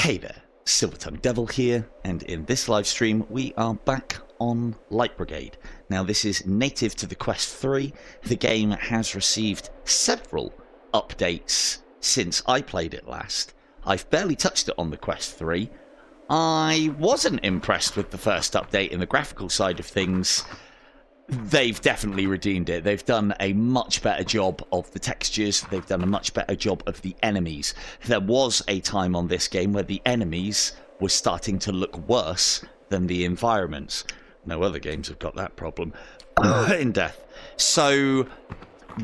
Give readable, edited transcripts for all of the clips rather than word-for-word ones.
Hey there, Silver-Tongued Devil here, and in this live stream we are back on Light Brigade. Now this is native to the Quest 3. The game has received several updates since I played it last. I've barely touched it on the Quest 3. I wasn't impressed with the first update in the graphical side of things. They've definitely redeemed it. They've done a much better job of the textures. They've done a much better job of the enemies. There was a time on this game where the enemies were starting to look worse than the environments. No other games have got that problem in Death. So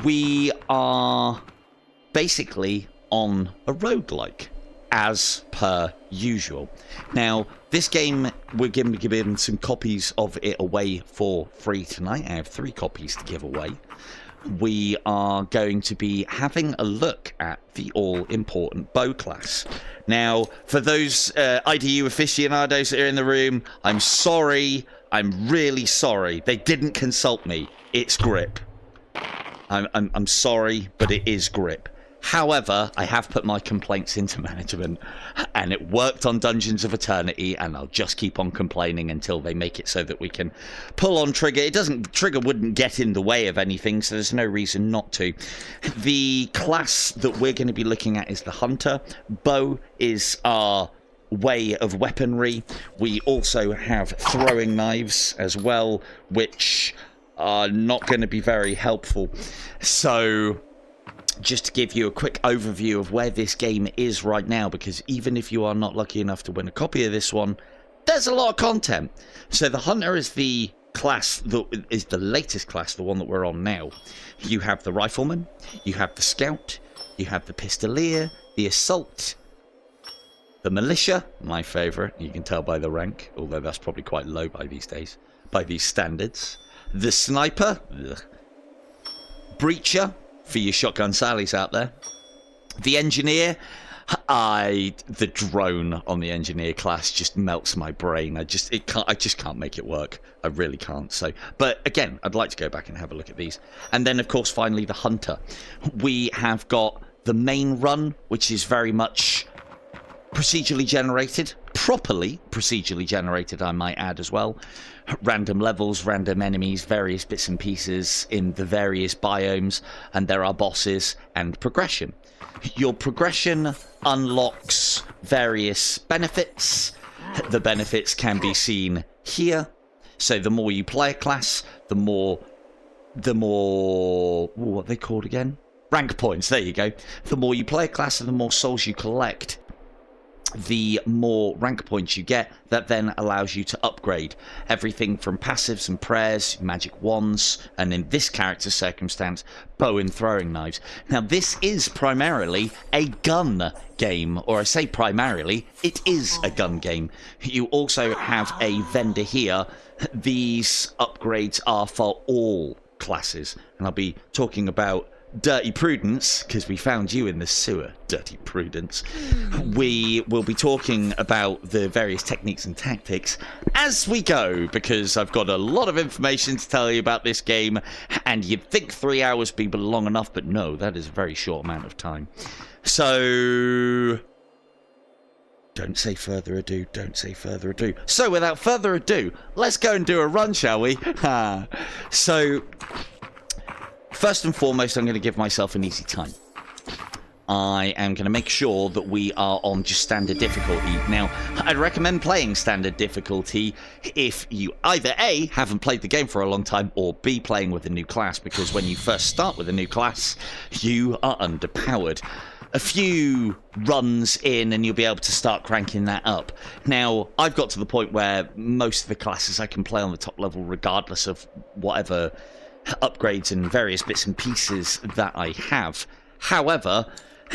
we are basically on a roguelike, as per usual. Now, this game, we're going to be giving some copies of it away for free tonight. I have 3 copies to give away. We are going to be having a look at the all-important bow class. Now, for those IDU aficionados that are in the room, I'm sorry. I'm really sorry. They didn't consult me. It's grip. I'm sorry, but it is grip. However, I have put my complaints into management, and it worked on Dungeons of Eternity, and I'll just keep on complaining until they make it so that we can pull on Trigger. Trigger wouldn't get in the way of anything, so there's no reason not to. The class that we're going to be looking at is the Hunter. Bow is our way of weaponry. We also have throwing knives as well, which are not going to be very helpful. So just to give you a quick overview of where this game is right now, because even if you are not lucky enough to win a copy of this one, there's a lot of content. So the Hunter is the class that is the latest class, the one that we're on now. You have the Rifleman, you have the Scout, you have the Pistolier, the Assault, the Militia, my favourite, you can tell by the rank, although that's probably quite low by these days, by these standards. The Sniper, Breacher, for your shotgun sallies out there. The Engineer, the drone on the Engineer class just melts my brain. I just can't make it work. I really can't. So, but again, I'd like to go back and have a look at these. And then, of course, finally, the Hunter. We have got the main run, which is very much procedurally generated, properly procedurally generated, I might add as well. Random levels, random enemies, various bits and pieces in the various biomes, and there are bosses and progression. Your progression unlocks various benefits. The benefits can be seen here. So the more you play a class, the more what are they called again? Rank points, there you go. The more you play a class and the more souls you collect, the more rank points you get. That then allows you to upgrade everything from passives and prayers, magic wands, and in this character's circumstance, bow and throwing knives. Now this is primarily a gun game, or I say primarily, it is a gun game. You also have a vendor here. These upgrades are for all classes, and I'll be talking about Dirty Prudence, because we found you in the sewer, Dirty Prudence. We will be talking about the various techniques and tactics as we go, because I've got a lot of information to tell you about this game, and you'd think 3 hours would be long enough, but no, that is a very short amount of time. So don't say further ado, don't say further ado. So without further ado, let's go and do a run, shall we? So first and foremost, I'm going to give myself an easy time. I am going to make sure that we are on just standard difficulty. Now, I'd recommend playing standard difficulty if you either A, haven't played the game for a long time, or B, playing with a new class, because when you first start with a new class, you are underpowered. A few runs in and you'll be able to start cranking that up. Now, I've got to the point where most of the classes I can play on the top level regardless of whatever upgrades and various bits and pieces that I have. However,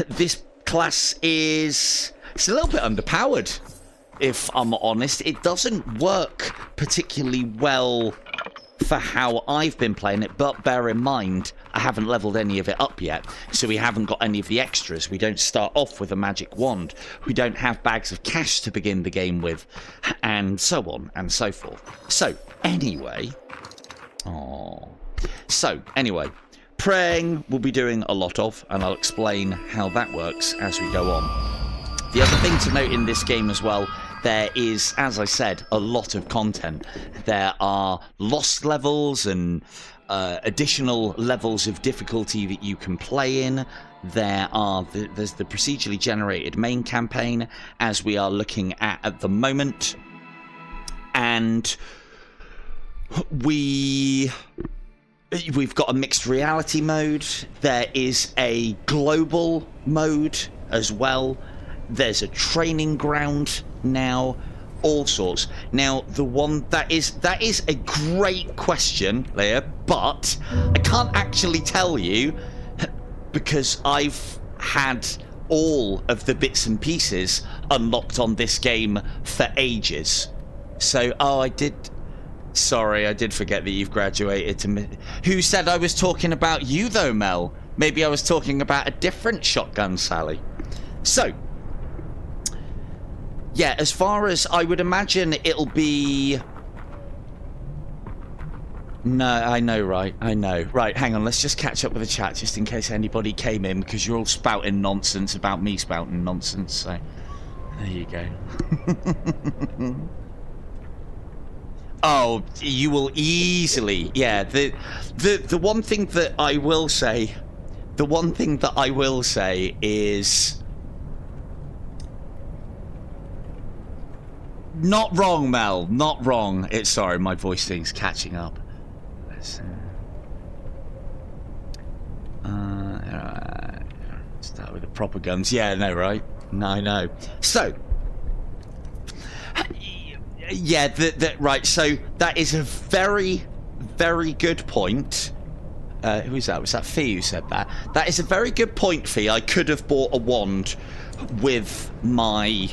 this class it's a little bit underpowered, if I'm honest. It doesn't work particularly well for how I've been playing it, but bear in mind, I haven't leveled any of it up yet, so we haven't got any of the extras. We don't start off with a magic wand. We don't have bags of cash to begin the game with, and so on and so forth. So, anyway, praying we'll be doing a lot of, and I'll explain how that works as we go on. The other thing to note in this game as well, there is, as I said, a lot of content. There are lost levels and additional levels of difficulty that you can play in. There's the procedurally generated main campaign, as we are looking at the moment. And we've got a mixed reality mode. There is a global mode as well. There's a training ground now, all sorts. Now, the one that is a great question, Leah, but I can't actually tell you because I've had all of the bits and pieces unlocked on this game for ages. So, sorry, I did forget that you've graduated to... Who said I was talking about you, though, Mel? Maybe I was talking about a different shotgun, Sally. So, yeah, as far as I would imagine, it'll be... No, I know, right? I know. Right, hang on, let's just catch up with the chat, just in case anybody came in, because you're all spouting nonsense about me spouting nonsense, so... There you go. Oh, you will easily... Yeah, the one thing that I will say... The one thing that I will say is... Not wrong, Mel. Not wrong. Sorry, my voice thing's catching up. Let's start with the proper guns. Yeah, no, right? No, I know. So, yeah, right. So that is a very, very good point. Who is that? Was that Fee who said that? That is a very good point, Fee. I could have bought a wand with my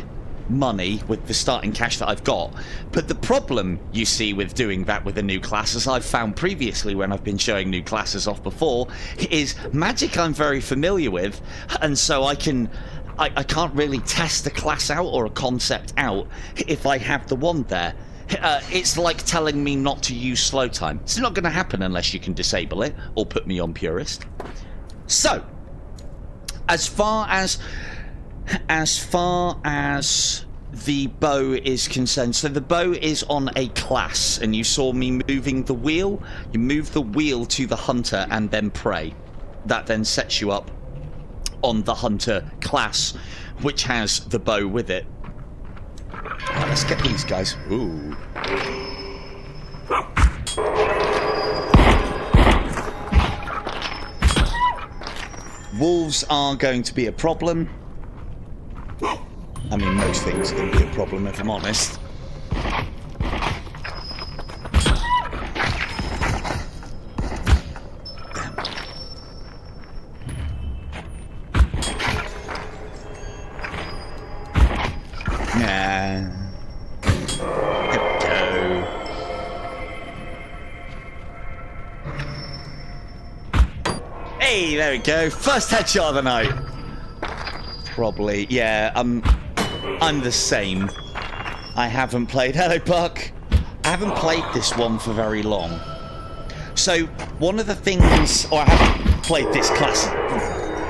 money, with the starting cash that I've got. But the problem, you see, with doing that with a new class, as I've found previously when I've been showing new classes off before, is magic I'm very familiar with, and so I can't really test a class out or a concept out if I have the wand there. It's like telling me not to use slow time. It's not going to happen unless you can disable it or put me on purist. So, as far as the bow is concerned, so the bow is on a class, and you saw me moving the wheel. You move the wheel to the hunter and then pray. That then sets you up on the hunter class, which has the bow with it. Right, let's get these guys. Ooh. Wolves are going to be a problem. I mean, most things are going to be a problem, if I'm honest. Yeah. There we go. Hey, there we go. First headshot of the night. Probably, yeah. I'm the same. I haven't played... Hello, Buck. I haven't played this one for very long. So, one of the things... Or I haven't played this class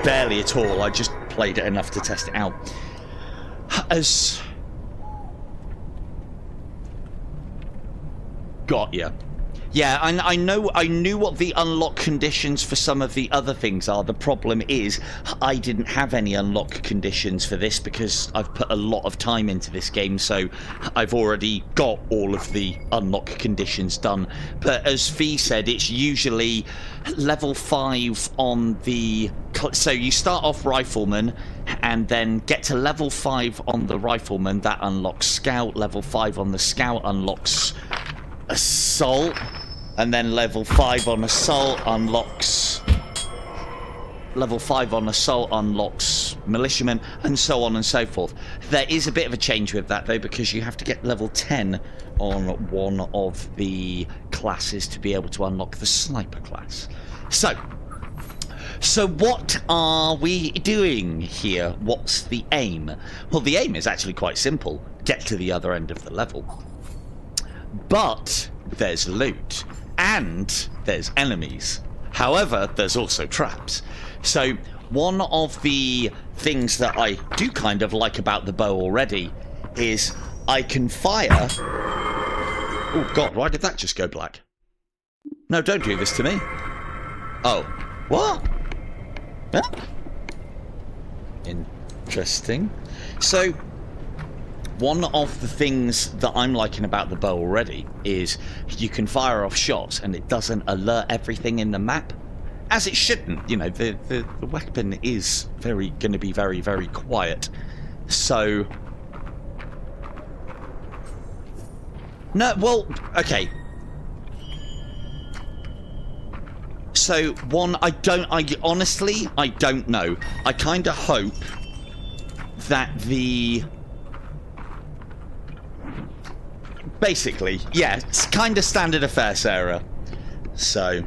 barely at all. I just played it enough to test it out. Got ya. Yeah, I knew what the unlock conditions for some of the other things are. The problem is I didn't have any unlock conditions for this because I've put a lot of time into this game, so I've already got all of the unlock conditions done. But as Fee said, it's usually level 5 on the... So you start off Rifleman and then get to level 5 on the Rifleman. That unlocks Scout. Level 5 on the Scout unlocks Assault. And then level 5 on Assault unlocks... Level 5 on Assault unlocks Militiaman, and so on and so forth. There is a bit of a change with that, though, because you have to get level 10 on one of the classes to be able to unlock the Sniper class. So what are we doing here? What's the aim? Well, the aim is actually quite simple. Get to the other end of the level. But there's loot. And there's enemies. However, there's also traps. So one of the things that I do kind of like about the bow already is I can fire... Oh, God, why did that just go black? No, don't do this to me. Oh. What? Huh? Interesting. So, one of the things that I'm liking about the bow already is you can fire off shots and it doesn't alert everything in the map. As it shouldn't. You know, the weapon is going to be very, very quiet. So... No, well, okay. So, one, I honestly, I don't know. I kind of hope that the... Basically, yeah, it's kind of standard affair, Sarah. So,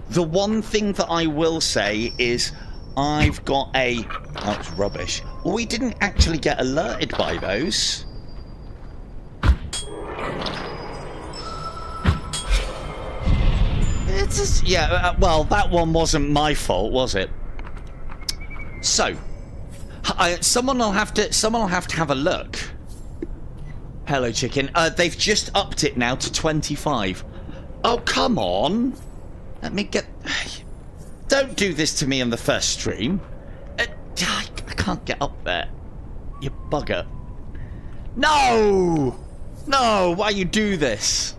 the one thing that I will say is I've got a... Oh, it's rubbish. We didn't actually get alerted by those. It's just, yeah, well, that one wasn't my fault, was it? So, someone will have to have a look. Hello, chicken. They've just upped it now to 25. Oh, come on. Let me get... Don't do this to me on the first stream. I can't get up there. You bugger. No! No, why you do this?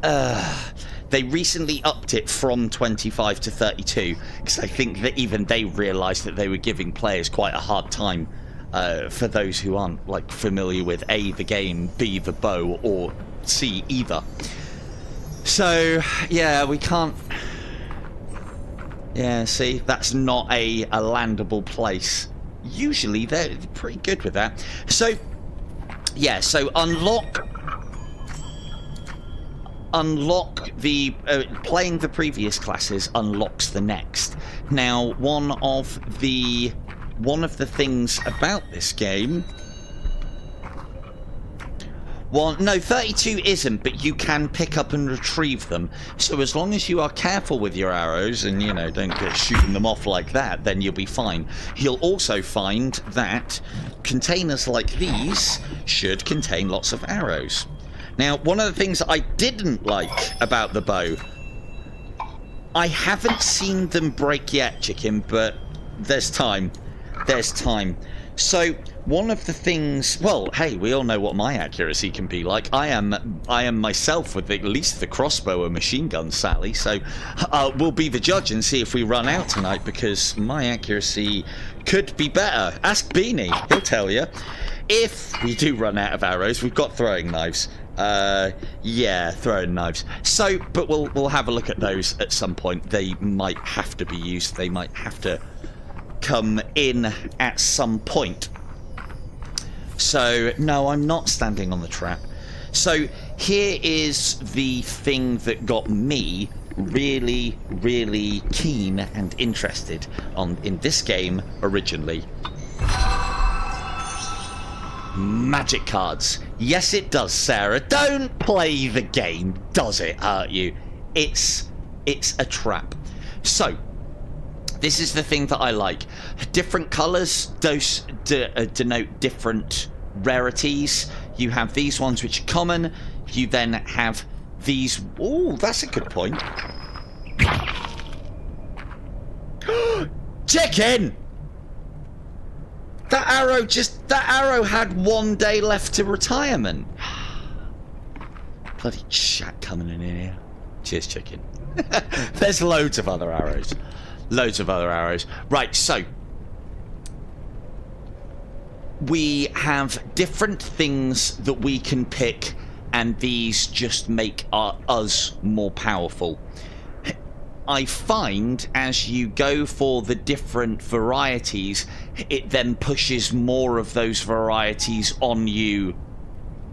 They recently upped it from 25 to 32 because I think that even they realised that they were giving players quite a hard time for those who aren't like familiar with A, the game, B, the bow, or C, either. So yeah, we can't... Yeah, see, that's not a landable place. Usually they're pretty good with that. So yeah, so unlock the playing the previous classes unlocks the next. Now, one of the things about this game... Well, no, 32 isn't, but you can pick up and retrieve them. So as long as you are careful with your arrows and, you know, don't get shooting them off like that, then you'll be fine. You'll also find that containers like these should contain lots of arrows. Now, one of the things that I didn't like about the bow, I haven't seen them break yet, chicken, but there's time. There's time. So, one of the things... Well, hey, we all know what my accuracy can be like. I am myself with at least the crossbow and machine gun, Sally, so we'll be the judge and see if we run out tonight, because my accuracy could be better. Ask Beanie, he'll tell you. If we do run out of arrows, we've got throwing knives. Yeah, throwing knives. So, but we'll have a look at those at some point. They might have to be used. They might have to come in at some point. So, no, I'm not standing on the trap. So, here is the thing that got me really, really keen and interested in this game originally. Magic cards. Yes, it does, Sarah. Don't play the game, does it hurt you? It's a trap. So, this is the thing that I like. Different colours denote different rarities. You have these ones which are common. You then have these... Ooh, that's a good point. Chicken! That arrow had 1 day left to retirement. Bloody chat coming in here. Cheers, chicken. There's loads of other arrows. Loads of other arrows. Right, so we have different things that we can pick, and these just make us more powerful. I find as you go for the different varieties, it then pushes more of those varieties on you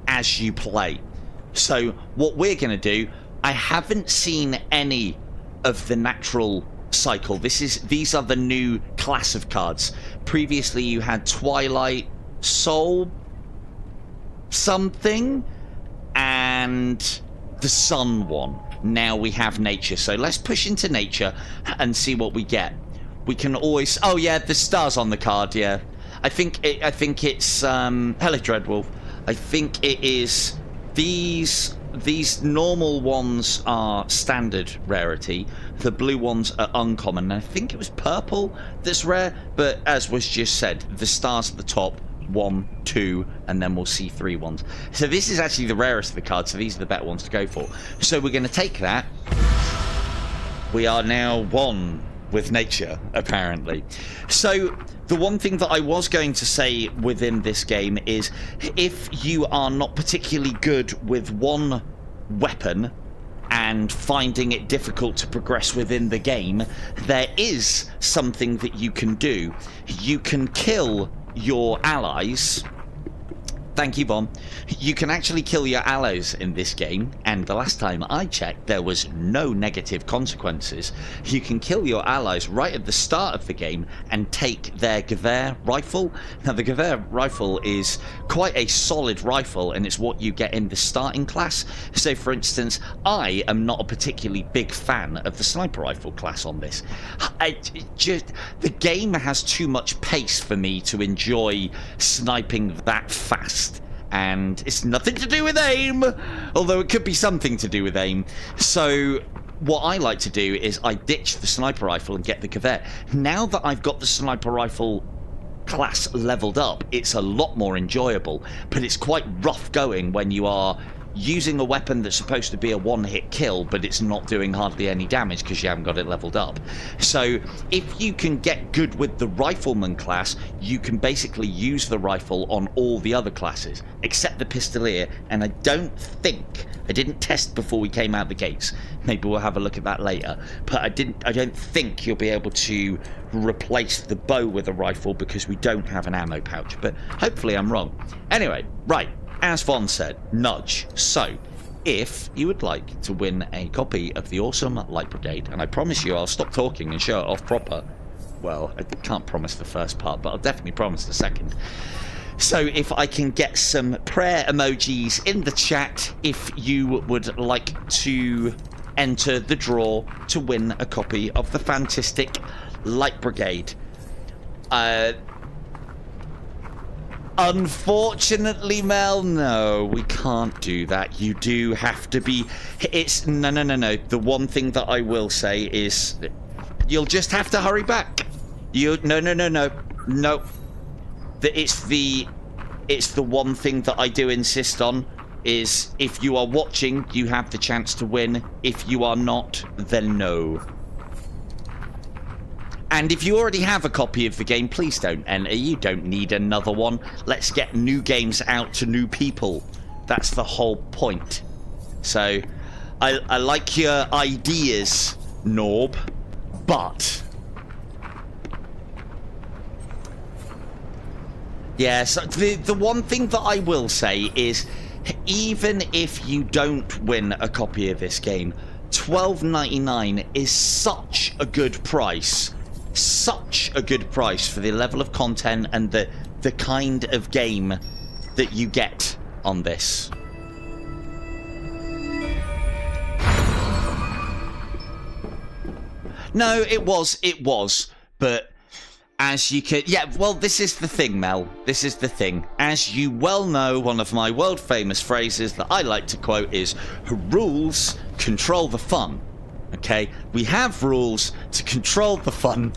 as you play. So what we're going to do, I haven't seen any of the natural cycle. These are the new class of cards. Previously you had Twilight, Soul something, and the Sun one. Now we have Nature. So let's push into Nature and see what we get. we can always... Oh, yeah, the stars on the card, yeah. I think it's Hello Dreadwolf. I think it is these normal ones are standard rarity. The blue ones are uncommon. And I think it was purple that's rare, but as was just said, the stars at the top, 1, 2, and then we'll see 3 ones. So this is actually the rarest of the cards, so these are the better ones to go for. So we're going to take that. We are now one with nature, apparently. So the one thing that I was going to say within this game is if you are not particularly good with one weapon and finding it difficult to progress within the game, there is something that you can do. You can kill your allies. Thank you, Bon. You can actually kill your allies in this game, and the last time I checked, there was no negative consequences. You can kill your allies right at the start of the game and take their Gewehr rifle. Now, the Gewehr rifle is quite a solid rifle, and it's what you get in the starting class. So, for instance, I am not a particularly big fan of the sniper rifle class on this. The game has too much pace for me to enjoy sniping that fast. And it's nothing to do with aim, although it could be something to do with aim. So what I like to do is I ditch the sniper rifle and get the Gewehr. Now that I've got the sniper rifle class leveled up, it's a lot more enjoyable, but it's quite rough going when you are using a weapon that's supposed to be a one-hit kill, but it's not doing hardly any damage because you haven't got it leveled up. So if you can get good with the rifleman class, you can basically use the rifle on all the other classes except the pistolier. And I didn't test before we came out the gates, maybe we'll have a look at that later, but I don't think you'll be able to replace the bow with a rifle because we don't have an ammo pouch, but hopefully I'm wrong. Anyway, right, as Von said, nudge. So, if you would like to win a copy of the awesome Light Brigade, and I promise you I'll stop talking and show it off proper. Well, I can't promise the first part, but I'll definitely promise the second. So, if I can get some prayer emojis in the chat, if you would like to enter the draw to win a copy of the fantastic Light Brigade. Unfortunately, Mel, no, we can't do that. You do have to be... No. The one thing that I will say is you'll just have to hurry back. No. It's the one thing that I do insist on is if you are watching, you have the chance to win. If you are not, then no. And if you already have a copy of the game, please don't enter. You don't need another one. Let's get new games out to new people. That's the whole point. So, I like your ideas, Norb, but... yeah, so the one thing that I will say is, even if you don't win a copy of this game, $12.99 is such a good price. Such a good price for the level of content and the kind of game that you get on this. No, it was, but as you can... yeah, well, this is the thing, Mel. This is the thing. As you well know, one of my world-famous phrases that I like to quote is, rules control the fun. Okay, we have rules to control the fun.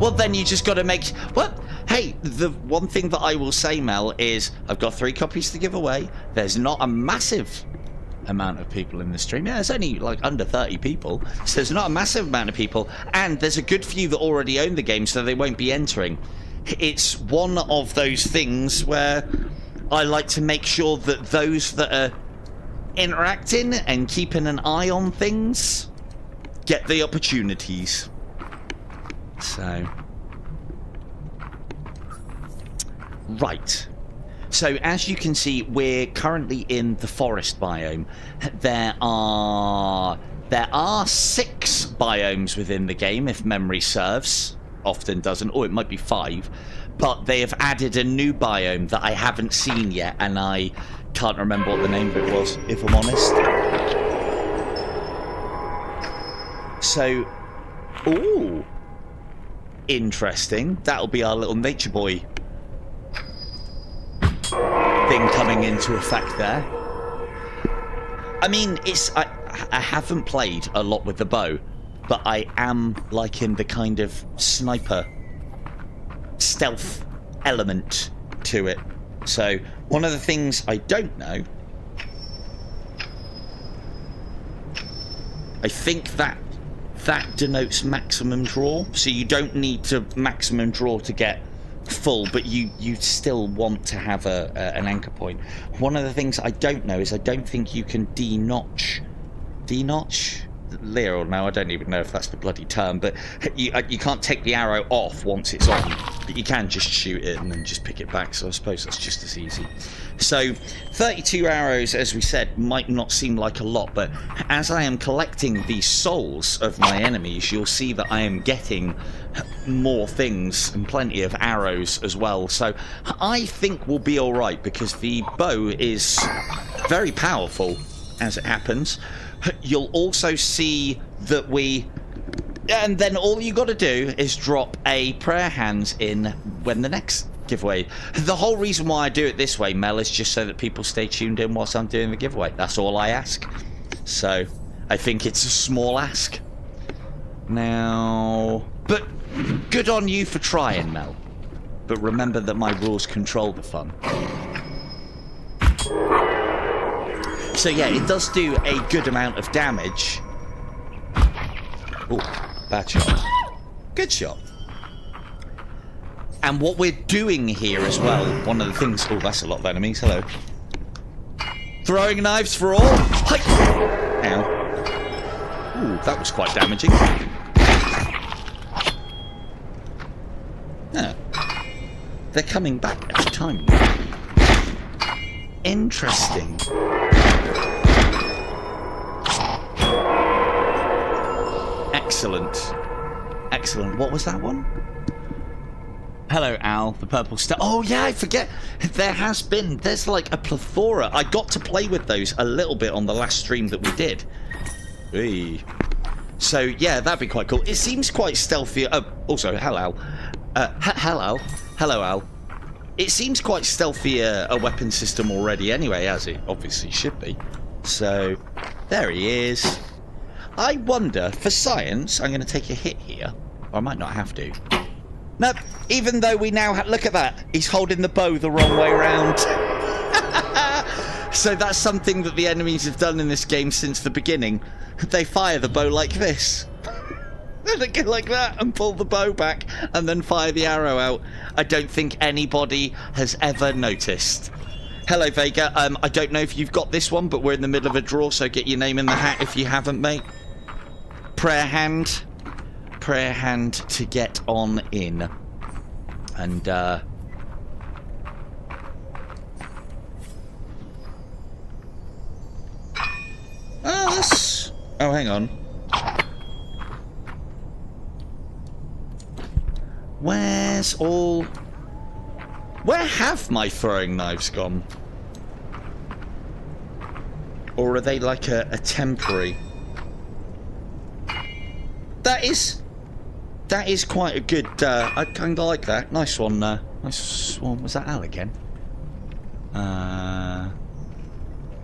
Well, then you just got to make... what? Hey, the one thing that I will say, Mel, is I've got 3 copies to give away. There's not a massive amount of people in the stream. Yeah, it's only like under 30 people. So there's not a massive amount of people. And there's a good few that already own the game, so they won't be entering. It's one of those things where I like to make sure that those that are interacting and keeping an eye on things get the opportunities. So, right. So as you can see, we're currently in the forest biome. There are 6 biomes within the game, if memory serves. Often doesn't, or it might be 5. But they have added a new biome that I haven't seen yet, and I can't remember what the name of it was, if I'm honest. So, Ooh. Interesting. That'll be our little nature boy thing coming into effect there. I mean, I haven't played a lot with the bow, but I am liking the kind of sniper stealth element to it. So one of the things I don't know, I think that denotes maximum draw, so you don't need to maximum draw to get full, but you still want to have an anchor point. One of the things I don't know is I don't think you can denotch Lear, now I don't even know if that's the bloody term, but you can't take the arrow off once it's on, but you can just shoot it and then just pick it back, so I suppose that's just as easy. So 32 arrows, as we said, might not seem like a lot, but as I am collecting the souls of my enemies, you'll see that I am getting more things and plenty of arrows as well, so I think we'll be alright, because the bow is very powerful as it happens. You'll also see that and then all you got to do is drop a prayer hands in when the next giveaway. The whole reason why I do it this way, Mel, is just so that people stay tuned in whilst I'm doing the giveaway. That's all I ask. So I think it's a small ask. Now, but good on you for trying, Mel. But remember that my rules control the fun. So yeah, it does do a good amount of damage. Oh, bad shot. Good shot. And what we're doing here as well, one of the things... Oh, that's a lot of enemies. Hello. Throwing knives for all. Hi. Ow. Ooh, that was quite damaging. Yeah. They're coming back every time. Interesting. Excellent. Excellent. What was that one? Hello, Al, the purple star. Oh, yeah, I forget. There's like a plethora. I got to play with those a little bit on the last stream that we did. Hey. So, yeah, that'd be quite cool. It seems quite stealthy. Oh, also, hello. Hello, Al. It seems quite stealthy a weapon system already anyway, as it obviously should be. So, there he is. I wonder, for science, I'm going to take a hit here. Or I might not have to. Nope, even though we now look at that. He's holding the bow the wrong way around. So that's something that the enemies have done in this game since the beginning. They fire the bow like this. They go like that and pull the bow back and then fire the arrow out. I don't think anybody has ever noticed. Hello, Vega. I don't know if you've got this one, but we're in the middle of a draw, so get your name in the hat if you haven't, mate. Prayer hand to get on in. And, oh, hang on. Where have my throwing knives gone? Or are they like a temporary? That is quite a good, I kind of like that. Nice one, nice one. Was that Al again?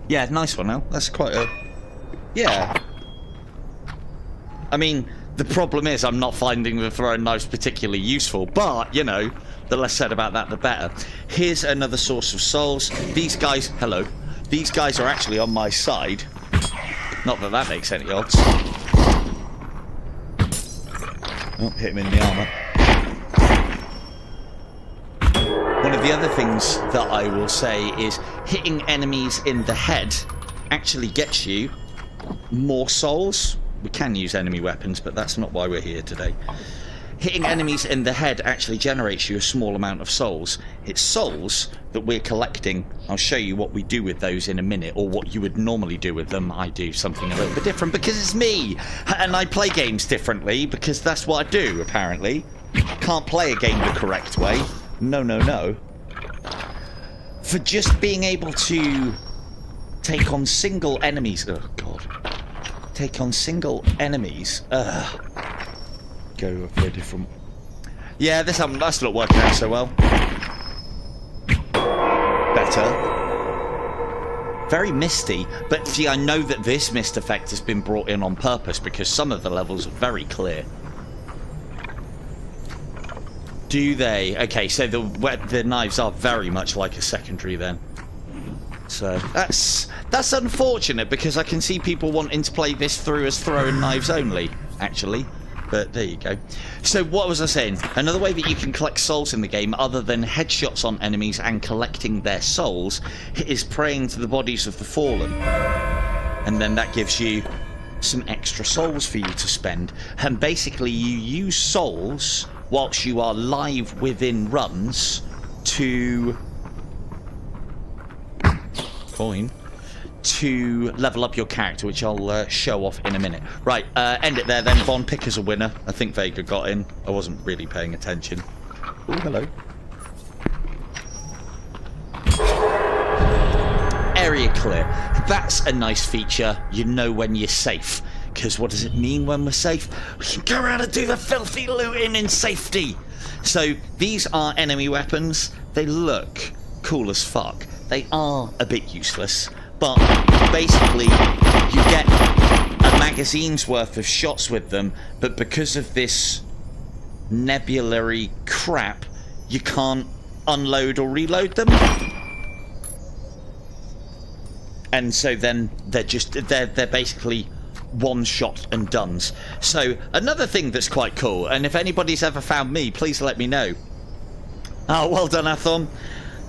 Yeah, nice one, Al. That's quite a, yeah. I mean, the problem is I'm not finding the throwing knives particularly useful, but, you know, the less said about that, the better. Here's another source of souls. These guys, hello. These guys are actually on my side. Not that that makes any odds. Oh, hit him in the armour. One of the other things that I will say is hitting enemies in the head actually gets you more souls. We can use enemy weapons, but that's not why we're here today. Hitting enemies in the head actually generates you a small amount of souls. It's souls that we're collecting. I'll show you what we do with those in a minute, or what you would normally do with them. I do something a little bit different because it's me, and I play games differently because that's what I do, apparently. Can't play a game the correct way. No, no, no. For just being able to take on single enemies... Oh, God. Take on single enemies... go for a different... Yeah, that's not working out so well. Better. Very misty, but see, I know that this mist effect has been brought in on purpose because some of the levels are very clear. Do they? Okay, so the knives are very much like a secondary then. So that's unfortunate because I can see people wanting to play this through as throwing knives only, actually. But there you go. So what was I saying? Another way that you can collect souls in the game, other than headshots on enemies and collecting their souls, is praying to the bodies of the fallen. And then that gives you some extra souls for you to spend. And basically you use souls whilst you are live within runs to... coin. To level up your character, which I'll show off in a minute. Right, end it there then. Von, pick as a winner. I think Vega got in. I wasn't really paying attention. Oh, hello. Area clear. That's a nice feature. You know when you're safe. Because what does it mean when we're safe? We can go around and do the filthy looting in safety. So these are enemy weapons. They look cool as fuck. They are a bit useless. But basically, you get a magazine's worth of shots with them, but because of this nebulary crap, you can't unload or reload them. And so then they're basically one shot and dones. So another thing that's quite cool, and if anybody's ever found me, please let me know. Oh, well done, Athon.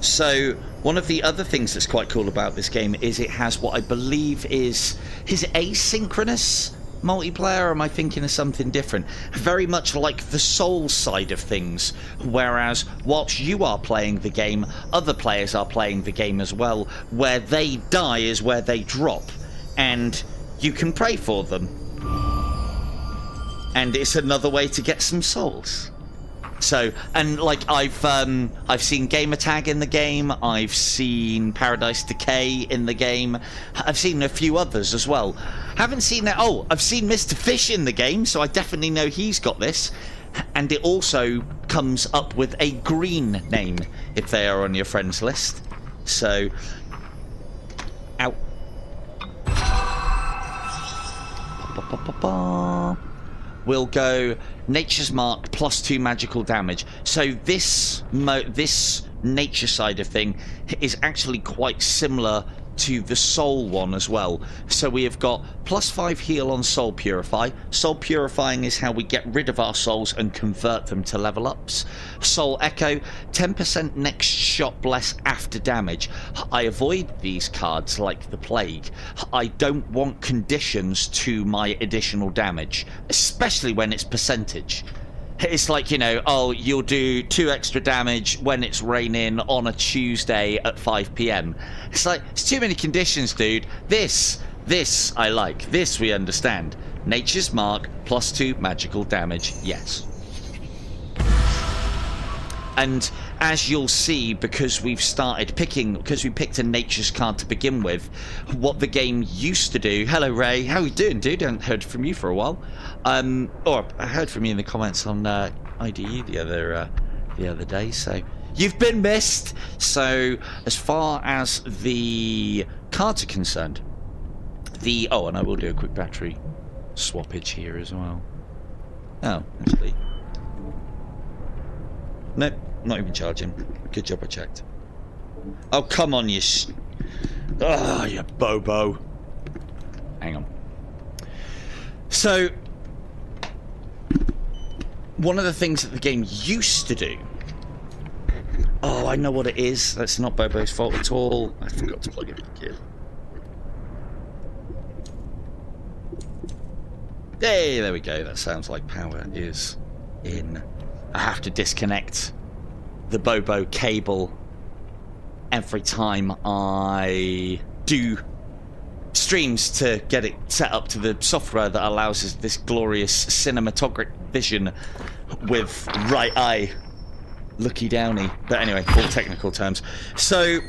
So one of the other things that's quite cool about this game is it has what I believe is asynchronous multiplayer, or am I thinking of something different? Very much like the Souls side of things, whereas whilst you are playing the game, other players are playing the game as well. Where they die is where they drop, and you can pray for them. And it's another way to get some souls. So, and like I've seen Gamertag in the game, I've seen Paradise Decay in the game, I've seen a few others as well. Haven't seen that. Oh, I've seen Mr. Fish in the game, so I definitely know he's got this. And it also comes up with a green name if they are on your friends list. So, out. We'll go Nature's Mark +2 magical damage. So this nature side of thing is actually quite similar to the soul one as well. So we have got +5 heal on soul purify. Soul purifying is how we get rid of our souls and convert them to level ups. Soul echo, 10% next shot bless after damage. I avoid these cards like the plague. I don't want conditions to my additional damage, especially when it's percentage. It's like, you know, oh, you'll do 2 extra damage when it's raining on a Tuesday at 5 PM. It's like, it's too many conditions, dude. This I like. This we understand. Nature's Mark +2 magical damage, yes. And as you'll see, because we picked a Nature's card to begin with, what the game used to do... Hello, Ray. How are you doing, dude? I haven't heard from you for a while. Or I heard from you in the comments on IDE the other day, so... You've been missed! So, as far as the cards are concerned, oh, and I will do a quick battery swappage here as well. Oh, actually... Nope, not even charging. Good job I checked. Oh, come on, you you bobo. Hang on. So, one of the things that the game used to do... Oh, I know what it is. That's not Bobo's fault at all. I forgot to plug it back in. Hey, there we go. That sounds like power is in. I have to disconnect the Bobo cable every time I do streams to get it set up to the software that allows us this glorious cinematographic vision with right eye looky downy. But anyway, all technical terms. So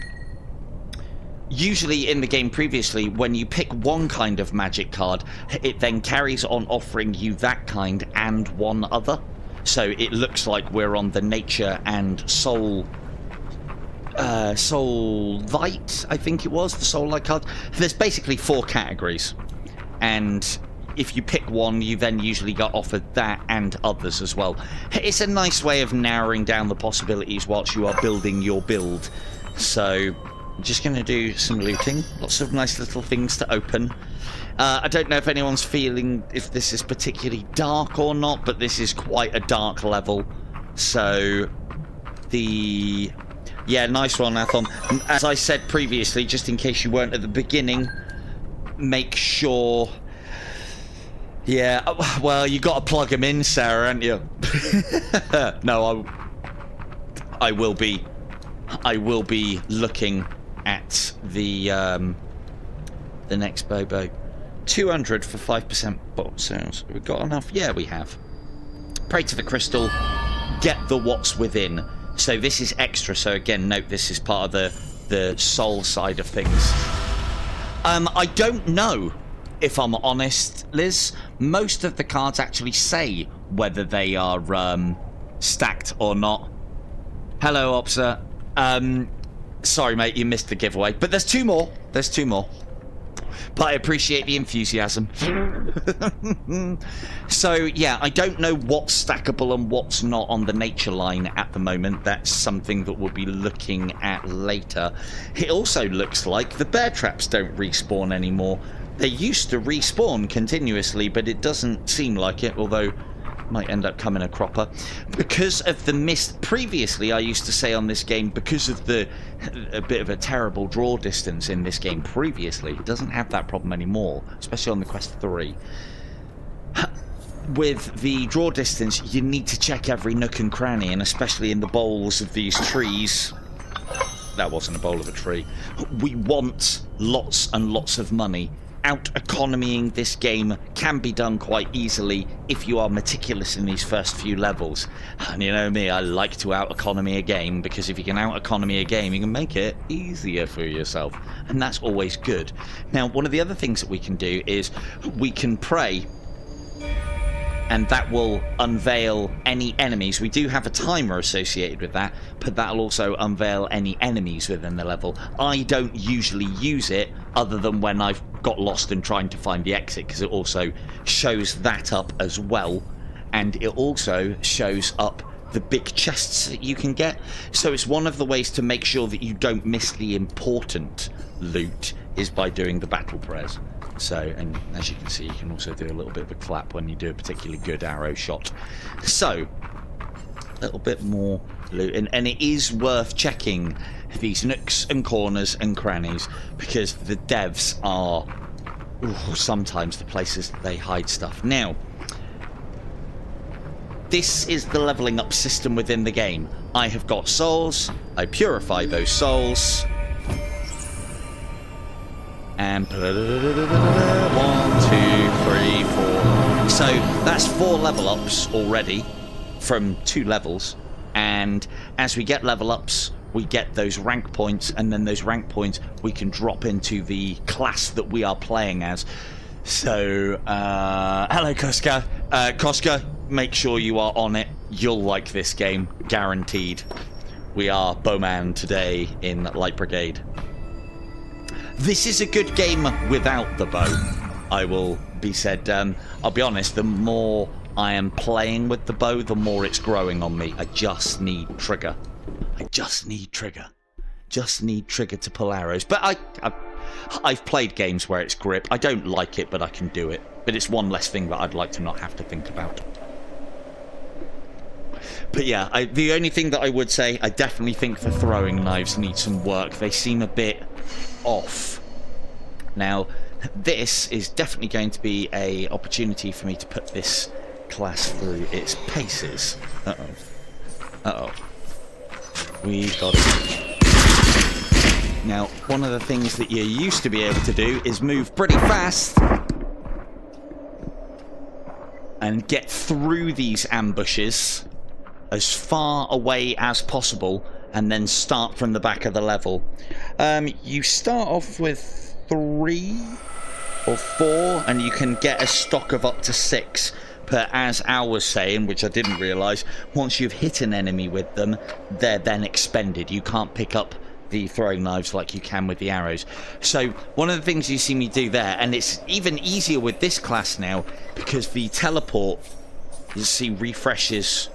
usually in the game previously, when you pick one kind of magic card, it then carries on offering you that kind and one other. So it looks like we're on the nature and soul light, I think it was, the soul light card. There's basically 4 categories, and if you pick one, you then usually get offered that and others as well. It's a nice way of narrowing down the possibilities whilst you are building your build. So I'm just going to do some looting. Lots of nice little things to open. I don't know if anyone's feeling if this is particularly dark or not, but this is quite a dark level. So yeah, nice one, Athon. As I said previously, just in case you weren't at the beginning, make sure... Yeah, well, you got to plug them in, Sarah, haven't you? No, I will be looking at the next Bobo. 200 for 5% box sales. We've got enough? Yeah, we have. Pray to the crystal. Get the what's within. So this is extra. So again, note this is part of the soul side of things. I don't know, if I'm honest, Liz. Most of the cards actually say whether they are stacked or not. Hello, Opsa. Sorry, mate, you missed the giveaway. But there's 2 more. There's 2 more. But I appreciate the enthusiasm. So, yeah, I don't know what's stackable and what's not on the nature line at the moment. That's something that we'll be looking at later. It also looks like the bear traps don't respawn anymore. They used to respawn continuously, but it doesn't seem like it, although might end up coming a cropper. Because of the mist previously, I used to say on this game, because of a bit of a terrible draw distance in this game previously, it doesn't have that problem anymore, especially on the Quest 3. With the draw distance, you need to check every nook and cranny, and especially in the boles of these trees. That wasn't a bowl of a tree. We want lots and lots of money. Out-economying this game can be done quite easily if you are meticulous in these first few levels. And you know me, I like to out-economy a game, because if you can out-economy a game, you can make it easier for yourself. And that's always good. Now, one of the other things that we can do is we can pray, and that will unveil any enemies. We do have a timer associated with that, but that'll also unveil any enemies within the level. I don't usually use it other than when I've got lost and trying to find the exit, because it also shows that up as well, and it also shows up the big chests that you can get. So it's one of the ways to make sure that you don't miss the important loot is by doing the battle prayers. So, and as you can see, you can also do a little bit of a clap when you do a particularly good arrow shot. So, a little bit more loot, and it is worth checking these nooks and corners and crannies, because the devs are sometimes the places that they hide stuff. Now, this is the leveling up system within the game. I have got souls, I purify those souls, and 1, 2, 3, 4. So that's 4 level ups already from 2 levels, and as we get level ups, we get those rank points, and then those rank points we can drop into the class that we are playing as. So, hello, Koska. Koska, make sure you are on it. You'll like this game, guaranteed. We are Bowman today in Light Brigade. This is a good game without the bow, I will be said. I'll be honest, the more I am playing with the bow, the more it's growing on me. I just need trigger. I just need trigger. Just need trigger to pull arrows. But I've played games where it's grip. I don't like it, but I can do it. But it's one less thing that I'd like to not have to think about. But yeah, the only thing that I would say, I definitely think the throwing knives need some work. They seem a bit off. Now, this is definitely going to be an opportunity for me to put this class through its paces. Uh-oh. Uh-oh. We got it. Now, one of the things that you used to be able to do is move pretty fast and get through these ambushes as far away as possible and then start from the back of the level. You start off with 3 or 4, and you can get a stock of up to 6. But as Al was saying, which I didn't realise, once you've hit an enemy with them, they're then expended. You can't pick up the throwing knives like you can with the arrows. So one of the things you see me do there, and it's even easier with this class now, because the teleport, you see, refreshes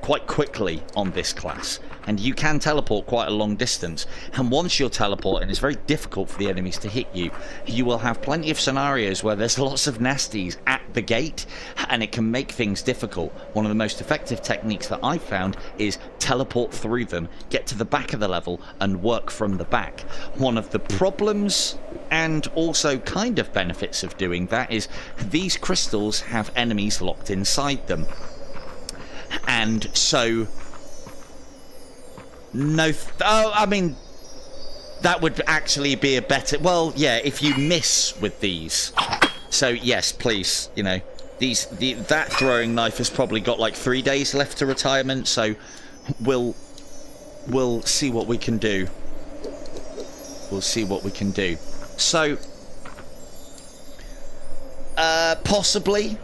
quite quickly on this class, and you can teleport quite a long distance. And once you're teleporting, it's very difficult for the enemies to hit you. You will have plenty of scenarios where there's lots of nasties at the gate, and it can make things difficult. One of the most effective techniques that I've found is teleport through them, get to the back of the level, and work from the back. One of the problems and also kind of benefits of doing that is these crystals have enemies locked inside them. And so, I mean, that would actually be a better, well, yeah, if you miss with these. So yes, please, you know, that throwing knife has probably got like 3 days left to retirement, so we'll see what we can do. We'll see what we can do. So possibly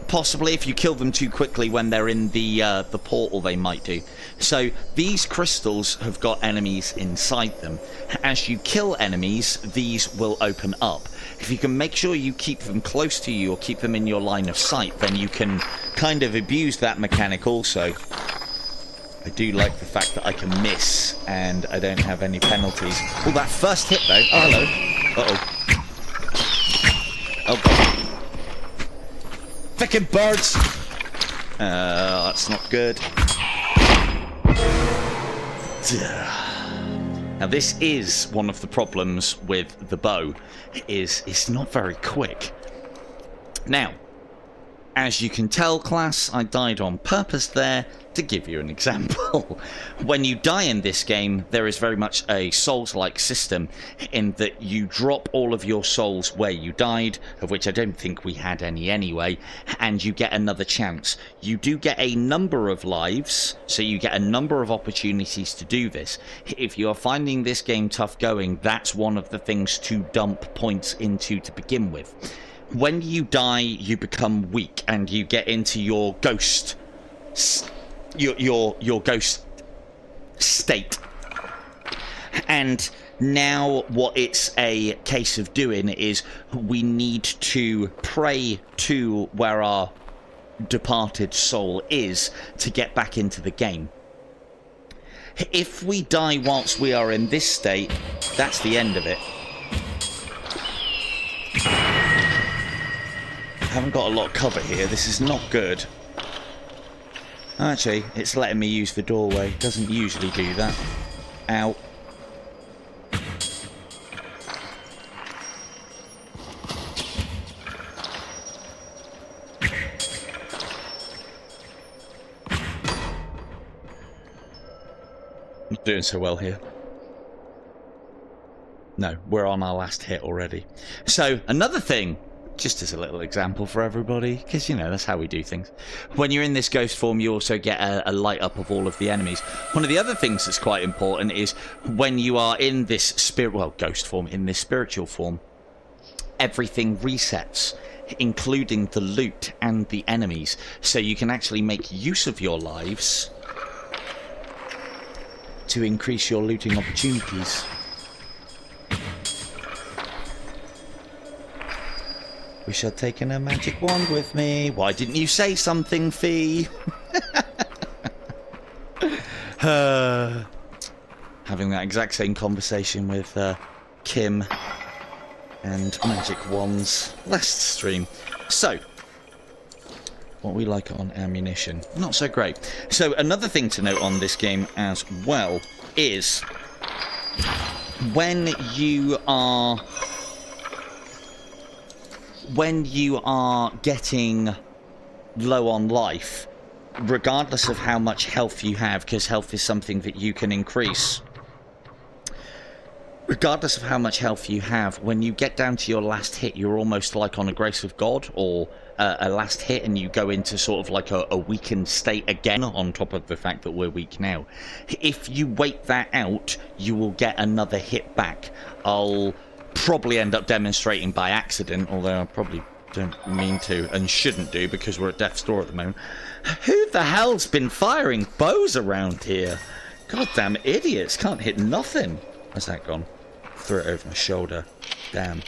if you kill them too quickly when they're in the portal, they might do. So these crystals have got enemies inside them. As you kill enemies, these will open up. If you can make sure you keep them close to you or keep them in your line of sight, then you can kind of abuse that mechanic also. I do like the fact that I can miss and I don't have any penalties. Oh, that first hit though. Oh, hello. Uh-oh. Oh, God. Frickin' birds! That's not good. Now this is one of the problems with the bow, is it's not very quick. Now, as you can tell, class, I died on purpose there to give you an example. When you die in this game, there is very much a Souls-like system in that you drop all of your souls where you died, of which I don't think we had any anyway, and you get another chance. You do get a number of lives, so you get a number of opportunities to do this. If you are finding this game tough going, that's one of the things to dump points into to begin with. When you die, you become weak and you get into your ghost your ghost state. And now what it's a case of doing is we need to pray to where our departed soul is to get back into the game. If we die whilst we are in this state, that's the end of it. I haven't got a lot of cover here. This is not good. Actually, it's letting me use the doorway. It doesn't usually do that. Ow. Not doing so well here. No, we're on our last hit already. So, another thing, just as a little example for everybody, because, you know, that's how we do things. When you're in this ghost form, you also get a light up of all of the enemies. One of the other things that's quite important is when you are in this ghost form, in this spiritual form, everything resets, including the loot and the enemies. So you can actually make use of your lives to increase your looting opportunities. Wish I'd taken a magic wand with me. Why didn't you say something, Fee? Having that exact same conversation with Kim and magic wands last stream. So, what we like on ammunition, not so great. So another thing to note on this game as well is when you are getting low on life, regardless of how much health you have, because health is something that you can increase, regardless of how much health you have, when you get down to your last hit, you're almost like on a grace of God, or a last hit, and you go into sort of like a weakened state again, on top of the fact that we're weak now. If you wait that out, you will get another hit back. I'll probably end up demonstrating by accident, although I probably don't mean to and shouldn't do because we're at death's door at the moment. Who the hell's been firing bows around here? Goddamn idiots, can't hit nothing. Where's that gone? Threw it over my shoulder. Damn.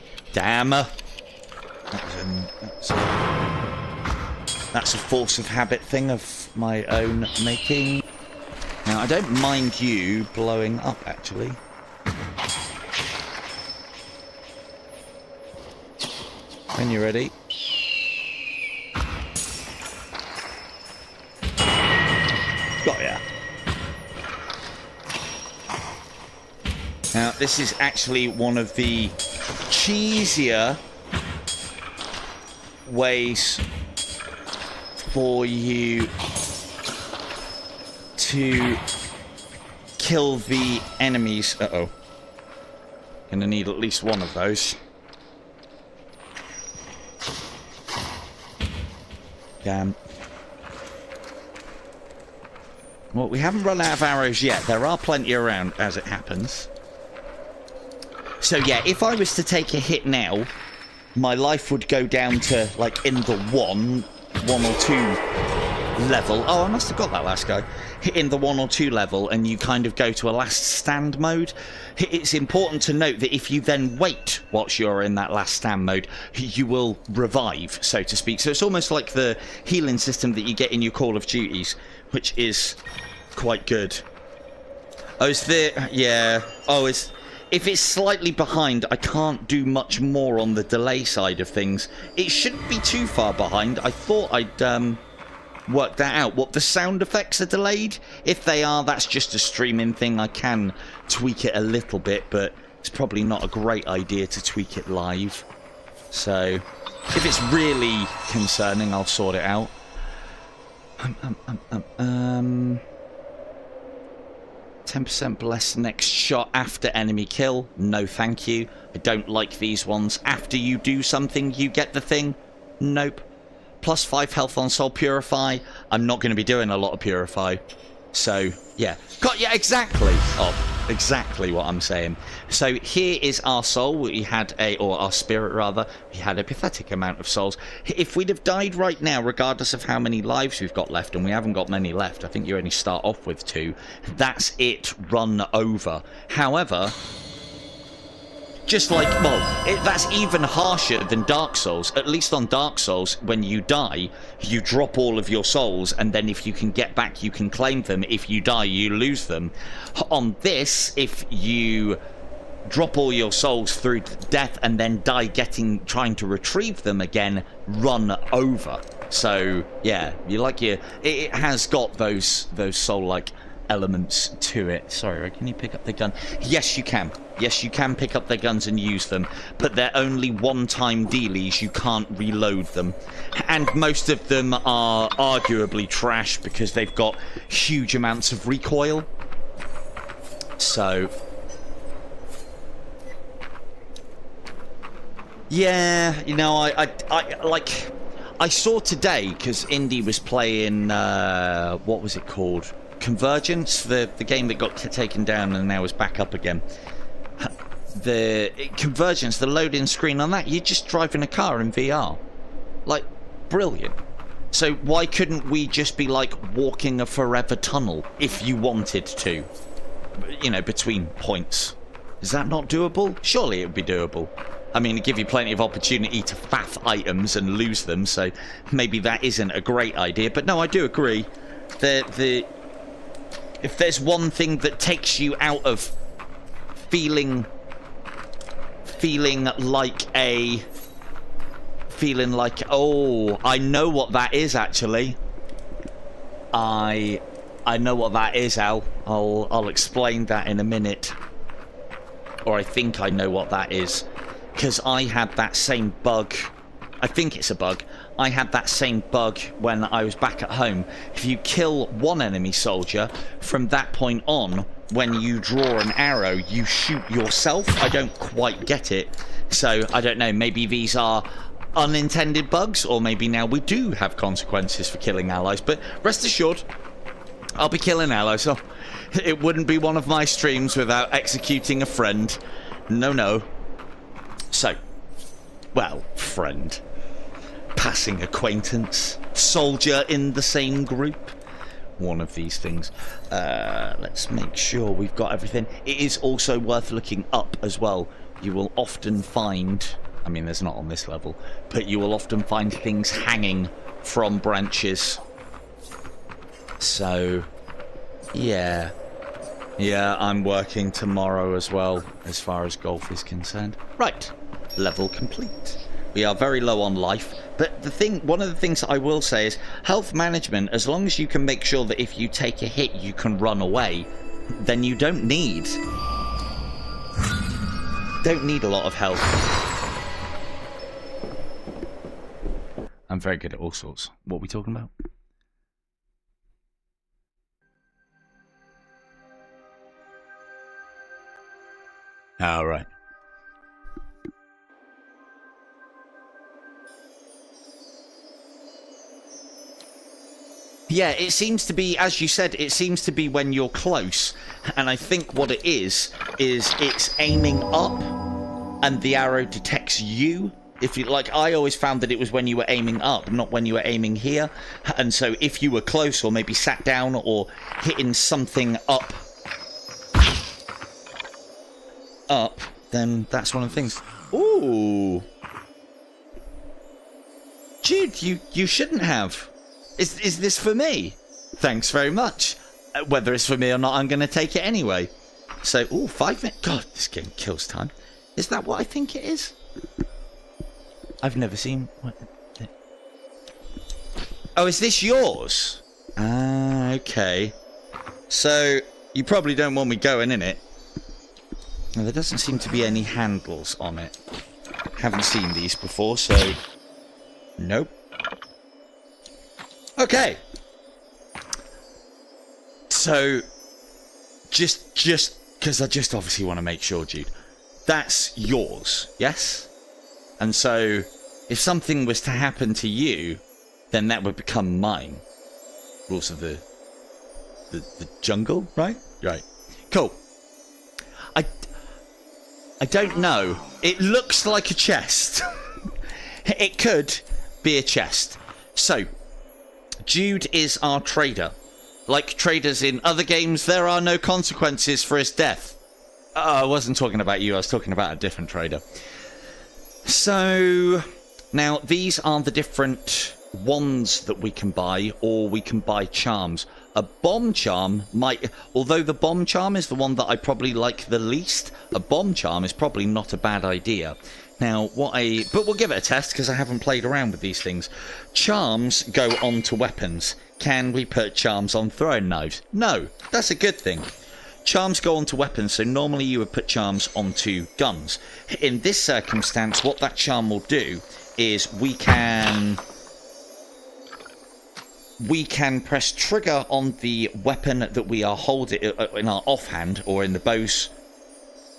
That's a force of habit thing of my own making. Now, I don't mind you blowing up, actually. When you're ready. Got ya. Now, this is actually one of the cheesier ways for you to kill the enemies. Uh-oh. Gonna need at least one of those. Damn. Well, we haven't run out of arrows yet. There are plenty around, as it happens. So, yeah, if I was to take a hit now, my life would go down to, like, in the one or two level. Oh, I must have got that last guy. In the 1 or 2 level, and you kind of go to a last stand mode. It's important to note that if you then wait whilst you're in that last stand mode, you will revive, so to speak. So it's almost like the healing system that you get in your Call of Duties, which is quite good. Oh, is there... Yeah. Oh, is... If it's slightly behind, I can't do much more on the delay side of things. It shouldn't be too far behind. I thought I'd work that out. What, the sound effects are delayed? If they are, that's just a streaming thing. I can tweak it a little bit, but it's probably not a great idea to tweak it live. So, if it's really concerning, I'll sort it out. 10% bless next shot after enemy kill. No thank you. I don't like these ones. After you do something, you get the thing. Nope. Plus 5 health on soul purify. I'm not going to be doing a lot of purify. So, yeah. Got yeah, exactly. Oh, exactly what I'm saying. So here is our soul. We had or our spirit rather. We had a pathetic amount of souls. If we'd have died right now, regardless of how many lives we've got left, and we haven't got many left, I think you only start off with 2. That's it, run over. However, just like, well, that's even harsher than Dark Souls. At least on Dark Souls, when you die, you drop all of your souls, and then if you can get back, you can claim them. If you die, you lose them. On this, if you drop all your souls through death and then die trying to retrieve them again, run over. So, yeah, it has got those soul-like elements to it. Sorry, can you pick up the gun? Yes, you can. Yes, you can pick up their guns and use them, but they're only one-time dealies. You can't reload them. And most of them are arguably trash because they've got huge amounts of recoil. So, yeah, you know, I saw today, because Indy was playing, what was it called? Convergence, the game that got taken down and now is back up again. The Convergence, the loading screen on that, you're just driving a car in VR. Like, brilliant. So why couldn't we just be like walking a forever tunnel if you wanted to? You know, between points. Is that not doable? Surely it would be doable. I mean, it'd give you plenty of opportunity to faff items and lose them, so maybe that isn't a great idea. But no, I do agree. If there's one thing that takes you out of feeling like, oh, I know what that is, actually. I know what that is, Al. I'll explain that in a minute. Or I think I know what that is. Because I had that same bug. I think it's a bug. I had that same bug when I was back at home. If you kill one enemy soldier, from that point on, when you draw an arrow, you shoot yourself. I don't quite get it. So, I don't know, maybe these are unintended bugs, or maybe now we do have consequences for killing allies. But rest assured, I'll be killing allies, so it wouldn't be one of my streams without executing a friend. No, no. So, well, friend. Passing acquaintance. Soldier in the same group. One of these things. Let's make sure we've got everything. It is also worth looking up as well. You will often find, I mean there's not on this level, but you will often find things hanging from branches. So, yeah. Yeah, I'm working tomorrow as well, as far as golf is concerned. Right, level complete. We are very low on life, but one of the things I will say is health management, as long as you can make sure that if you take a hit you can run away, then you don't need a lot of health. I'm very good at all sorts. What are we talking about? All right. Yeah, it seems to be, as you said, it seems to be when you're close. And I think what it is it's aiming up and the arrow detects you. If you like, I always found that it was when you were aiming up, not when you were aiming here. And so if you were close or maybe sat down or hitting something up, then that's one of the things. Ooh. Jude, you shouldn't have. Is this for me? Thanks very much. Whether it's for me or not, I'm going to take it anyway. So, ooh, 5 minutes. God, this game kills time. Is that what I think it is? I've never seen... Oh, is this yours? Ah, okay. So, you probably don't want me going in it. Now, there doesn't seem to be any handles on it. Haven't seen these before, so... Nope. Okay. So, just because I just obviously want to make sure, Jude, that's yours, yes? And so, if something was to happen to you, then that would become mine. Rules of the jungle, right? Right. Cool. I don't know. It looks like a chest. It could be a chest. So, Jude is our trader. Like traders in other games, there are no consequences for his death. I wasn't talking about you, I was talking about a different trader. So, now these are the different wands that we can buy, or we can buy charms. A bomb charm might, although the bomb charm is the one that I probably like the least, a bomb charm is probably not a bad idea. Now, but we'll give it a test because I haven't played around with these things. Charms go on to weapons. Can we put charms on throwing knives? No, that's a good thing. Charms go onto weapons, so normally you would put charms onto guns. In this circumstance, what that charm will do is we can press trigger on the weapon that we are holding in our offhand or in the bows.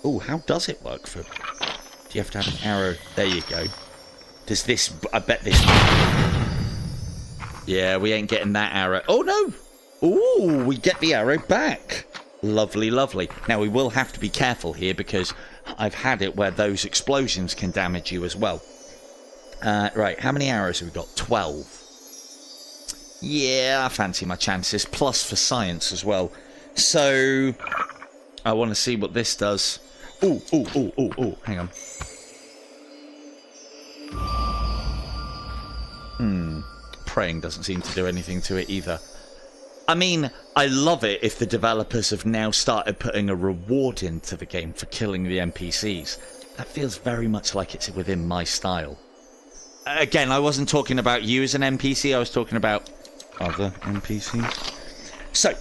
Oh, how does it work for... Do you have to have an arrow? There you go. Does this... I bet this... Yeah, we ain't getting that arrow. Oh, no! Ooh, we get the arrow back. Lovely, lovely. Now, we will have to be careful here because I've had it where those explosions can damage you as well. Right, how many arrows have we got? 12. Yeah, I fancy my chances. Plus for science as well. So, I want to see what this does. Ooh, ooh, ooh, ooh, ooh. Hang on. Praying doesn't seem to do anything to it either. I mean, I love it if the developers have now started putting a reward into the game for killing the NPCs. That feels very much like it's within my style. Again, I wasn't talking about you as an NPC, I was talking about other NPCs. So,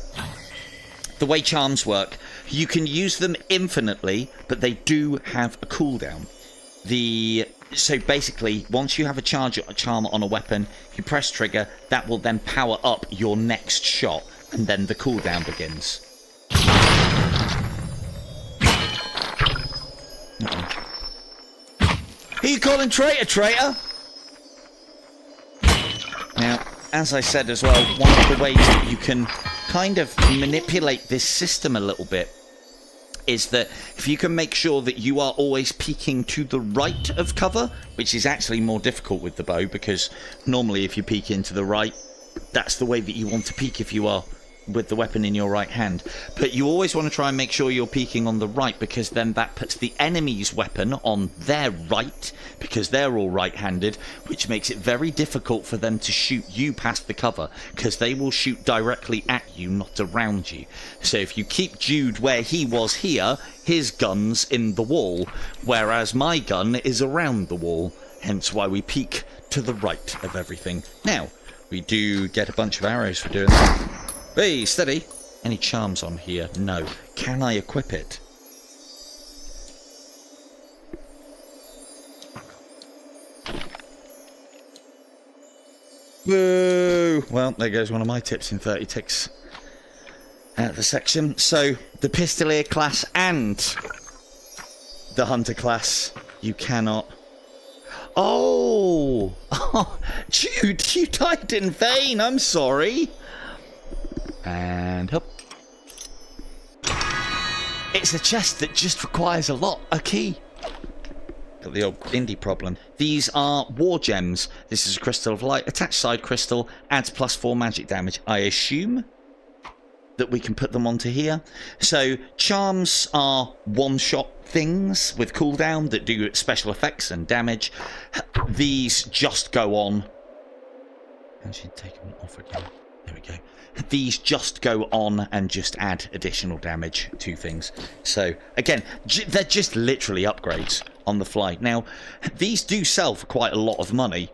the way charms work, you can use them infinitely, but they do have a cooldown. So basically, once you have a charm on a weapon, you press trigger, that will then power up your next shot, and then the cooldown begins. Who you calling traitor, traitor? Now, as I said as well, one of the ways that you can kind of manipulate this system a little bit is that if you can make sure that you are always peeking to the right of cover, which is actually more difficult with the bow, because normally if you peek into the right, that's the way that you want to peek if you are with the weapon in your right hand. But you always want to try and make sure you're peeking on the right, because then that puts the enemy's weapon on their right, because they're all right-handed, which makes it very difficult for them to shoot you past the cover, because they will shoot directly at you, not around you. So if you keep Jude where he was here, his gun's in the wall, whereas my gun is around the wall, hence why we peek to the right of everything. Now, we do get a bunch of arrows for doing that. Hey, steady. Any charms on here? No. Can I equip it? Woo! Well, there goes one of my tips in 30 ticks out of the section. So, the Pistolier class and the Hunter class, you cannot... Oh! Jude, you died in vain. I'm sorry. And up. It's a chest that just requires a key. Got the old indie problem. These are war gems. This is a crystal of light. Attached side crystal adds +4 magic damage. I assume that we can put them onto here. So charms are one-shot things with cooldown that do special effects and damage. These just go on. Actually, take them off again. There we go. These just go on and just add additional damage to things. So, again, they're just literally upgrades on the fly. Now, these do sell for quite a lot of money.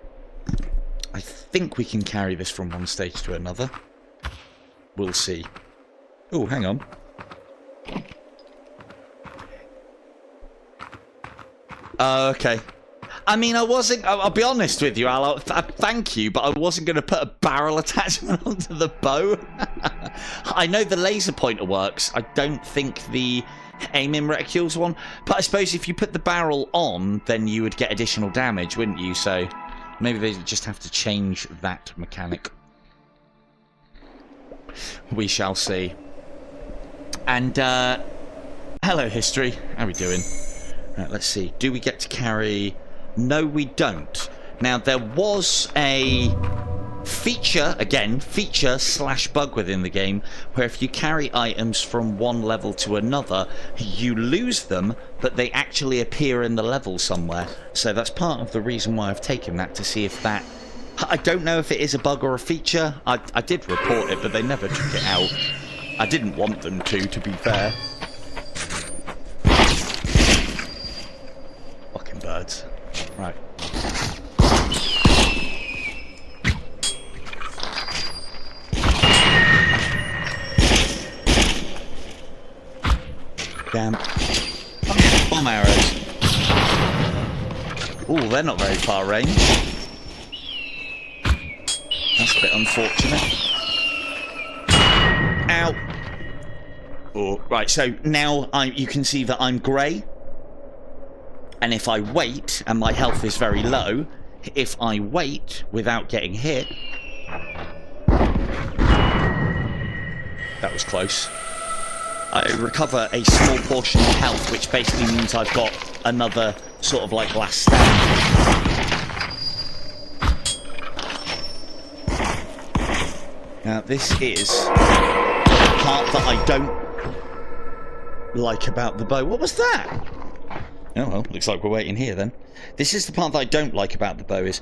I think we can carry this from one stage to another. We'll see. Oh, hang on. Okay. I mean, I'll be honest with you, Al, thank you, but I wasn't going to put a barrel attachment onto the bow. I know the laser pointer works. I don't think the aiming reticule's one. But I suppose if you put the barrel on, then you would get additional damage, wouldn't you? So maybe they just have to change that mechanic. We shall see. And, hello, history. How are we doing? Right, let's see. Do we get to carry... No, we don't. Now, there was a feature, again, feature/bug within the game, where if you carry items from one level to another, you lose them, but they actually appear in the level somewhere. So that's part of the reason why I've taken that, to see if that... I don't know if it is a bug or a feature. I did report it, but they never took it out. I didn't want them to be fair. Fucking birds. Right. Damn. Bomb arrows. Ooh, they're not very far range. That's a bit unfortunate. Ow. Oh, right, so now you can see that I'm grey. And if I wait, and my health is very low, if I wait without getting hit... That was close. I recover a small portion of health, which basically means I've got another sort of like last stand. Now, this is the part that I don't like about the bow. What was that? Oh well, looks like we're waiting here then. This is the part that I don't like about the bow, is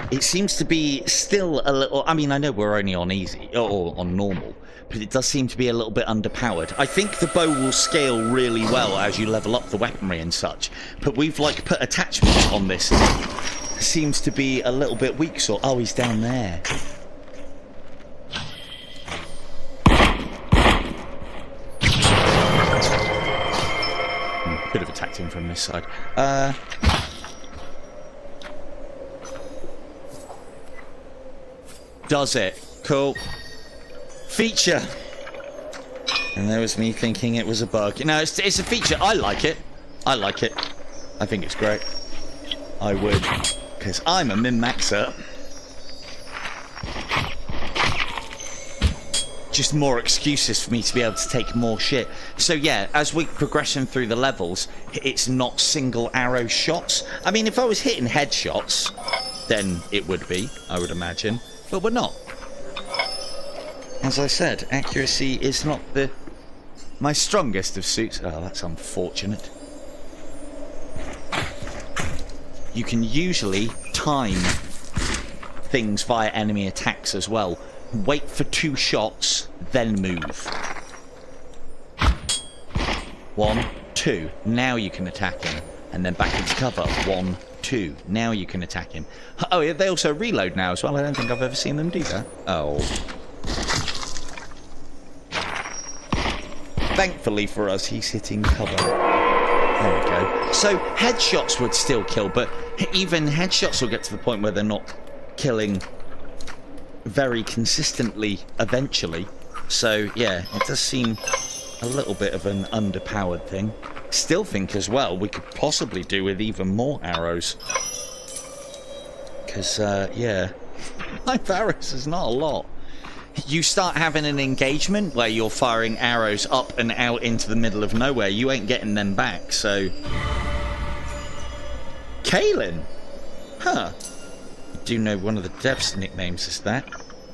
it seems to be still a little... I mean, I know we're only on easy, or on normal, but it does seem to be a little bit underpowered. I think the bow will scale really well as you level up the weaponry and such, but we've like put attachments on this and it seems to be a little bit weak, so... Oh, he's down there. Could have attacked him from this side. Does it? Cool. Feature. And there was me thinking it was a bug. No, it's a feature. I like it. I like it. I think it's great. I would, because I'm a min-maxer. Just more excuses for me to be able to take more shit. So yeah, as we progression through the levels, it's not single arrow shots. I mean, if I was hitting headshots, then it would be, I would imagine. But we're not. As I said, accuracy is not my strongest of suits. Oh, that's unfortunate. You can usually time things via enemy attacks as well. Wait for 2 shots, then move. 1, 2. Now you can attack him. And then back into cover. 1, 2. Now you can attack him. Oh, yeah, they also reload now as well. I don't think I've ever seen them do that. Oh. Thankfully for us, he's hitting cover. There we go. So, headshots would still kill, but even headshots will get to the point where they're not killing very consistently eventually. So yeah, it does seem a little bit of an underpowered thing. Still think as well we could possibly do with even more arrows, because yeah, 5 arrows is not a lot. You start having an engagement where you're firing arrows up and out into the middle of nowhere, you ain't getting them back. So Kaylin, huh? I do know one of the devs' nicknames is that.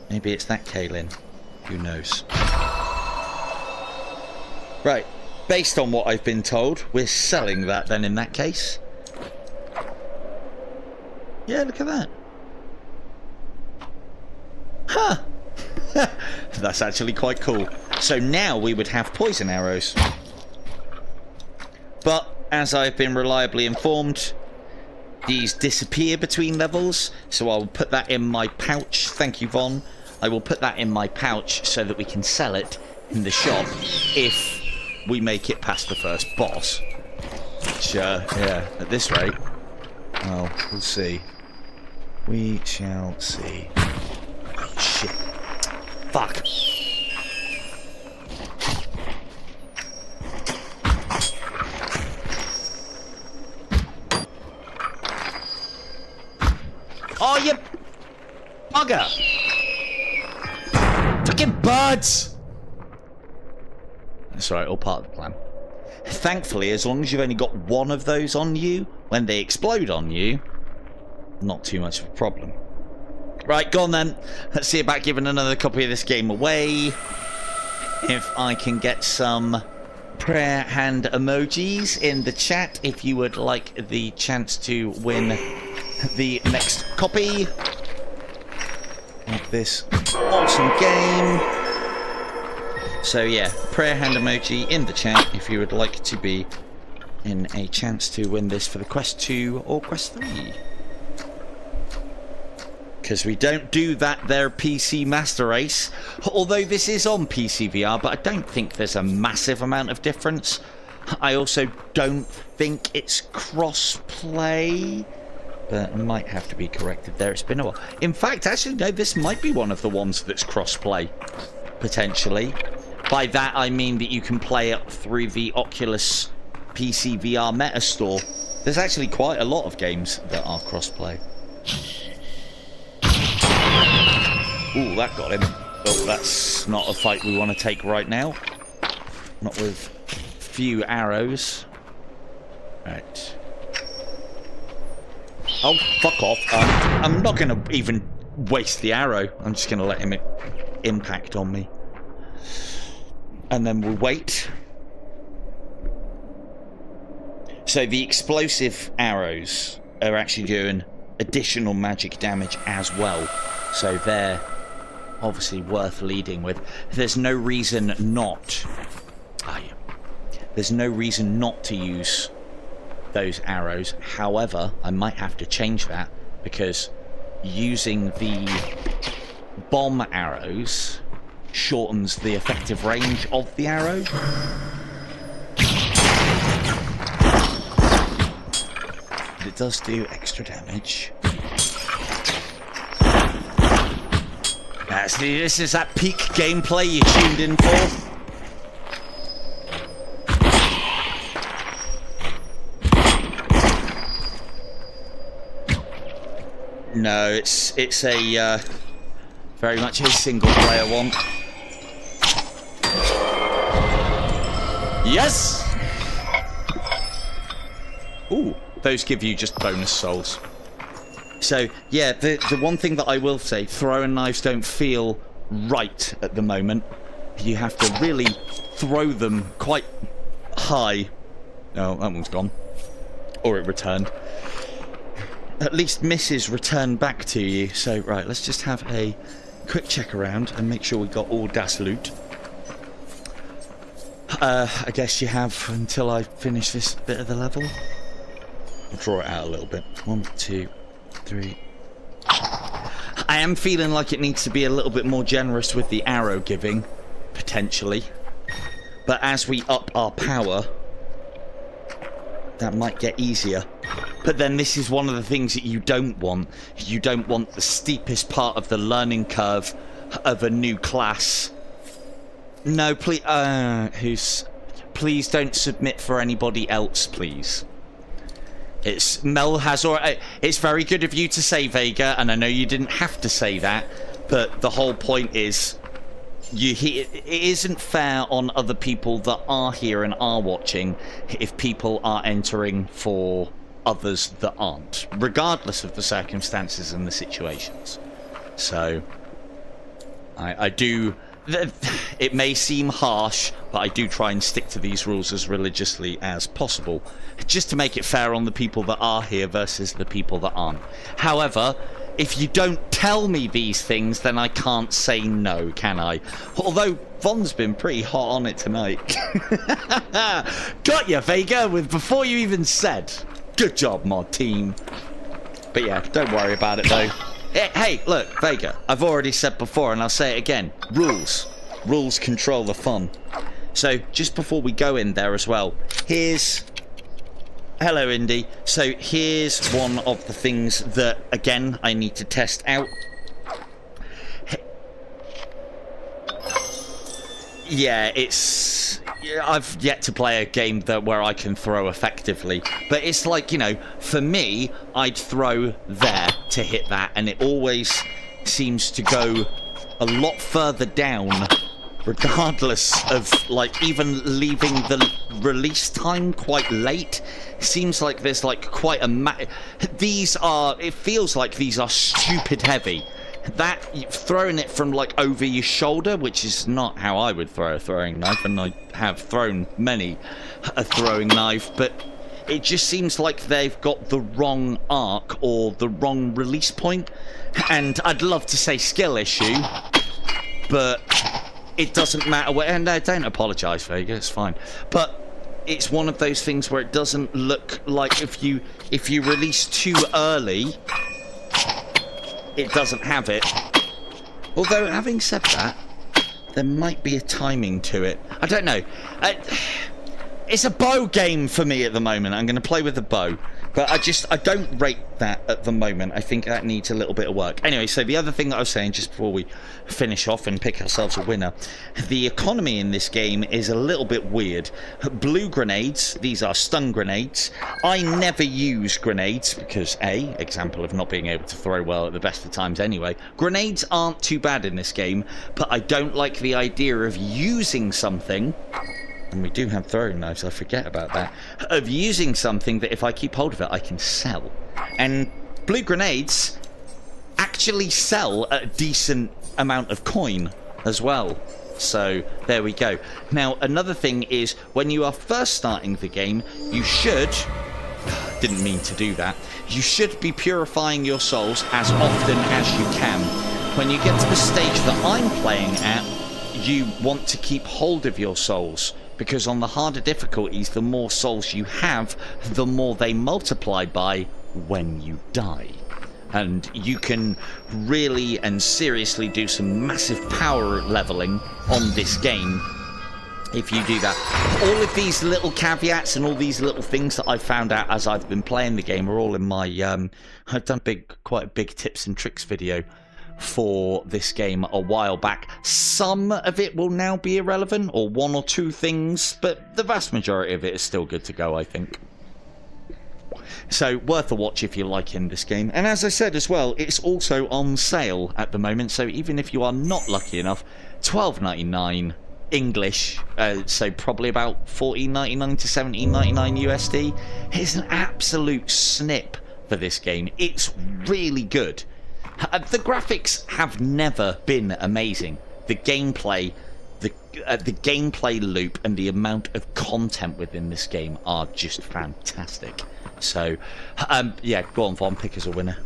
Maybe it's that Kaylin. Who knows? Right. Based on what I've been told, we're selling that then in that case. Yeah, look at that. Huh. That's actually quite cool. So now we would have poison arrows. But, as I've been reliably informed, these disappear between levels, so I'll put that in my pouch. Thank you, Von. I will put that in my pouch so that we can sell it in the shop if we make it past the first boss. Which, yeah, at this rate, well, we'll see. We shall see. Shit. Fuck. Oh, you bugger! Fucking birds! That's right, all part of the plan. Thankfully, as long as you've only got one of those on you, when they explode on you, not too much of a problem. Right, go on then. Let's see about giving another copy of this game away. If I can get some prayer hand emojis in the chat if you would like the chance to win the next copy of this awesome game. So yeah, prayer hand emoji in the chat if you would like to be in a chance to win this for the Quest 2 or Quest 3. Because we don't do that there PC Master Race, although this is on PC VR, but I don't think there's a massive amount of difference. I also don't think it's cross-play, but I might have to be corrected there. It's been a while. In fact, actually, no, this might be one of the ones that's cross-play, potentially. By that, I mean that you can play it through the Oculus PC VR Meta Store. There's actually quite a lot of games that are cross-play. Ooh, that got him. Oh, that's not a fight we want to take right now. Not with few arrows. Right. Oh, fuck off. I'm not going to even waste the arrow. I'm just going to let him impact on me. And then we'll wait. So the explosive arrows are actually doing additional magic damage as well. So they're obviously worth leading with. There's no reason not... There's no reason not to use those arrows. However, I might have to change that because using the bomb arrows shortens the effective range of the arrow. But it does do extra damage. This is that peak gameplay you tuned in for. No, it's a very much a single player one. Yes! Ooh, those give you just bonus souls. So, yeah, the one thing that I will say, throwing knives don't feel right at the moment. You have to really throw them quite high. Oh, that one's gone. Or it returned. At least misses return back to you. So, right, let's just have a quick check around and make sure we got all das loot. I guess you have until I finish this bit of the level. I'll draw it out a little bit. 1, 2, 3. I am feeling like it needs to be a little bit more generous with the arrow giving, potentially. But as we up our power, that might get easier. But then this is one of the things that you don't want. You don't want the steepest part of the learning curve of a new class. No, please, please don't submit for anybody else, please. Mel has already. It's very good of you to say, Vega, and I know you didn't have to say that, but the whole point is, it isn't fair on other people that are here and are watching if people are entering for others that aren't, regardless of the circumstances and the situations. So, I do. It may seem harsh, but I do try and stick to these rules as religiously as possible, just to make it fair on the people that are here versus the people that aren't. However, if you don't tell me these things, then I can't say no, can I? Although Von's been pretty hot on it tonight. Got you, Vega, with before you even said. Good job, mod team. But yeah, don't worry about it though. Hey, look, Vega, I've already said before and I'll say it again. Rules. Rules control the fun. So, just before we go in there as well, here's... Hello, Indy. So, here's one of the things that, again, I need to test out. Yeah, it's... I've yet to play a game where I can throw effectively. But it's like, you know, for me, I'd throw there to hit that, and it always seems to go a lot further down, regardless of, like, even leaving the release time quite late. Seems like there's, like, quite a... it feels like these are stupid heavy. That, throwing it from, like, over your shoulder, which is not how I would throw a throwing knife, and I have thrown many a throwing knife, but it just seems like they've got the wrong arc or the wrong release point. And I'd love to say skill issue, but it doesn't matter where... And no, don't apologise, Vega, it's fine. But it's one of those things where it doesn't look like if you release too early... it doesn't have it. Although, having said that, there might be a timing to it. I don't know. It's a bow game for me at the moment. I'm going to play with the bow. But I don't rate that at the moment. I think that needs a little bit of work. Anyway, so the other thing that I was saying, just before we finish off and pick ourselves a winner, the economy in this game is a little bit weird. Blue grenades, these are stun grenades. I never use grenades because, A, example of not being able to throw well at the best of times anyway. Grenades aren't too bad in this game, but I don't like the idea of using something... And we do have throwing knives, I forget about that. Of using something that if I keep hold of it, I can sell. And blue grenades actually sell at a decent amount of coin as well. So, there we go. Now, another thing is, when you are first starting the game, you should... Didn't mean to do that. You should be purifying your souls as often as you can. When you get to the stage that I'm playing at, you want to keep hold of your souls. Because on the harder difficulties, the more souls you have, the more they multiply by when you die. And you can really and seriously do some massive power leveling on this game if you do that. All of these little caveats and all these little things that I've found out as I've been playing the game are all in my... I've done quite a big tips and tricks video for this game a while back. Some of it will now be irrelevant, or one or two things, but the vast majority of it is still good to go, I think. So worth a watch if you're liking this game. And as I said as well, it's also on sale at the moment. So even if you are not lucky enough, $12.99 English, so probably about $14.99 to $17.99 USD. It's an absolute snip for this game. It's really good. The graphics have never been amazing. The gameplay, the gameplay loop and the amount of content within this game are just fantastic. So, yeah, go on, Vaughn, pick as a winner.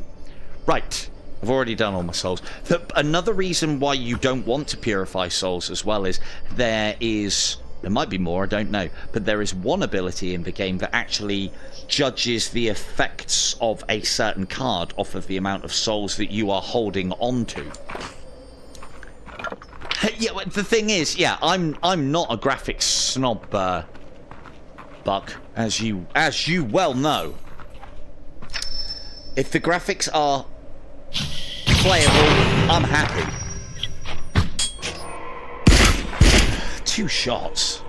Right, I've already done all my souls. Another reason why you don't want to purify souls as well is there might be more, I don't know, but there is one ability in the game that actually judges the effects of a certain card off of the amount of souls that you are holding on to. Yeah, the thing is, yeah, I'm not a graphics snob, Buck, as you well know. If the graphics are playable, I'm happy. 2 shots.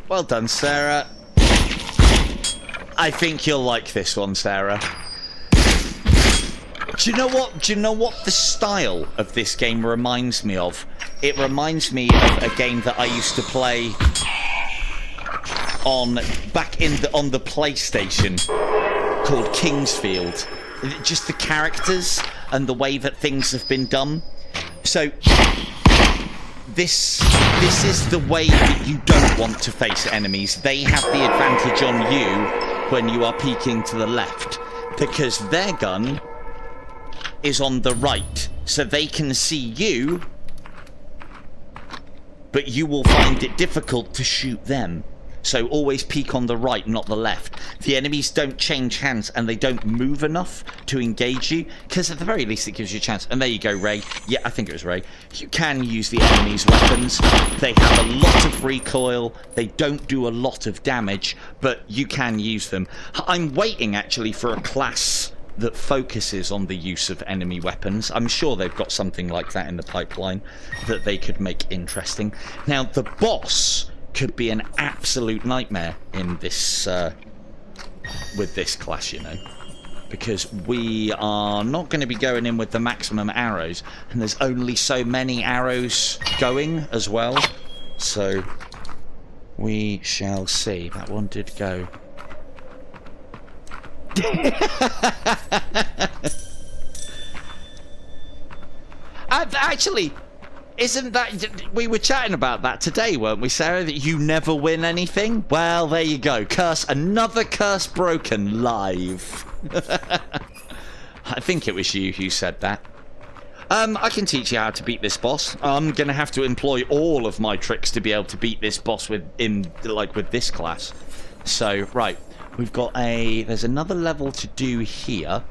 Well done, Sarah. I think you'll like this one, Sarah. Do you know what the style of this game reminds me of? It reminds me of a game that I used to play on the PlayStation called Kingsfield. Just the characters and the way that things have been done. So this is the way that you don't want to face enemies. They have the advantage on you when you are peeking to the left, because their gun is on the right, so they can see you, but you will find it difficult to shoot them. So always peek on the right, not the left. The enemies don't change hands and they don't move enough to engage you, because at the very least it gives you a chance. And there you go, Ray. Yeah, I think it was Ray. You can use the enemy's weapons. They have a lot of recoil. They don't do a lot of damage, but you can use them. I'm waiting actually for a class that focuses on the use of enemy weapons. I'm sure they've got something like that in the pipeline that they could make interesting. Now, the boss could be an absolute nightmare in this with this class, you know, because we are not going to be going in with the maximum arrows, and there's only so many arrows going as well, so we shall see. That one did go. Actually, isn't that... We were chatting about that today, weren't we, Sarah? That you never win anything? Well, there you go. Another curse broken live. I think it was you who said that. I can teach you how to beat this boss. I'm going to have to employ all of my tricks to be able to beat this boss with this class. So, right. We've got there's another level to do here.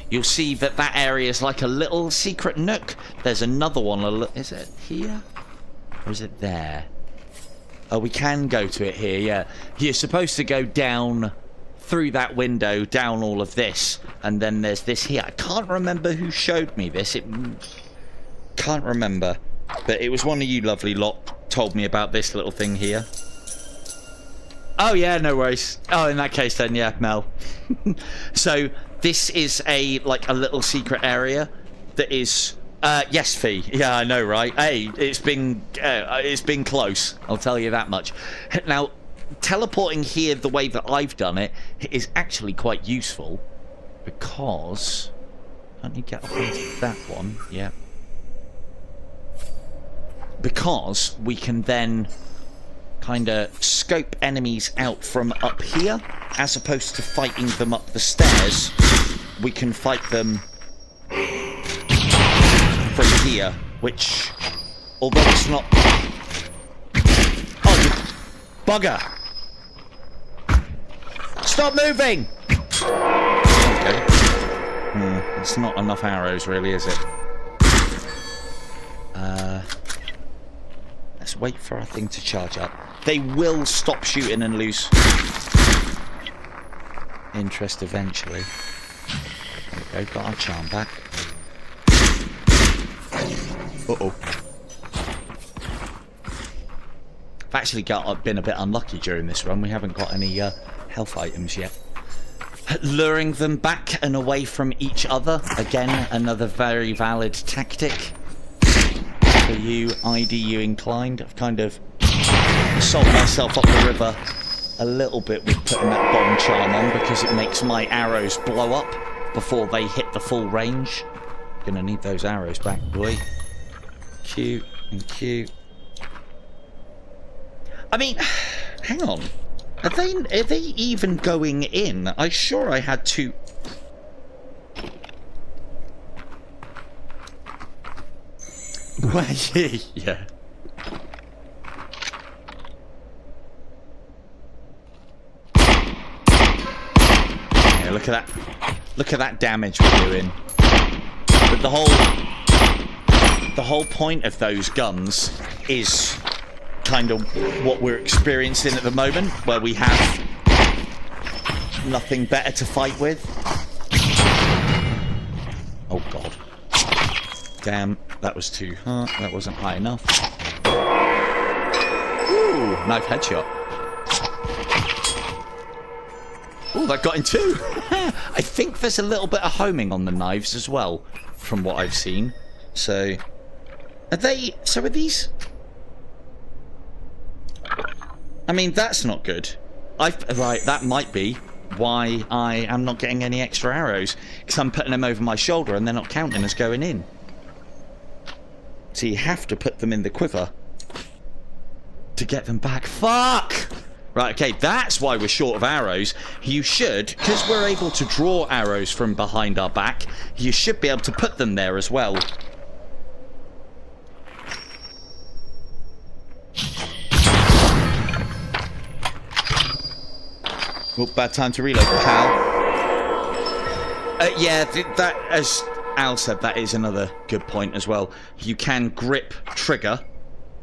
You'll see that area is like a little secret nook. There's another one. Is it here? Or is it there? Oh, we can go to it here, yeah. You're supposed to go down through that window, down all of this. And then there's this here. I can't remember who showed me this. Can't remember. But it was one of you lovely lot told me about this little thing here. Oh, yeah, no worries. Oh, in that case then, yeah, Mel. So, this is a little secret area that is... yes, Fee. Yeah, I know, right? Hey, it's been close. I'll tell you that much. Now, teleporting here the way that I've done it is actually quite useful, because... Can't you get up onto that one? Yeah. Because we can then kind of scope enemies out from up here, as opposed to fighting them up the stairs. We can fight them from here, which, although it's not... Oh, you bugger! Stop moving! Okay. It's not enough arrows, really, is it? Let's wait for our thing to charge up. They will stop shooting and lose interest eventually. There we go, got our charm back. Uh-oh. I've actually been a bit unlucky during this run. We haven't got any health items yet. Luring them back and away from each other. Again, another very valid tactic. For you, IDU inclined. I've kind of sold myself up the river a little bit with putting that bomb charm on because it makes my arrows blow up before they hit the full range. Gonna need those arrows back, boy. Q and Q. I mean, hang on. Are they even going in? I'm sure I had to... yeah. Yeah, look at that. Look at that damage we're doing. But the whole point of those guns is kind of what we're experiencing at the moment, where we have nothing better to fight with. Oh god. Damn, that was too hard. That wasn't high enough. Ooh, knife headshot. Ooh, that got in two. I think there's a little bit of homing on the knives as well, from what I've seen. So, are these... I mean, that's not good. Right, that might be why I am not getting any extra arrows, because I'm putting them over my shoulder and they're not counting as going in. So you have to put them in the quiver to get them back. Fuck! Right, okay, that's why we're short of arrows. You should, because we're able to draw arrows from behind our back, you should be able to put them there as well. Oh, bad time to reload, pal. Yeah, that, as Al said, that is another good point as well. You can grip trigger,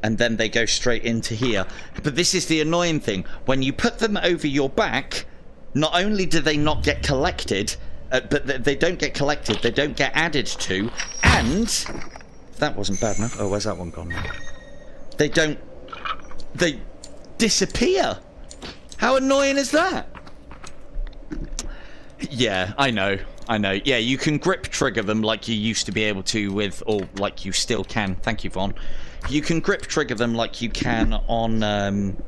and then they go straight into here. But this is the annoying thing. When you put them over your back, not only do they not get collected, but they don't get collected, they don't get added to, and... that wasn't bad enough. Oh, where's that one gone now? They disappear! How annoying is that? Yeah, I know. Yeah, you can grip trigger them like you used to be able to with, or like you still can. Thank you, Vaughn. You can grip trigger them like you can on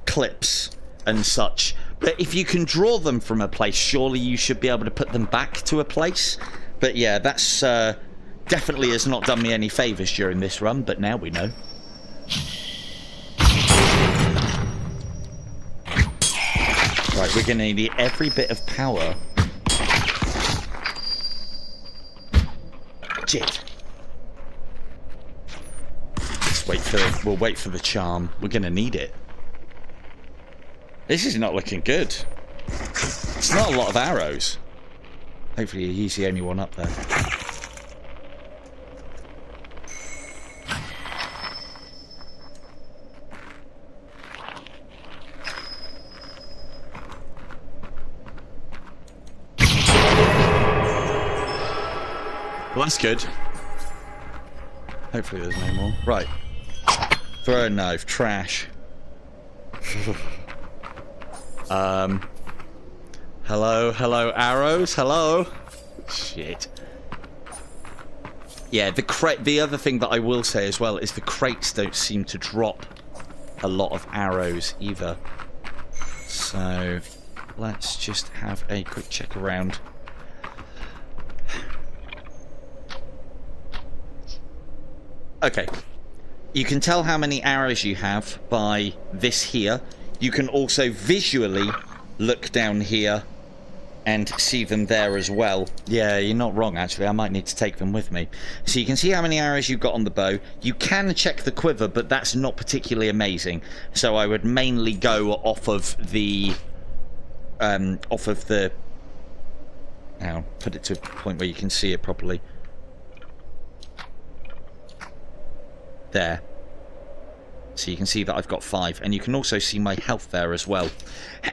clips and such. But if you can draw them from a place, surely you should be able to put them back to a place. But yeah, that's definitely has not done me any favours during this run, but now we know. Right, we're going to need every bit of power. Shit. We'll wait for the charm. We're going to need it. This is not looking good. It's not a lot of arrows. Hopefully he's the only one up there. Well, that's good. Hopefully there's no more. Right. Throw a knife. Trash. Hello, arrows. Hello. Shit. Yeah, the other thing that I will say as well is the crates don't seem to drop a lot of arrows either. So, let's just have a quick check around. Okay, you can tell how many arrows you have by this here. You can also visually look down here and see them there as well. Yeah, you're not wrong actually, I might need to take them with me. So you can see how many arrows you've got on the bow. You can check the quiver, but that's not particularly amazing. So I would mainly go off of the... Now, put it to a point where you can see it properly. There. So you can see that I've got 5, and you can also see my health there as well.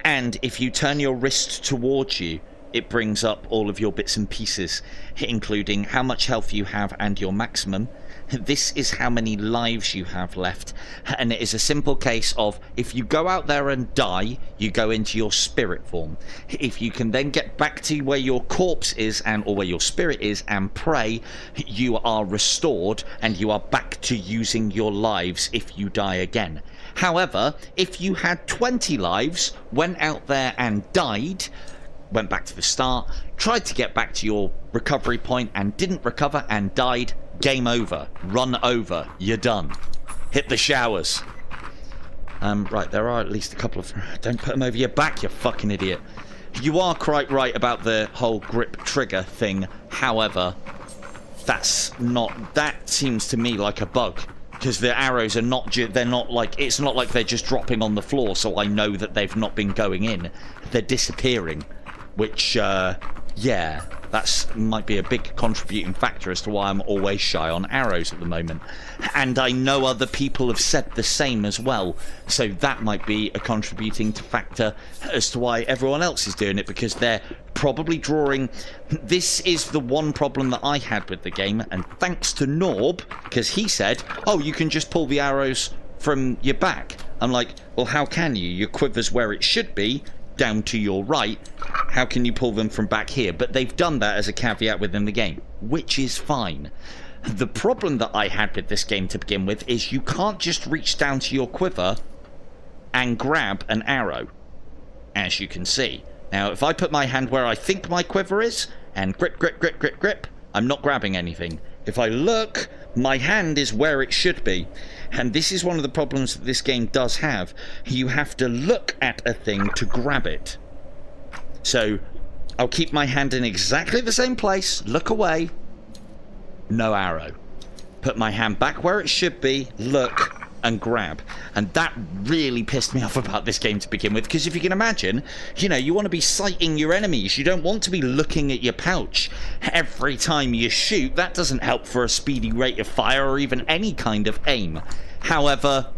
And if you turn your wrist towards you, it brings up all of your bits and pieces, including how much health you have and your maximum, this is how many lives you have left. And it is a simple case of, if you go out there and die, you go into your spirit form. If you can then get back to where your corpse is, or where your spirit is, and pray, you are restored and you are back to using your lives if you die again. However, if you had 20 lives, went out there and died, went back to the start, tried to get back to your recovery point and didn't recover and died, game over. Run over. You're done. Hit the showers. Right, there are at least a couple of... Don't put them over your back, you fucking idiot. You are quite right about the whole grip trigger thing. However, that's not... That seems to me like a bug. Because the arrows are not... They're not like... It's not like they're just dropping on the floor, so I know that they've not been going in. They're disappearing. Which, yeah, that's might be a big contributing factor as to why I'm always shy on arrows at the moment. And I know other people have said the same as well, so that might be a contributing factor as to why everyone else is doing it, because they're probably drawing... This is the one problem that I had with the game, and thanks to Norb, because he said, oh, you can just pull the arrows from your back. I'm like, well, how can you? Your quiver's where it should be, down to your right. How can you pull them from back here? But they've done that as a caveat within the game, which is fine. The problem that I had with this game to begin with is you can't just reach down to your quiver and grab an arrow, as you can see. Now, if I put my hand where I think my quiver is and grip, grip, grip, grip, grip, I'm not grabbing anything. If I look, my hand is where it should be. And this is one of the problems that this game does have. You have to look at a thing to grab it. So, I'll keep my hand in exactly the same place, look away, no arrow. Put my hand back where it should be, look, and grab. And that really pissed me off about this game to begin with, because if you can imagine, you know, you want to be sighting your enemies. You don't want to be looking at your pouch every time you shoot. That doesn't help for a speedy rate of fire or even any kind of aim. However,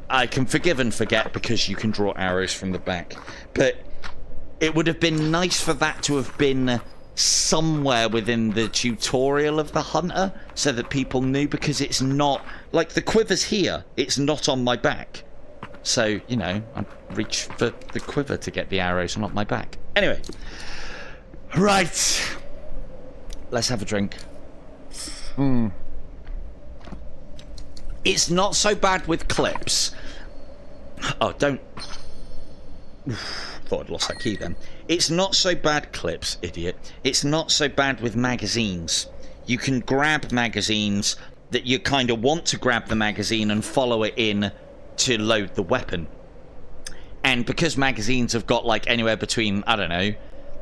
I can forgive and forget because you can draw arrows from the back. But it would have been nice for that to have been somewhere within the tutorial of the hunter so that people knew, because it's not like the quiver's here, it's not on my back, so you know, I reach for the quiver to get the arrows, not my back. Anyway, right, let's have a drink. It's not so bad with clips. Oh, don't... Thought I'd lost that key then. It's not so bad, clips, idiot. It's not so bad with magazines. You can grab magazines that you kind of want to grab the magazine and follow it in to load the weapon. And because magazines have got like anywhere between, I don't know,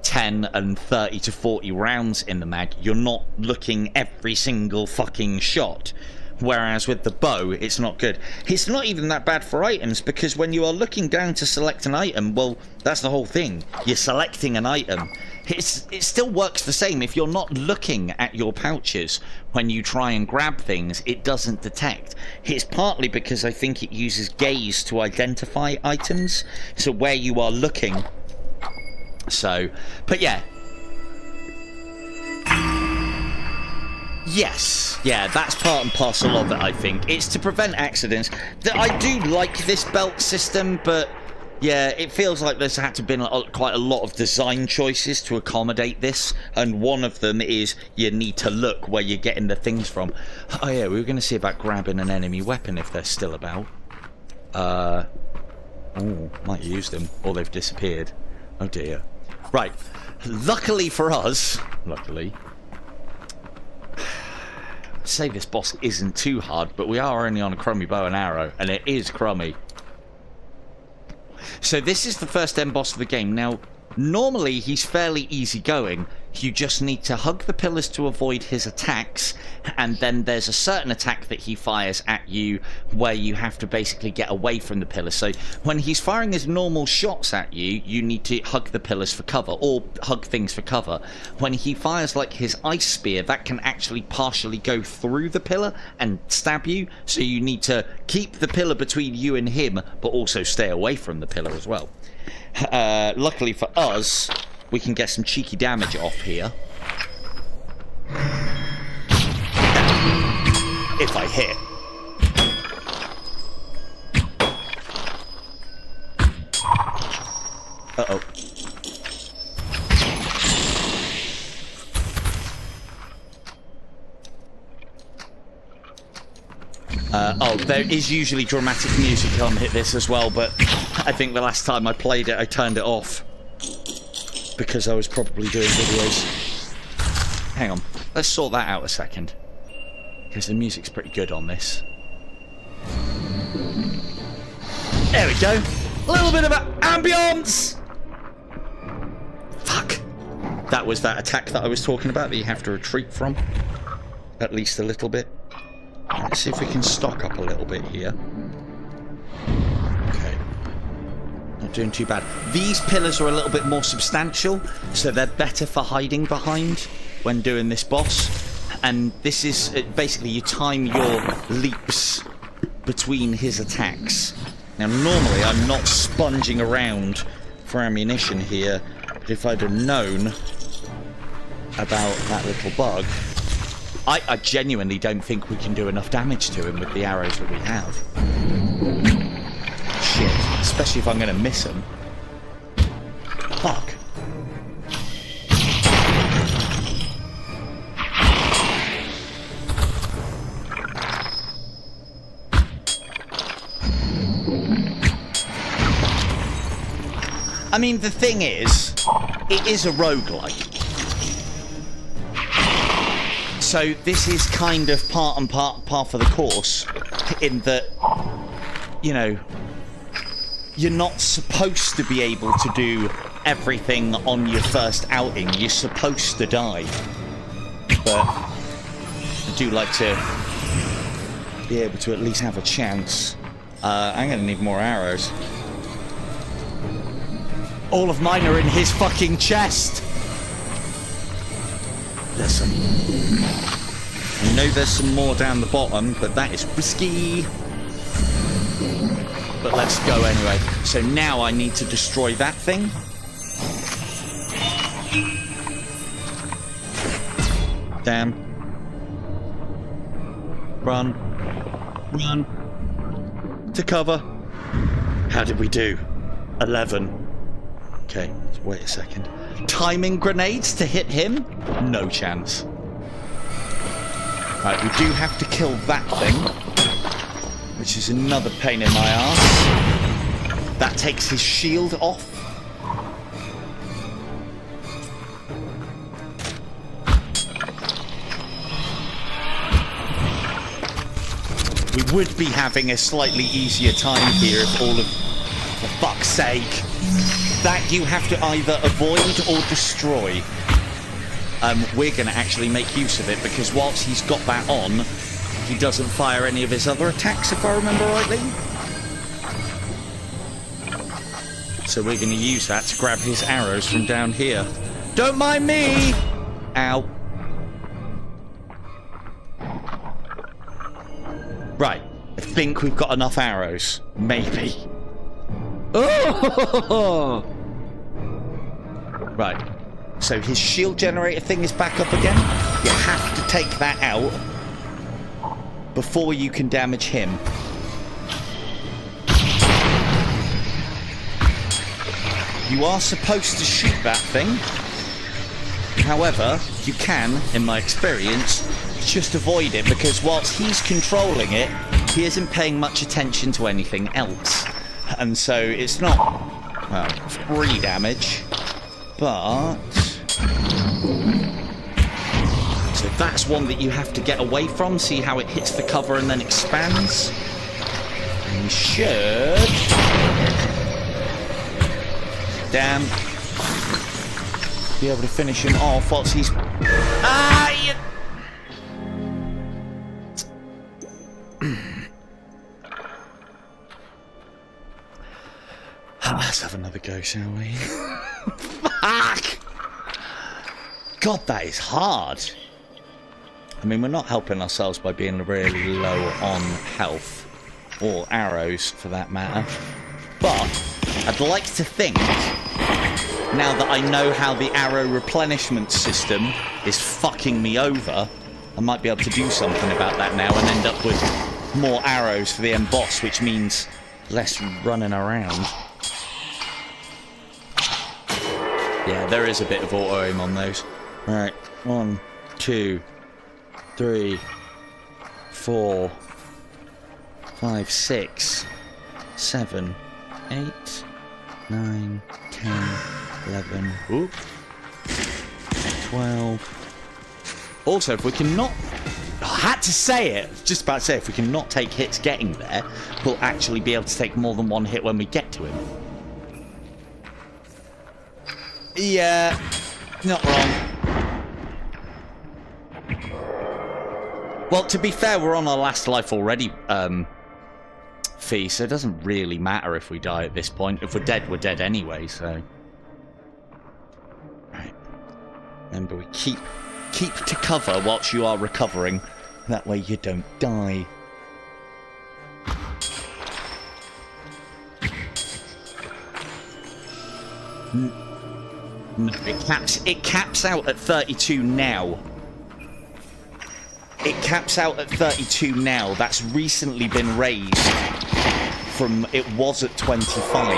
10 and 30 to 40 rounds in the mag, you're not looking every single fucking shot. Whereas with the bow, it's not good. It's not even that bad for items, because when you are looking down to select an item, well, that's the whole thing. You're selecting an item. It still works the same. If you're not looking at your pouches when you try and grab things, it doesn't detect. It's partly because I think it uses gaze to identify items, so where you are looking. So, but yeah. Yes, yeah, that's part and parcel of it, I think. It's to prevent accidents. I do like this belt system, but yeah, it feels like there's had to been quite a lot of design choices to accommodate this, and one of them is you need to look where you're getting the things from. Oh yeah, we were going to see about grabbing an enemy weapon if they're still about. Oh, might have used them, or they've disappeared. Oh dear. Right, luckily for us, say this boss isn't too hard, but we are only on a crummy bow and arrow, and it is crummy. So this is the first end boss of the game. Now, normally he's fairly easygoing. You just need to hug the pillars to avoid his attacks, and then there's a certain attack that he fires at you where you have to basically get away from the pillars. So when he's firing his normal shots at you, you need to hug the pillars for cover, or hug things for cover. When he fires like his ice spear, that can actually partially go through the pillar and stab you, so you need to keep the pillar between you and him, but also stay away from the pillar as well. Luckily for us, we can get some cheeky damage off here. If I hit. Uh-oh. Oh, there is usually dramatic music on hit this as well, but I think the last time I played it, I turned it off. Because I was probably doing videos. Hang on, let's sort that out a second. Because the music's pretty good on this. There we go. A little bit of ambience! Fuck. That was that attack that I was talking about that you have to retreat from. At least a little bit. Let's see if we can stock up a little bit here. Okay. Not doing too bad. These pillars are a little bit more substantial, so they're better for hiding behind when doing this boss. And this is basically you time your leaps between his attacks. Now normally I'm not sponging around for ammunition here, but if I'd have known about that little bug, I genuinely don't think we can do enough damage to him with the arrows that we have. Shit, especially if I'm going to miss him. Fuck. I mean, the thing is, it is a roguelike. So this is kind of part and par for the course, in that, you know, you're not supposed to be able to do everything on your first outing. You're supposed to die. But I do like to be able to at least have a chance. I'm going to need more arrows. All of mine are in his fucking chest. There's some. I know there's some more down the bottom, but that is risky. But let's go anyway. So now I need to destroy that thing. Damn. Run. Run. To cover. How did we do? 11. Okay, wait a second. Timing grenades to hit him? No chance. Right, we do have to kill that thing, which is another pain in my ass. That takes his shield off. We would be having a slightly easier time here if all of... For fuck's sake. That you have to either avoid or destroy. We're going to actually make use of it, because whilst he's got that on, he doesn't fire any of his other attacks, if I remember rightly. So we're going to use that to grab his arrows from down here. Don't mind me! Ow. Right. I think we've got enough arrows. Maybe. Oh! Right. So his shield generator thing is back up again. You have to take that out before you can damage him. You are supposed to shoot that thing. However, you can, in my experience, just avoid it, because whilst he's controlling it, he isn't paying much attention to anything else. And so it's not, well, free damage, but... So that's one that you have to get away from, see how it hits the cover and then expands. And you should... Damn. Be able to finish him off whilst he's... Ah! Let's have another go, shall we? Fuck! God, that is hard. I mean, we're not helping ourselves by being really low on health, or arrows for that matter. But I'd like to think, now that I know how the arrow replenishment system is fucking me over, I might be able to do something about that now and end up with more arrows for the end boss, which means less running around. Yeah, there is a bit of auto-aim on those. Right, 1, 2, 3, 4, 5, 6, 7, 8, 9, 10, 11, oop, 12. Also, if we can not... I had to say it! Just about to say, if we can not take hits getting there, we'll actually be able to take more than one hit when we get to him. Yeah, not wrong. Well, to be fair, we're on our last life already, Fee, so it doesn't really matter if we die at this point. If we're dead anyway, so... Right. Remember, we keep to cover whilst you are recovering. That way you don't die. No, it caps out at 32 now. It caps out at 32 now. That's recently been raised from... It was at 25.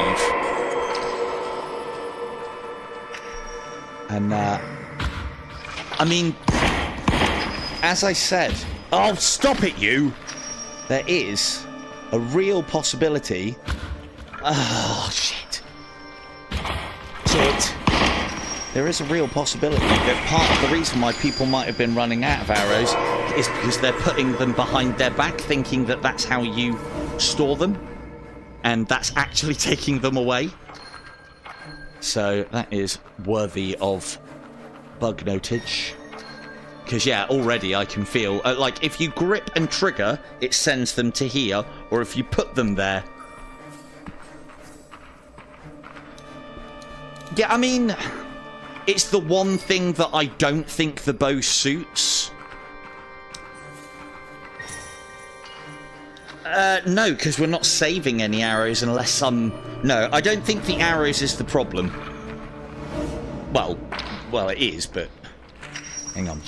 And, I mean, as I said... Oh, stop it, you! There is a real possibility... Oh, shit. Shit. There is a real possibility that part of the reason why people might have been running out of arrows is because they're putting them behind their back, thinking that that's how you store them, and that's actually taking them away. So that is worthy of bug notage. Because, yeah, already I can feel... like, if you grip and trigger, it sends them to here, or if you put them there... Yeah, I mean... It's the one thing that I don't think the bow suits. No, because we're not saving any arrows unless some... No, I don't think the arrows is the problem. Well, it is, but... Hang on.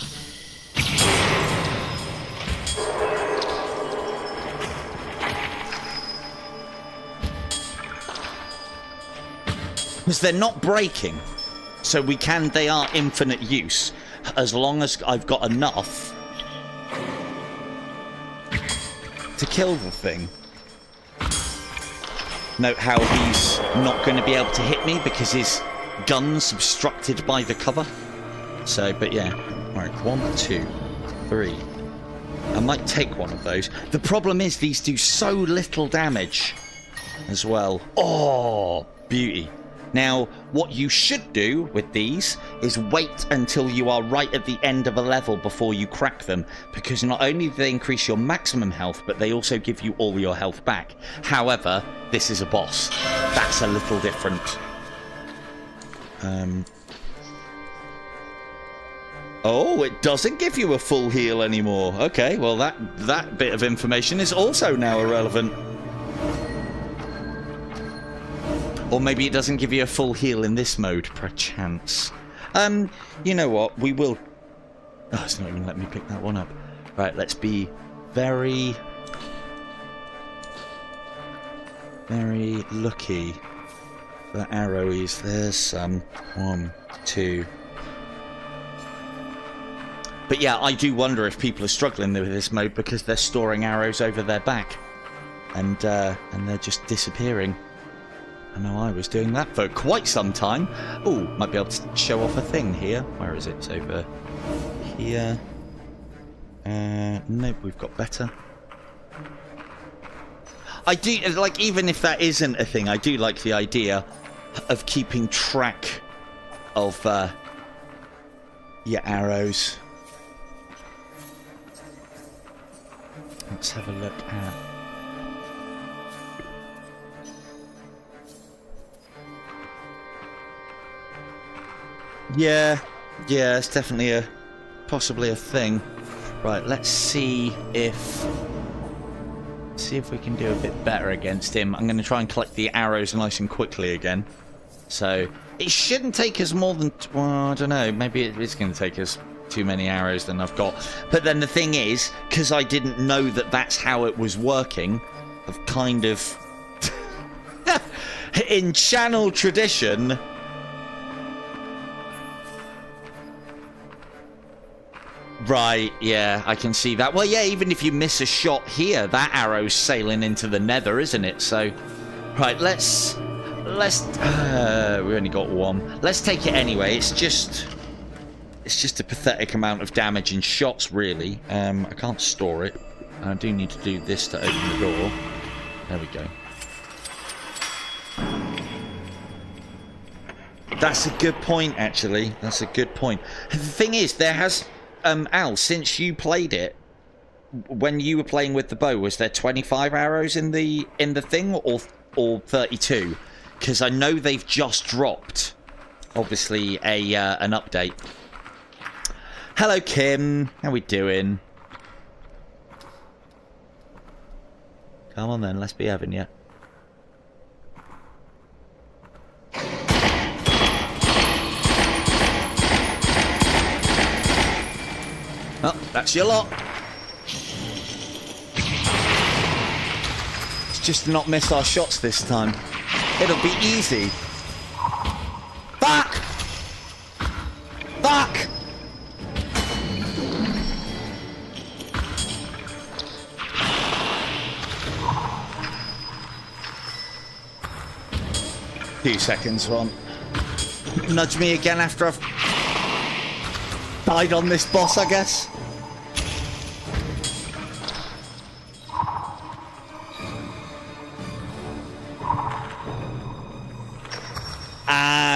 Because they're not breaking. So they are infinite use, as long as I've got enough to kill the thing. Note how he's not going to be able to hit me because his gun's obstructed by the cover. So, but yeah. Alright, 1, 2, 3. I might take one of those. The problem is these do so little damage as well. Oh, beauty. Now, what you should do with these is wait until you are right at the end of a level before you crack them, because not only do they increase your maximum health, but they also give you all your health back. However, this is a boss. That's a little different. Oh, it doesn't give you a full heal anymore. Okay, well that bit of information is also now irrelevant. Or maybe it doesn't give you a full heal in this mode, perchance. You know what? We will... Oh, it's not even letting me pick that one up. Right, let's be very... very lucky for arrowies. There's some. 1, 2... But yeah, I do wonder if people are struggling with this mode because they're storing arrows over their back. And they're just disappearing. I know I was doing that for quite some time. Oh, might be able to show off a thing here. Where is it? It's over here. Nope, we've got better. I do, like, even if that isn't a thing, I do like the idea of keeping track of your arrows. Let's have a look at... Yeah, it's definitely possibly a thing. Right, let's see if we can do a bit better against him. I'm going to try and collect the arrows nice and quickly again. So, it shouldn't take us more than... Well, I don't know, maybe it is going to take us too many arrows than I've got. But then the thing is, because I didn't know that that's how it was working, I've kind of... in channel tradition... Right, yeah, I can see that. Well, yeah, even if you miss a shot here, that arrow's sailing into the nether, isn't it? So, right, let's we only got one. Let's take it anyway. It's just a pathetic amount of damage in shots, really. I can't store it. I do need to do this to open the door. There we go. That's a good point, actually. That's a good point. The thing is, there has... Al, since you played it, when you were playing with the bow, was there 25 arrows in the thing, or 32? Because I know they've just dropped, obviously, an update. Hello, Kim. How we doing? Come on then, let's be having you. Oh, that's your lot. It's just not miss our shots this time. It'll be easy. Fuck! Fuck! Few seconds, Ron. Nudge me again after I've died on this boss, I guess.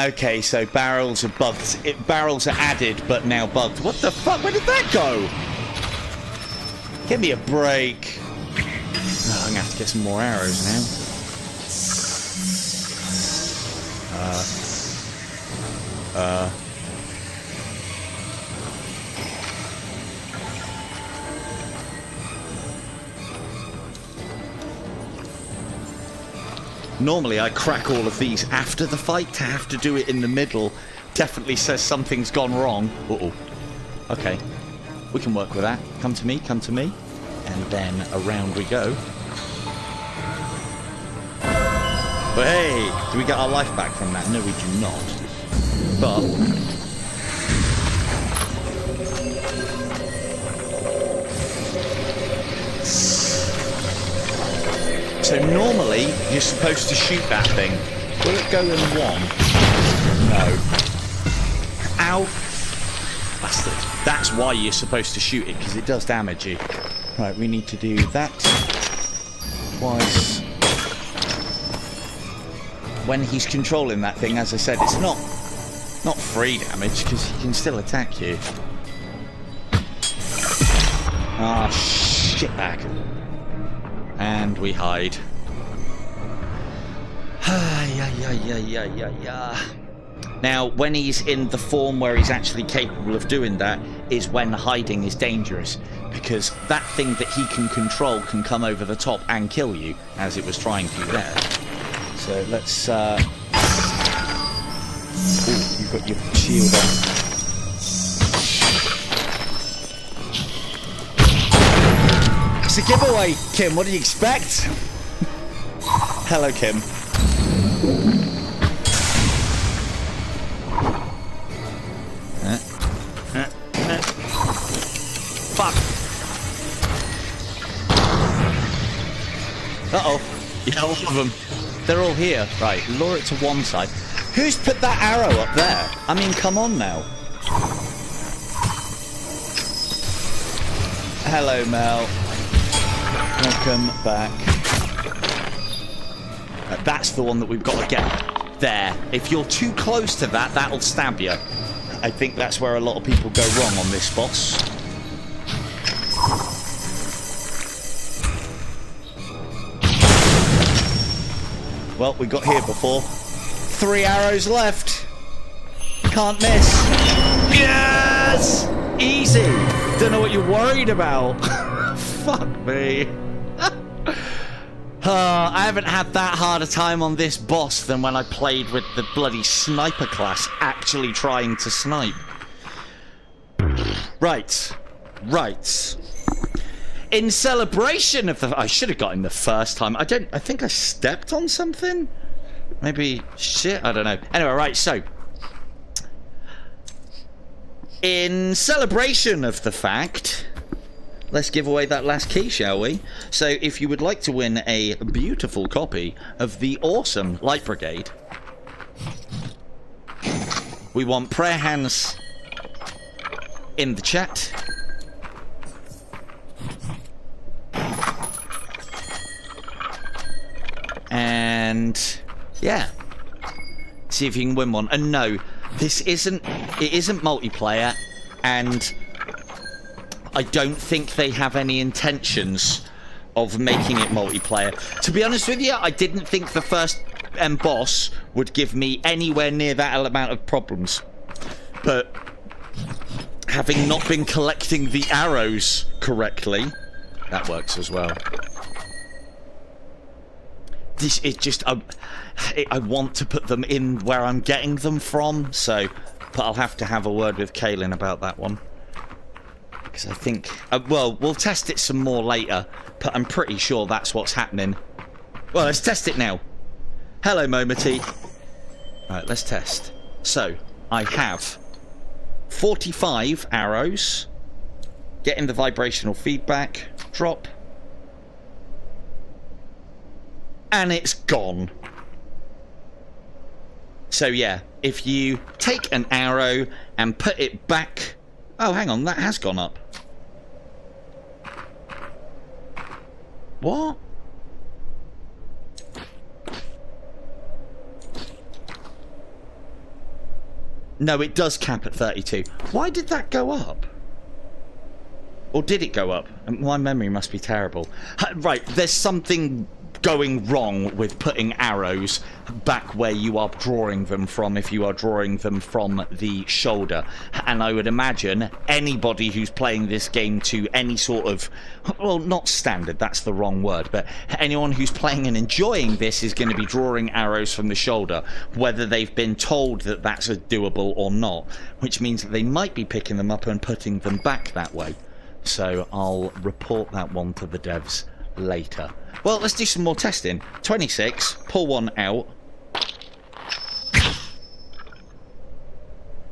Okay, so barrels are bugged. Barrels are added, but now bugged. What the fuck? Where did that go? Give me a break. Oh, I'm gonna have to get some more arrows now. Normally I crack all of these after the fight. To have to do it in the middle definitely says something's gone wrong. Uh-oh. Okay. We can work with that. Come to me, come to me. And then around we go. But hey, do we get our life back from that? No, we do not. But... so normally, you're supposed to shoot that thing. Will it go in one? No. Ow! Bastard. That's why you're supposed to shoot it, because it does damage you. Right, we need to do that twice. When he's controlling that thing, as I said, it's not free damage, because he can still attack you. Ah, shitbag. And we hide. Now, when he's in the form where he's actually capable of doing that, is when hiding is dangerous. Because that thing that he can control can come over the top and kill you, as it was trying to there. So let's... Ooh, you've got your shield on. It's a giveaway, Kim. What do you expect? Hello, Kim. Fuck. Uh-oh. Yeah, all of them. They're all here. Right, lure it to one side. Who's put that arrow up there? I mean, come on now. Hello, Mel. Welcome back. That's the one that we've got to get there. If you're too close to that, that'll stab you. I think that's where a lot of people go wrong on this boss. Well, we got here before. 3 arrows left. Can't miss. Yes! Easy. Don't know what you're worried about. Fuck me. I haven't had that hard a time on this boss than when I played with the bloody sniper class actually trying to snipe. Right. In celebration of the... I should have got him the first time. I think I stepped on something? Maybe... Shit, I don't know. Anyway, right, so... In celebration of the fact... Let's give away that last key, shall we? So, if you would like to win a beautiful copy of the awesome Light Brigade... We want prayer hands in the chat. And yeah, see if you can win one. And no, it isn't multiplayer, and I don't think they have any intentions of making it multiplayer. To be honest with you, I didn't think the first boss would give me anywhere near that amount of problems, but having not been collecting the arrows correctly, that works as well. This is just I want to put them in where I'm getting them from, so but I'll have to have a word with Kaylin about that one, because I think well, we'll test it some more later, but I'm pretty sure that's what's happening. Well, let's test it now. Hello, Momity. Alright, let's test. So, I have 45 arrows. Getting the vibrational feedback. Drop. And it's gone. So, yeah. If you take an arrow and put it back... Oh, hang on. That has gone up. What? No, it does cap at 32. Why did that go up? Or did it go up? My memory must be terrible. Right, there's something going wrong with putting arrows back where you are drawing them from if you are drawing them from the shoulder. And I would imagine anybody who's playing this game to any sort of, well, not standard, that's the wrong word, but anyone who's playing and enjoying this is going to be drawing arrows from the shoulder, whether they've been told that that's doable or not, which means that they might be picking them up and putting them back that way. So I'll report that one to the devs later. Well, let's do some more testing. 26, pull one out.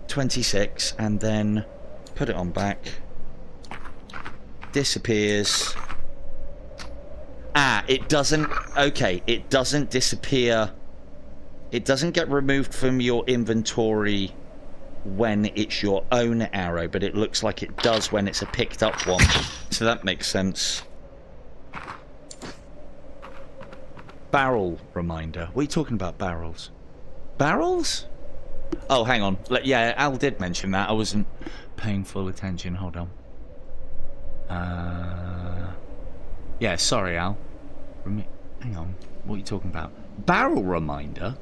26, and then put it on back. Disappears. Ah, it doesn't... Okay, it doesn't disappear. It doesn't get removed from your inventory when it's your own arrow, but it looks like it does when it's a picked up one. So that makes sense. Barrel reminder. What are you talking about, barrels? Barrels? Oh, hang on. Yeah, Al did mention that. I wasn't paying full attention. Hold on. Yeah, sorry, Al. Hang on. What are you talking about? Barrel reminder?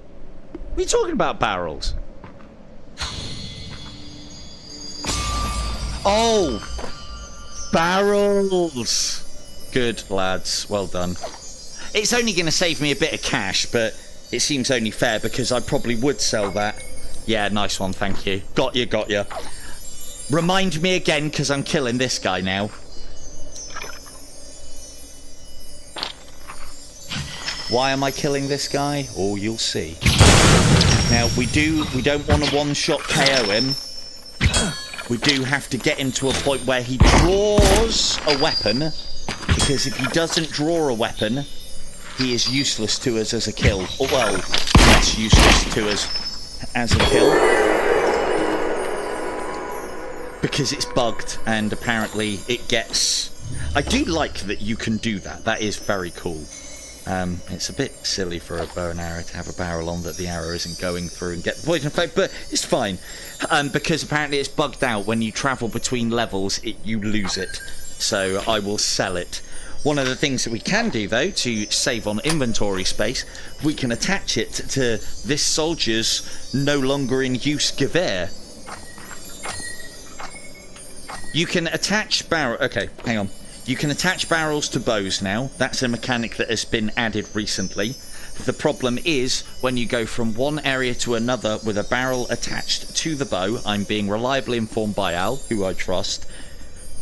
What are you talking about, barrels? Oh! Barrels! Good, lads. Well done. It's only going to save me a bit of cash, but it seems only fair because I probably would sell that. Yeah, nice one, thank you. Got you, got you. Remind me again, because I'm killing this guy now. Why am I killing this guy? Oh, you'll see. Now, we don't want to one-shot KO him. We do have to get him to a point where he draws a weapon, because if he doesn't draw a weapon, he is useless to us as a kill. Or, well, less useless to us as a kill. Because it's bugged, and apparently it gets... I do like that you can do that. That is very cool. It's a bit silly for a bow and arrow to have a barrel on that the arrow isn't going through and get the poison effect, but it's fine. Because apparently it's bugged out when you travel between levels, you lose it. So I will sell it. One of the things that we can do, though, to save on inventory space, we can attach it to this soldier's no longer in use gewehr. You can attach barrel... Okay, hang on. You can attach barrels to bows now. That's a mechanic that has been added recently. The problem is when you go from one area to another with a barrel attached to the bow, I'm being reliably informed by Al, who I trust,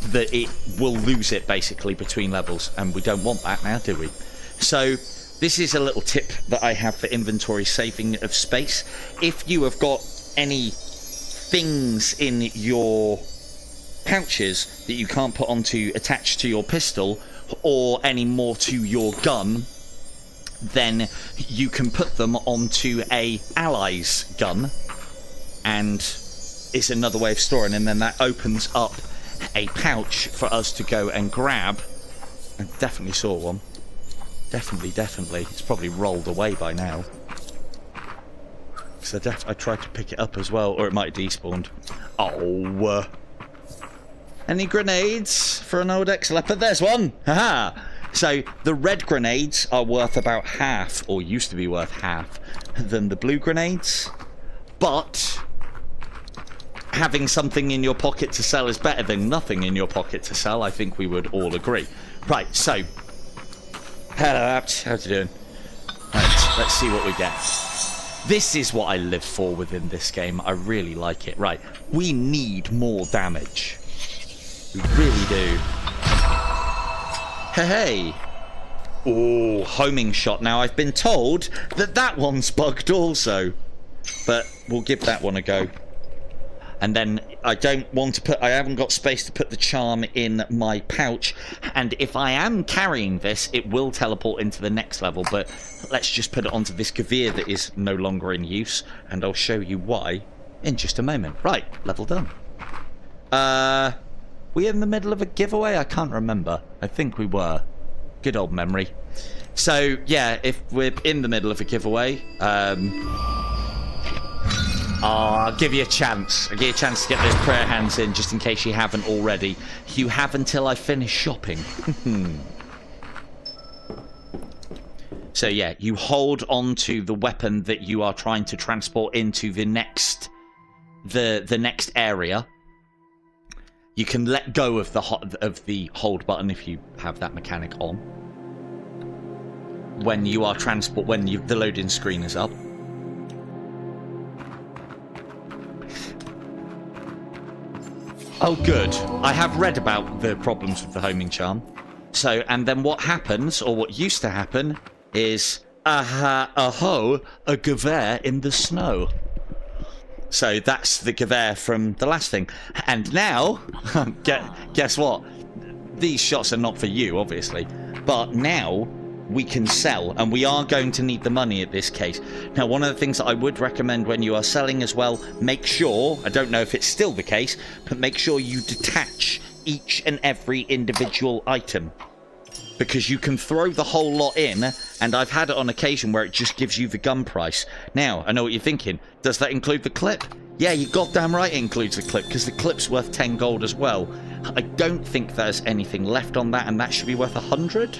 that it will lose it basically between levels, and we don't want that now, do we? So this is a little tip that I have for inventory saving of space. If you have got any things in your pouches that you can't put onto attached to your pistol, or any more to your gun, then you can put them onto a ally's gun, and it's another way of storing, and then that opens up a pouch for us to go and grab. I definitely saw one. Definitely. It's probably rolled away by now. So I tried to pick it up as well, or it might have despawned. Oh. Any grenades for an old ex-leopard? There's one! Haha! So the red grenades are worth about half, or used to be worth half, than the blue grenades. But having something in your pocket to sell is better than nothing in your pocket to sell. I think we would all agree. Right, so hello, Apt. How's you doing? Right, let's see what we get. This is what I live for within this game. I really like it. Right, we need more damage. We really do. Hey. Oh, homing shot. Now, I've been told that that one's bugged also. But we'll give that one a go. And then I don't want to put... I haven't got space to put the charm in my pouch. And if I am carrying this, it will teleport into the next level. But let's just put it onto this Gavir that is no longer in use. And I'll show you why in just a moment. Right, level done. We in the middle of a giveaway? I can't remember. I think we were. Good old memory. So, yeah, if we're in the middle of a giveaway... I'll give you a chance. I'll give you a chance to get those prayer hands in, just in case you haven't already. You have until I finish shopping. So yeah, you hold on to the weapon that you are trying to transport into the next area. You can let go of the hold button if you have that mechanic on. When you are the loading screen is up. Oh, good. I have read about the problems with the homing charm. So, and then what happens, or what used to happen, is a Gavir in the snow. So that's the Gavir from the last thing. And now, guess what? These shots are not for you, obviously. But now we can sell, and we are going to need the money at this case. Now, one of the things that I would recommend when you are selling as well, make sure, I don't know if it's still the case, but make sure you detach each and every individual item. Because you can throw the whole lot in, and I've had it on occasion where it just gives you the gun price. Now, I know what you're thinking. Does that include the clip? Yeah, you're goddamn right it includes the clip, because the clip's worth 10 gold as well. I don't think there's anything left on that, and that should be worth 100?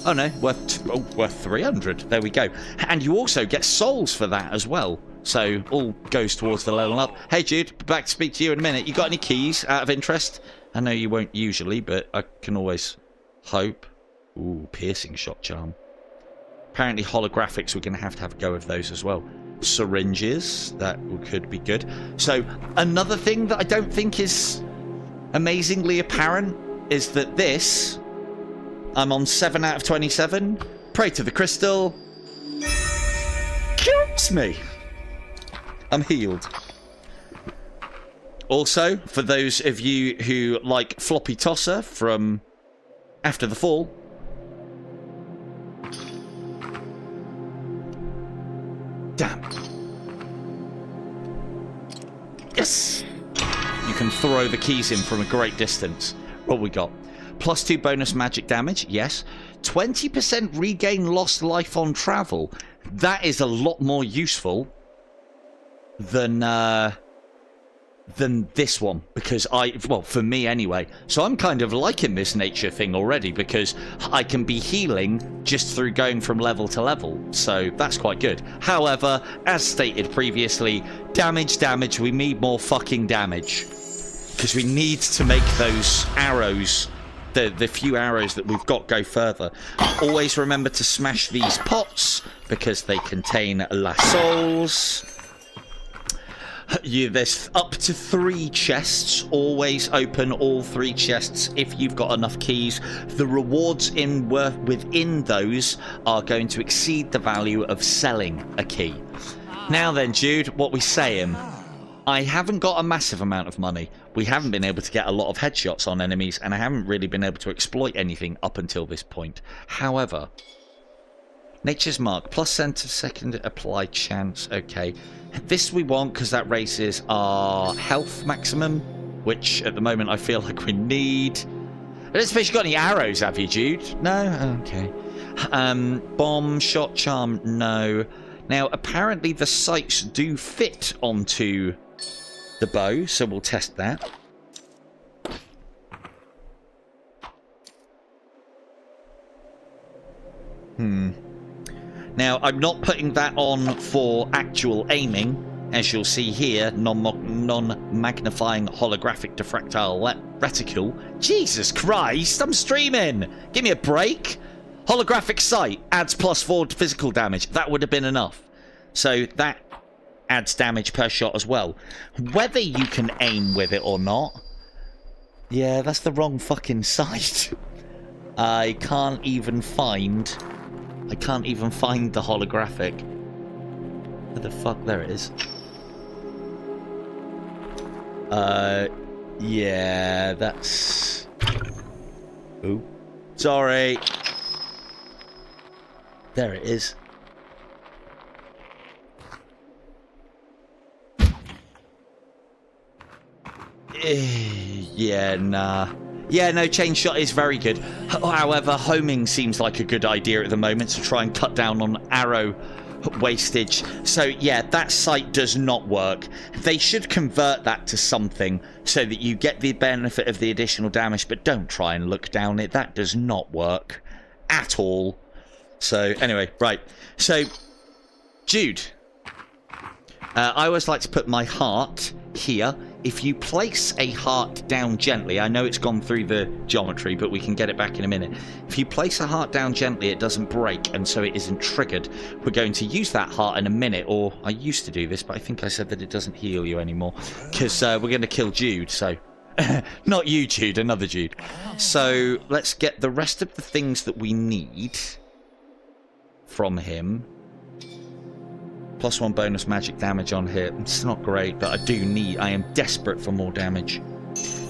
Oh no, worth 300. There we go. And you also get souls for that as well. So, all goes towards the level up. Hey Jude, back to speak to you in a minute. You got any keys out of interest? I know you won't usually, but I can always hope. Ooh, piercing shot charm. Apparently holographics, we're going to have a go of those as well. Syringes, that could be good. So, another thing that I don't think is amazingly apparent is that this... I'm on 7 out of 27. Pray to the crystal. Kills me. I'm healed. Also, for those of you who like Floppy Tosser from After the Fall. Damn. Yes. You can throw the keys in from a great distance. What we got? +2 bonus magic damage, yes. 20% regain lost life on travel. That is a lot more useful than this one, because well, for me anyway. So I'm kind of liking this nature thing already, because I can be healing just through going from level to level. So that's quite good. However, as stated previously, damage, we need more fucking damage. Because we need to make those arrows the few arrows that we've got go further. Always remember to smash these pots because they contain la souls. There's up to 3 chests. Always open all 3 chests if you've got enough keys. The rewards within those are going to exceed the value of selling a key. Now then, Jude, what we saying? I haven't got a massive amount of money. We haven't been able to get a lot of headshots on enemies, and I haven't really been able to exploit anything up until this point. However, Nature's Mark, plus center second apply chance. Okay. This we want because that raises our health maximum, which at the moment I feel like we need. I don't suppose you've got any arrows, have you, Jude? No? Okay. Bomb, shot, charm, no. Now, apparently the sights do fit onto the bow, so we'll test that. Now, I'm not putting that on for actual aiming. As you'll see here, non-magnifying holographic diffractile reticule. Jesus Christ, I'm streaming! Give me a break! Holographic sight adds +4 physical damage. That would have been enough. So that adds damage per shot as well. Whether you can aim with it or not... Yeah, that's the wrong fucking sight. I can't even find the holographic. Where the fuck? There it is. Yeah, that's... Ooh. Sorry. There it is. Yeah, nah. Yeah, no, chain shot is very good. However, homing seems like a good idea at the moment to try and cut down on arrow wastage. So, yeah, that sight does not work. They should convert that to something so that you get the benefit of the additional damage, but don't try and look down it. That does not work at all. So, anyway, right. So, Jude. I always like to put my heart here. If you place a heart down gently, I know it's gone through the geometry, but we can get it back in a minute. If you place a heart down gently, it doesn't break, and so it isn't triggered. We're going to use that heart in a minute, or I used to do this, but I think I said that it doesn't heal you anymore, because we're going to kill Jude, so... Not you, Jude, another Jude. So, let's get the rest of the things that we need from him. +1 bonus magic damage on here. It's not great, but I am desperate for more damage.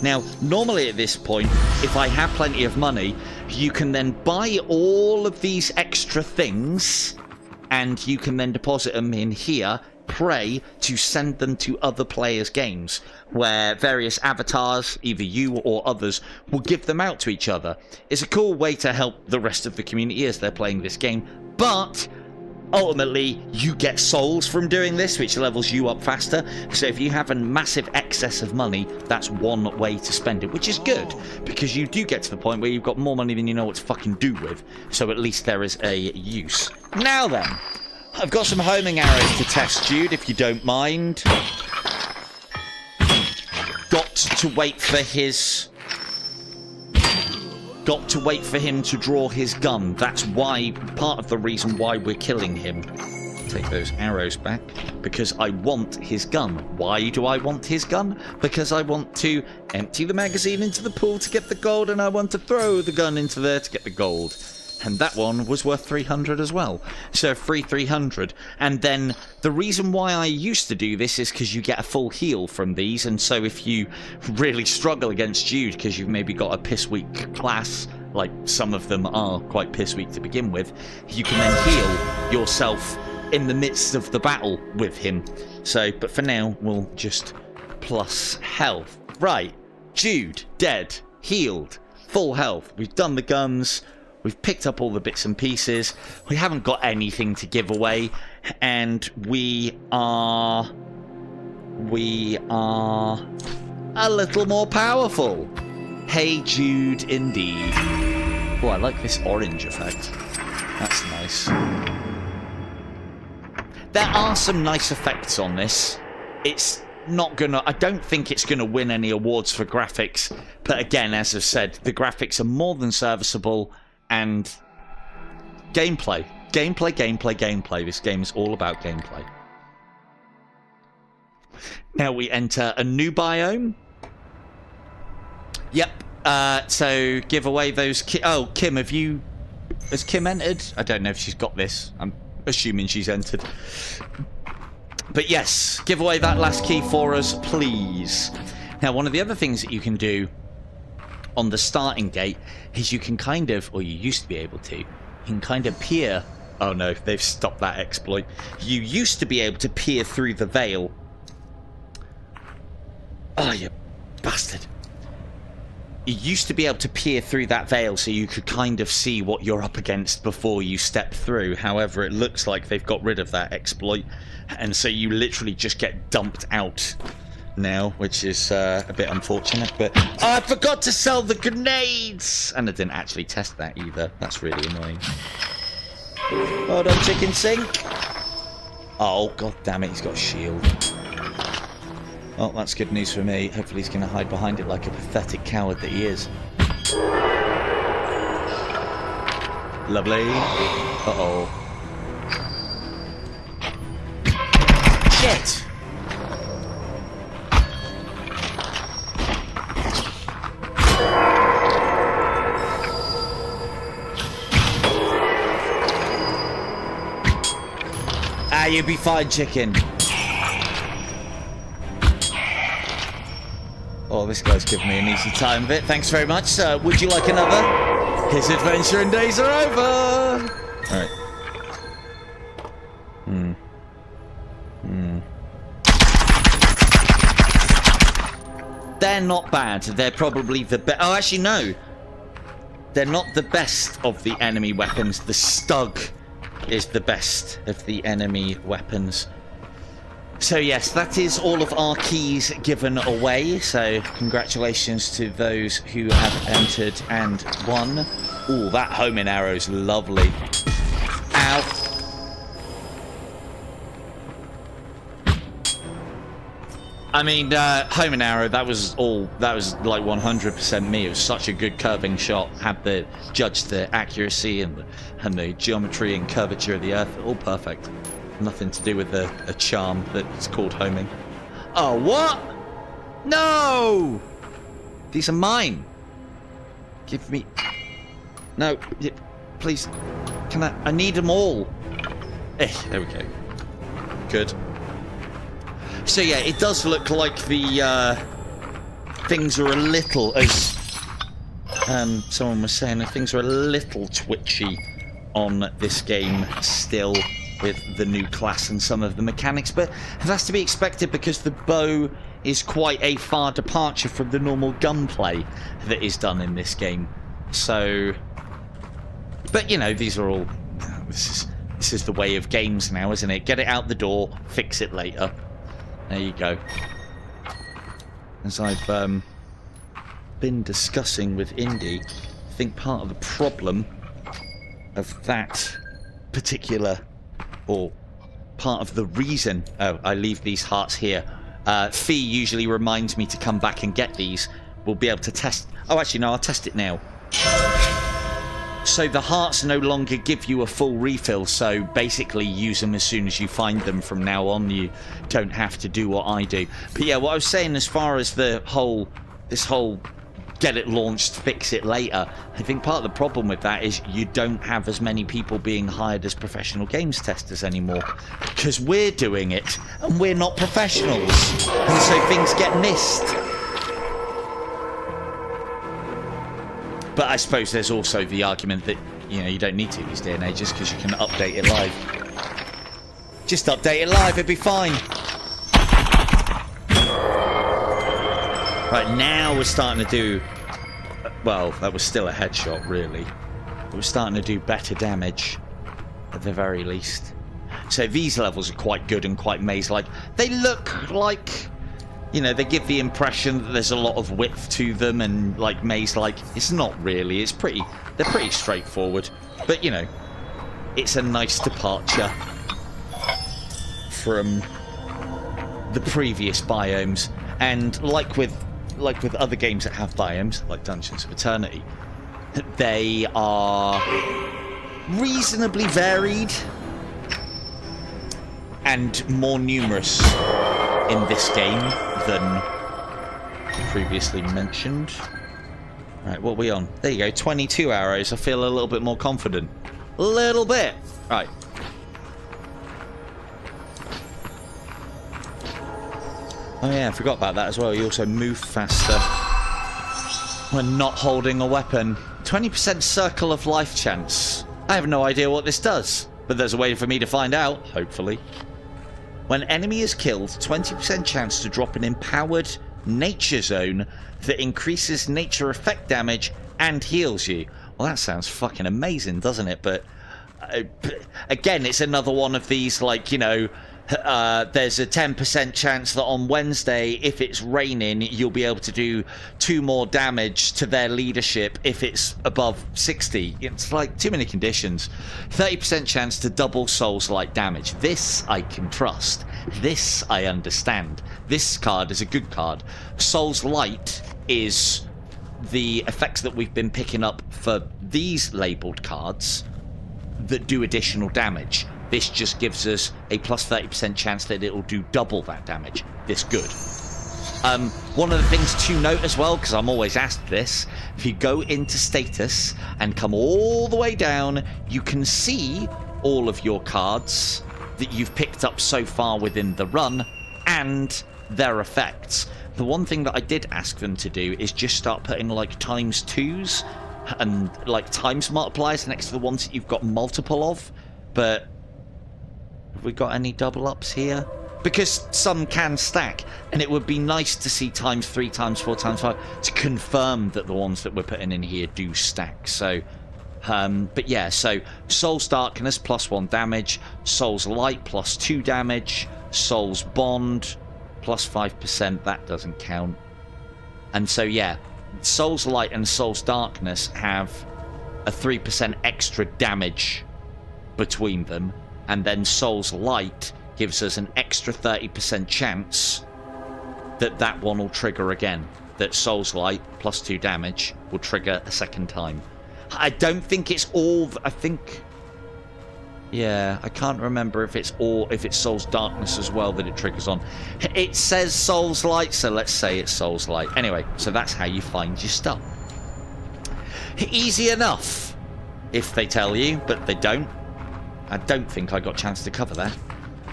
Now, normally at this point, if I have plenty of money, you can then buy all of these extra things, and you can then deposit them in here, pray to send them to other players' games, where various avatars, either you or others, will give them out to each other. It's a cool way to help the rest of the community as they're playing this game, but... ultimately, you get souls from doing this, which levels you up faster. So if you have a massive excess of money, that's one way to spend it, which is good, because you do get to the point where you've got more money than you know what to fucking do with. So at least there is a use. Now then, I've got some homing arrows to test, Jude, if you don't mind. Got to wait for him to draw his gun. That's why, part of the reason why we're killing him. Take those arrows back, because I want his gun. Why do I want his gun? Because I want to empty the magazine into the pool to get the gold, and I want to throw the gun into there to get the gold. And that one was worth 300 as well. So free 300. And then the reason why I used to do this is because you get a full heal from these. And so if you really struggle against Jude because you've maybe got a piss weak class, like some of them are quite piss weak to begin with, you can then heal yourself in the midst of the battle with him. So, but for now, we'll just plus health. Right, Jude, dead, healed, full health. We've done the guns. We've picked up all the bits and pieces. We haven't got anything to give away. And we are a little more powerful. Hey Jude, indeed. Oh, I like this orange effect. That's nice. There are some nice effects on this. It's I don't think it's gonna win any awards for graphics, but again, as I've said, the graphics are more than serviceable, and gameplay. This game is all about gameplay. Now we enter a new biome. Yep. So give away those. Oh, Kim, has Kim entered? I don't know if she's got this. I'm assuming she's entered. But yes, give away that last key for us, please. Now, one of the other things that you can do on the starting gate is you can kind of, or you used to be able to, you can kind of peer. Oh no, they've stopped that exploit. You used to be able to peer through the veil. Oh, you bastard. You used to be able to peer through that veil so you could kind of see what you're up against before you step through. However, it looks like they've got rid of that exploit, and so you literally just get dumped out now, which is a bit unfortunate. But I forgot to sell the grenades, and I didn't actually test that either. That's really annoying. Hold on, chicken sink. Oh, god damn it, he's got a shield. Well, that's good news for me. Hopefully he's going to hide behind it like a pathetic coward that he is. Lovely. Uh-oh. Shit! Ah, you'll be fine, chicken. Oh, this guy's giving me an easy time of it. Thanks very much, sir. Would you like another? His adventuring days are over! Alright. They're not bad. They're probably the best. Oh, actually, no. They're not the best of the enemy weapons. The Stug is the best of the enemy weapons. So yes, that is all of our keys given away. So congratulations to those who have entered and won. Ooh, that homing arrow's lovely. Ow. I mean, homing arrow, that was like 100% me. It was such a good curving shot. Had judged the accuracy and the geometry and curvature of the earth. All perfect. Nothing to do with a charm that's called homing. Oh, what? No! These are mine. Give me... No, please. Can I need them all. There we go. Good. So yeah, it does look like the things are a little, as someone was saying, things are a little twitchy on this game still, with the new class and some of the mechanics, but it has to be expected because the bow is quite a far departure from the normal gunplay that is done in this game. So, but you know, these are all, this is the way of games now, isn't it? Get it out the door, fix it later. There you go. As I've been discussing with Indy, I think part of the problem of that particular, or part of the reason... Oh, I leave these hearts here. Fee usually reminds me to come back and get these. We'll be able to test... Oh, actually, no, I'll test it now. So the hearts no longer give you a full refill, so basically use them as soon as you find them from now on. You don't have to do what I do. But yeah, what I was saying as far as this whole get it launched, fix it later, I think part of the problem with that is you don't have as many people being hired as professional games testers anymore, because we're doing it and we're not professionals, and so things get missed. But I suppose there's also the argument that, you know, you don't need to these day and ages because you can update it live. Just update it live, it'll be fine. Right, now we're starting to do... Well, that was still a headshot, really. But we're starting to do better damage, at the very least. So these levels are quite good and quite maze-like. They look like... You know, they give the impression that there's a lot of width to them and, like, maze-like. It's not really. It's pretty... They're pretty straightforward. But, you know, it's a nice departure from the previous biomes. And like with other games that have biomes, like Dungeons of Eternity, they are reasonably varied and more numerous in this game than previously mentioned. Right, what are we on? There you go, 22 arrows. I feel a little bit more confident. A little bit. Right. Oh yeah, I forgot about that as well. You also move faster when not holding a weapon. 20% circle of life chance. I have no idea what this does, but there's a way for me to find out, hopefully. When enemy is killed, 20% chance to drop an empowered nature zone that increases nature effect damage and heals you. Well, that sounds fucking amazing, doesn't it? But again, it's another one of these, like, you know, there's a 10% chance that on Wednesday, if it's raining, you'll be able to do 2 more damage to their leadership if it's above 60. It's like too many conditions. 30% chance to double Souls-like damage. This I can trust. This I understand. This card is a good card. Souls-Light is the effects that we've been picking up for these labelled cards that do additional damage. This just gives us a plus 30% chance that it'll do double that damage. This good. One of the things to note as well, because I'm always asked this, if you go into status and come all the way down, you can see all of your cards that you've picked up so far within the run and their effects. The one thing that I did ask them to do is just start putting like ×2s and like times multipliers next to the ones that you've got multiple of, but have we got any double ups here? Because some can stack, and it would be nice to see ×3, ×4, ×5 to confirm that the ones that we're putting in here do stack. So, but yeah, so Soul's Darkness +1 damage, Soul's Light +2 damage, Soul's Bond +5%, that doesn't count. And so yeah, Soul's Light and Soul's Darkness have a 3% extra damage between them. And then Soul's Light gives us an extra 30% chance that that one will trigger again. That Soul's Light +2 damage will trigger a second time. I don't think it's all... I think... Yeah, I can't remember if it's Soul's Darkness as well that it triggers on. It says Soul's Light, so let's say it's Soul's Light. Anyway, so that's how you find your stuff. Easy enough, if they tell you, but they don't. I don't think I got a chance to cover that.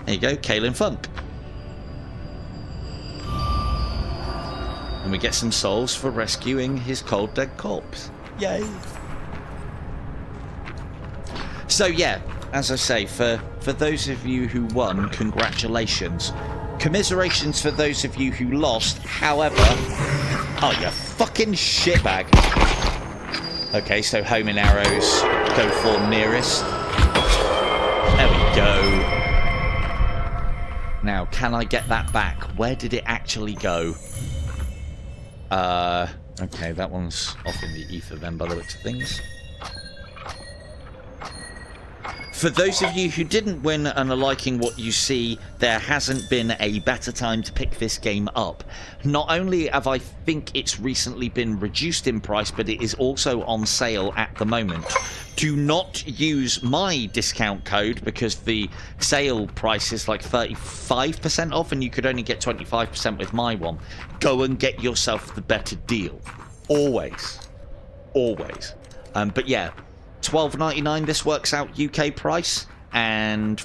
There you go, Kalen Funk. And we get some souls for rescuing his cold dead corpse. Yay! So yeah, as I say, for those of you who won, congratulations. Commiserations for those of you who lost, however... Oh, you fucking shitbag. Okay, so homing arrows go for nearest. There we go. Now, can I get that back? Where did it actually go? Okay, that one's off in the ether then by the looks of things. For those of you who didn't win and are liking what you see, there hasn't been a better time to pick this game up. Not only have I think it's recently been reduced in price, but it is also on sale at the moment. Do not use my discount code because the sale price is like 35% off and you could only get 25% with my one. Go and get yourself the better deal. Always. Always. But yeah, $12.99 this works out UK price, and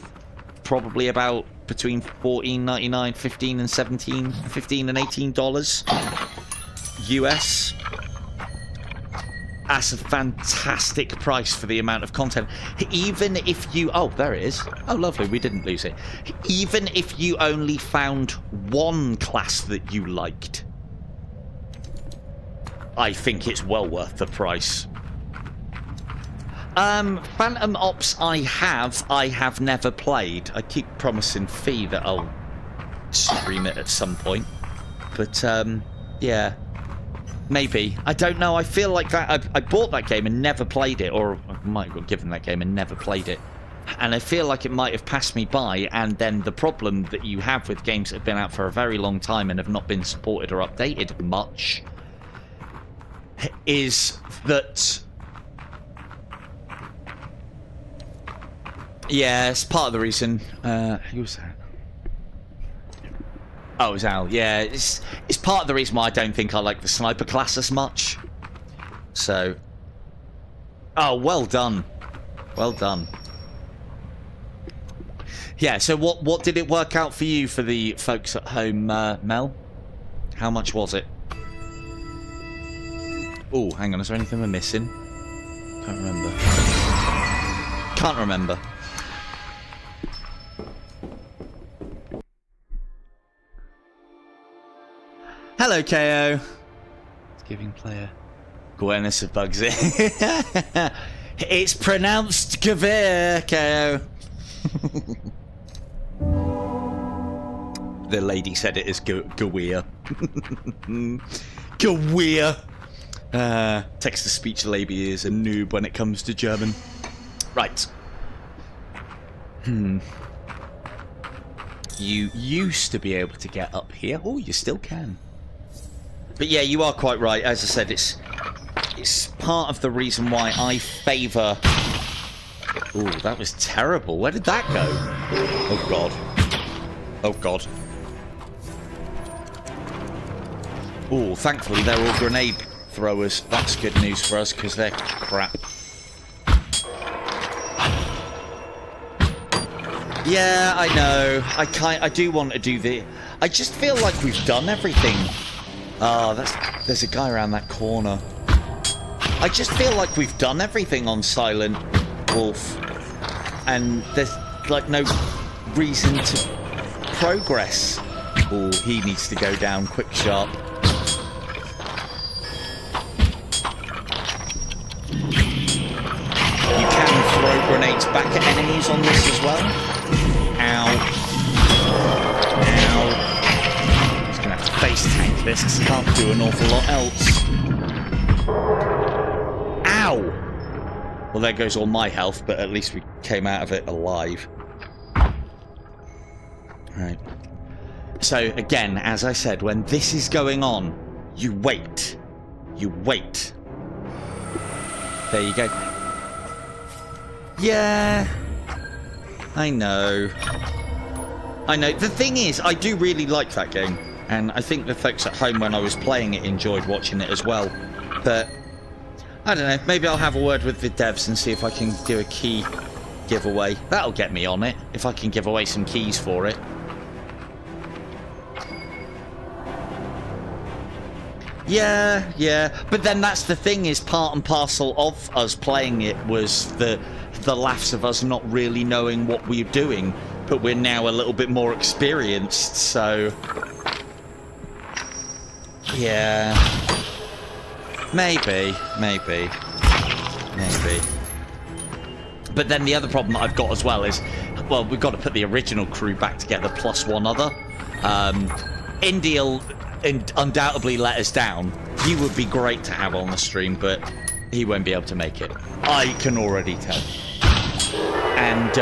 probably about between $14.99, $15 and $18 US. That's a fantastic price for the amount of content. Even if you... Oh, there it is. Oh, lovely. We didn't lose it. Even if you only found one class that you liked, I think it's well worth the price. Phantom Ops I have never played. I keep promising Fee that I'll stream it at some point. But, yeah. Maybe. I don't know. I feel like that. I bought that game and never played it. Or I might have got given that game and never played it. And I feel like it might have passed me by, and then the problem that you have with games that have been out for a very long time and have not been supported or updated much is that... Yeah, it's part of the reason. Who was that? Oh, it was Al. Yeah, it's part of the reason why I don't think I like the sniper class as much. So... Oh, well done. Well done. Yeah, so what did it work out for you for the folks at home, Mel? How much was it? Oh, hang on, is there anything we're missing? Can't remember. Can't remember. Hello, KO. It's giving player awareness of Bugsy. It's pronounced Gavir, KO. The lady said it is Gawir. Gawir. Text-to-speech lady is a noob when it comes to German. Right. You used to be able to get up here. Oh, you still can. But yeah, you are quite right. As I said, it's part of the reason why I favour... Oh, that was terrible. Where did that go? Oh, God. Oh, God. Oh, thankfully they're all grenade throwers. That's good news for us, because they're crap. Yeah, I know. I do want to do the... I just feel like we've done everything. Oh, there's a guy around that corner. I just feel like we've done everything on Silent Wolf. And there's, like, no reason to progress. Oh, he needs to go down quick sharp. You can throw grenades back at enemies on this as well. Ow. Ow. Just gonna have to face tank this because I can't do an awful lot else. Ow! Well, there goes all my health, but at least we came out of it alive. Right. So, again, as I said, when this is going on, you wait. You wait. There you go. Yeah. I know. I know. The thing is, I do really like that game. And I think the folks at home, when I was playing it, enjoyed watching it as well. But... I don't know, maybe I'll have a word with the devs and see if I can do a key giveaway. That'll get me on it, if I can give away some keys for it. Yeah, but then that's the thing, is part and parcel of us playing it was the laughs of us not really knowing what we're doing, but we're now a little bit more experienced, so... Yeah... Maybe. But then the other problem that I've got as well is, well, we've got to put the original crew back together plus one other. Indy will undoubtedly let us down. He would be great to have on the stream, but he won't be able to make it. I can already tell. And,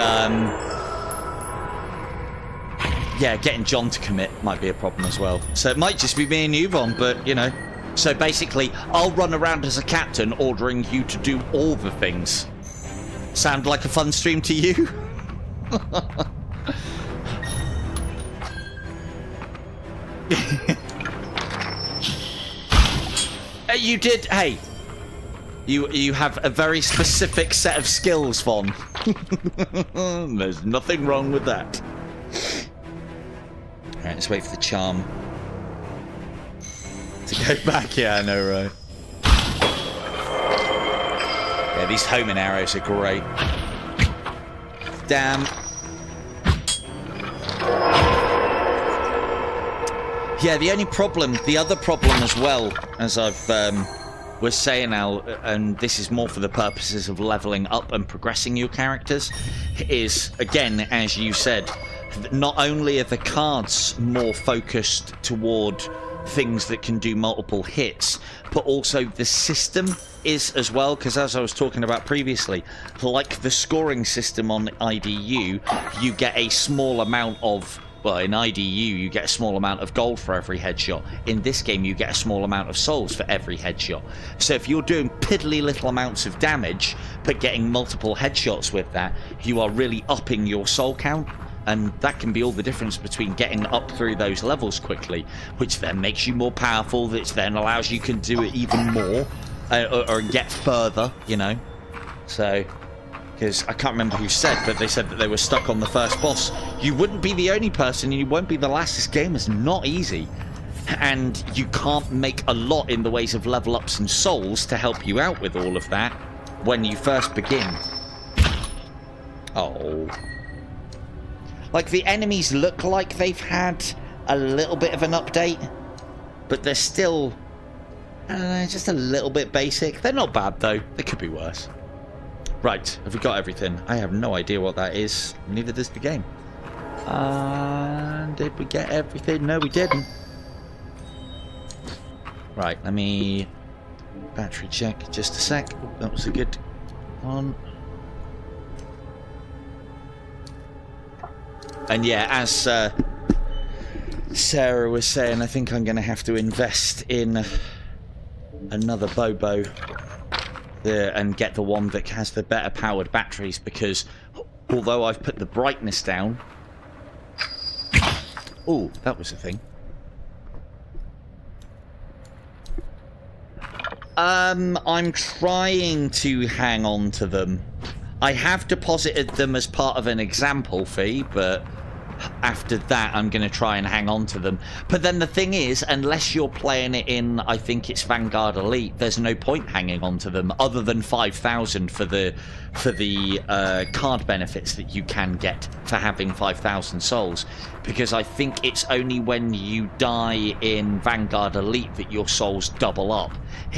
yeah, getting John to commit might be a problem as well. So it might just be me and Yvonne, but, you know... So basically, I'll run around as a captain ordering you to do all the things. Sound like a fun stream to you? You did... Hey. You have a very specific set of skills, Von. There's nothing wrong with that. Alright, let's wait for the charm to go back. Yeah, I know, right? Yeah, these homing arrows are great. Damn. Yeah, the other problem as well, as I've was saying now, and this is more for the purposes of leveling up and progressing your characters, is, again, as you said, not only are the cards more focused toward things that can do multiple hits, but also the system is as well, because as I was talking about previously, like the scoring system on IDU, you get a small amount of, well, in IDU you get a small amount of gold for every headshot. In this game you get a small amount of souls for every headshot. So if you're doing piddly little amounts of damage but getting multiple headshots with that, you are really upping your soul count. And that can be all the difference between getting up through those levels quickly, which then makes you more powerful, which then allows you can do it even more, or get further, you know. So, because I can't remember who said, but they said that they were stuck on the first boss. You wouldn't be the only person, and you won't be the last. This game is not easy. And you can't make a lot in the ways of level ups and souls to help you out with all of that when you first begin. Oh. Like, the enemies look like they've had a little bit of an update, but they're still, I don't know, just a little bit basic. They're not bad, though. They could be worse. Right, have we got everything? I have no idea what that is. Neither does the game. Did we get everything? No, we didn't. Right, let me battery check just a sec. Oh, that was a good one. And yeah, as Sarah was saying, I think I'm going to have to invest in another Bobo and get the one that has the better powered batteries, because although I've put the brightness down... Oh, that was a thing. I'm trying to hang on to them. I have deposited them as part of an example fee, but after that I'm going to try and hang on to them. But then the thing is, unless you're playing it in, I think it's Vanguard Elite, there's no point hanging on to them other than 5,000 for the card benefits that you can get for having 5,000 souls. Because I think it's only when you die in Vanguard Elite that your souls double up.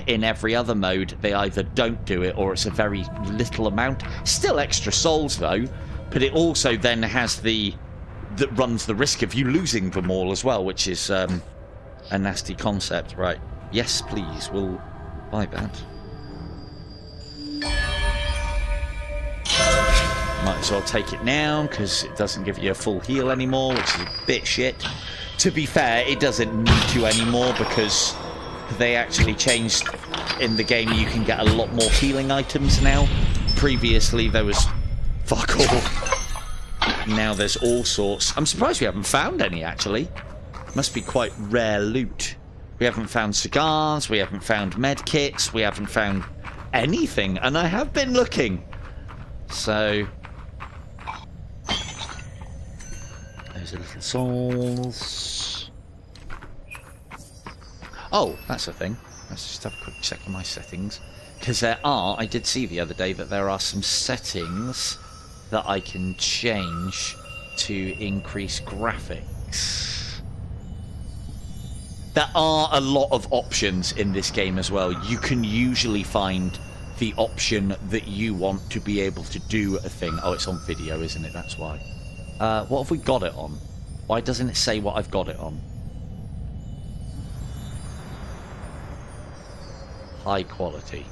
In every other mode, they either don't do it or it's a very little amount. Still extra souls though, but it also then has that runs the risk of you losing them all as well, which is a nasty concept. Right, yes please, we'll buy that. Might as well take it now, because it doesn't give you a full heal anymore, which is a bit shit. To be fair, it doesn't need to anymore, because they actually changed in the game. You can get a lot more healing items now. Previously there was fuck all. Now there's all sorts. I'm surprised we haven't found any, actually. Must be quite rare loot. We haven't found cigars, we haven't found med kits, we haven't found anything, and I have been looking. So there's a little souls. Oh, that's a thing. Let's just have a quick check on my settings, because I did see the other day that there are some settings that I can change to increase graphics. There are a lot of options in this game as well. You can usually find the option that you want to be able to do a thing. Oh, it's on video, isn't it? That's why. What have we got it on? Why doesn't it say what I've got it on? High quality.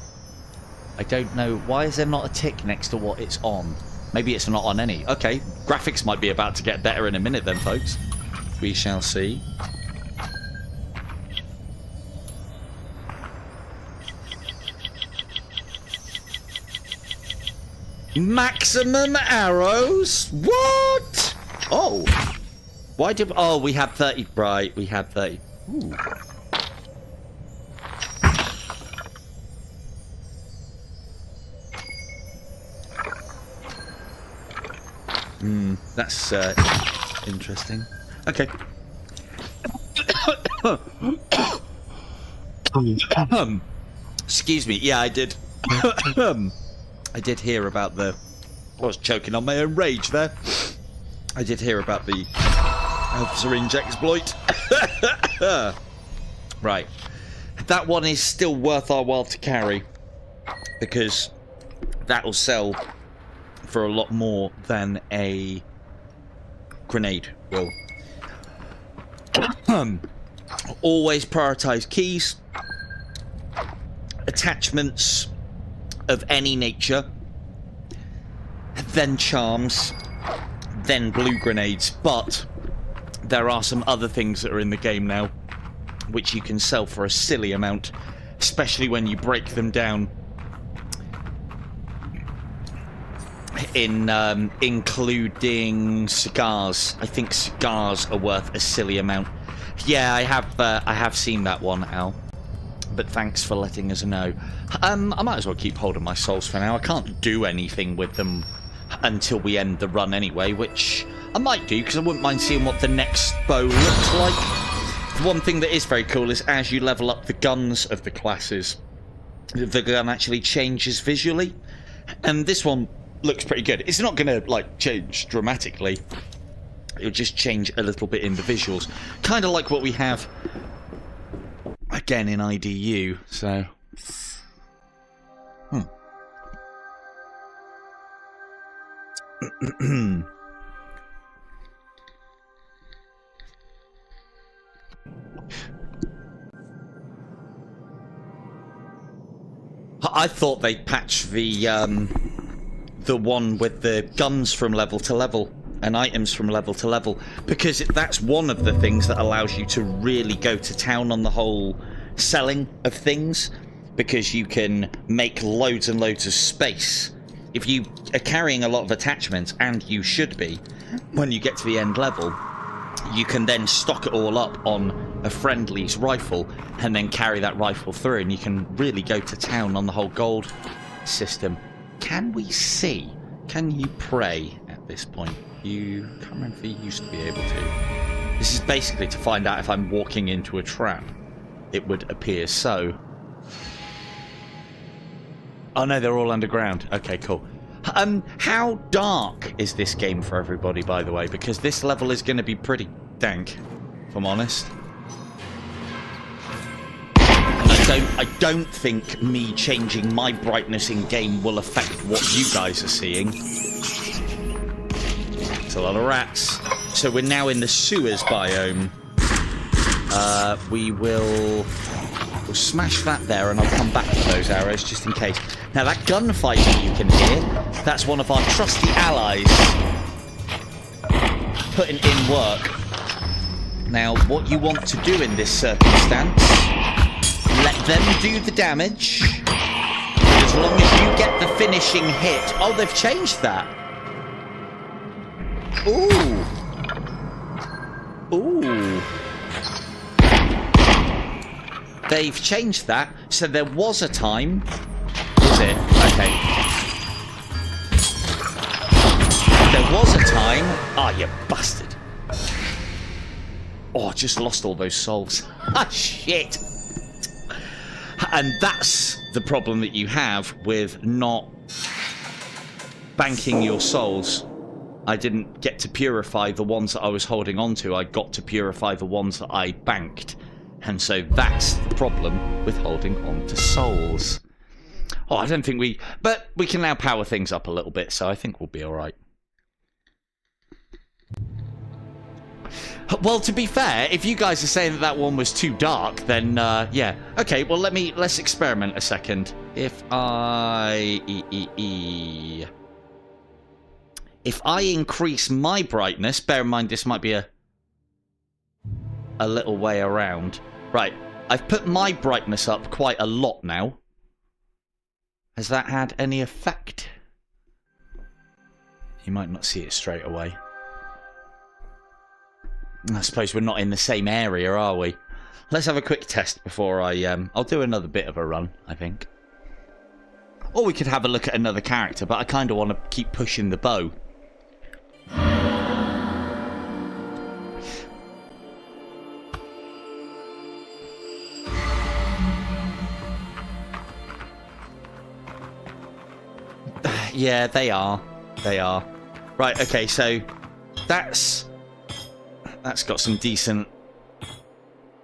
I don't know. Why is there not a tick next to what it's on? Maybe it's not on any. Okay, graphics might be about to get better in a minute then, folks. We shall see. Maximum arrows? What? Oh. Why did... Oh, we had 30. Right, we had 30. Ooh. That's interesting. Okay. Excuse me. Yeah, I did. I did hear about the... I was choking on my own rage there. I did hear about the health syringe exploit. Right. That one is still worth our while to carry, because that'll sell for a lot more than a grenade will. Always prioritize keys, attachments of any nature, then charms, then blue grenades. But there are some other things that are in the game now which you can sell for a silly amount, especially when you break them down in including cigars. I think cigars are worth a silly amount. Yeah, I have seen that one, Al. But thanks for letting us know. I might as well keep hold of my souls for now. I can't do anything with them until we end the run anyway, which I might do, because I wouldn't mind seeing what the next bow looks like. The one thing that is very cool is as you level up the guns of the classes, the gun actually changes visually. And this one looks pretty good. It's not going to, like, change dramatically. It'll just change a little bit in the visuals. Kind of like what we have, again, in IDU, so... I thought they'd patch the one with the guns from level to level and items from level to level, because that's one of the things that allows you to really go to town on the whole selling of things, because you can make loads and loads of space. If you are carrying a lot of attachments, and you should be, when you get to the end level, you can then stock it all up on a friendly's rifle and then carry that rifle through, and you can really go to town on the whole gold system. Can we see? Can you pray at this point? You can't remember if you used to be able to. This is basically to find out if I'm walking into a trap. It would appear so. Oh no, they're all underground. Okay, cool. How dark is this game for everybody, by the way? Because this level is going to be pretty dank, if I'm honest. And I don't think me changing my brightness in game will affect what you guys are seeing. It's a lot of rats. So we're now in the sewers biome. We'll smash that there, and I'll come back to those arrows just in case. Now that gunfight that you can hear, that's one of our trusty allies putting in work. Now, what you want to do in this circumstance, let them do the damage, but as long as you get the finishing hit... Oh, they've changed that. Ooh. Ooh. They've changed that, so there was a time... Is it? Okay. There was a time... Ah, you bastard. Oh, I just lost all those souls. Ah, shit! And that's the problem that you have with not banking your souls. I didn't get to purify the ones that I was holding on to. I got to purify the ones that I banked. And so that's the problem with holding on to souls. Oh, I don't think we... But we can now power things up a little bit, so I think we'll be alright. Well, to be fair, if you guys are saying that that one was too dark, then, yeah. Okay, well, let's experiment a second. If I... If I increase my brightness... Bear in mind, this might be a little way around. Right, I've put my brightness up quite a lot now. Has that had any effect? You might not see it straight away. I suppose we're not in the same area, are we? Let's have a quick test before I'll do another bit of a run, I think. Or we could have a look at another character, but I kind of want to keep pushing the bow. Yeah, they are. They are. Right, okay, so that's got some decent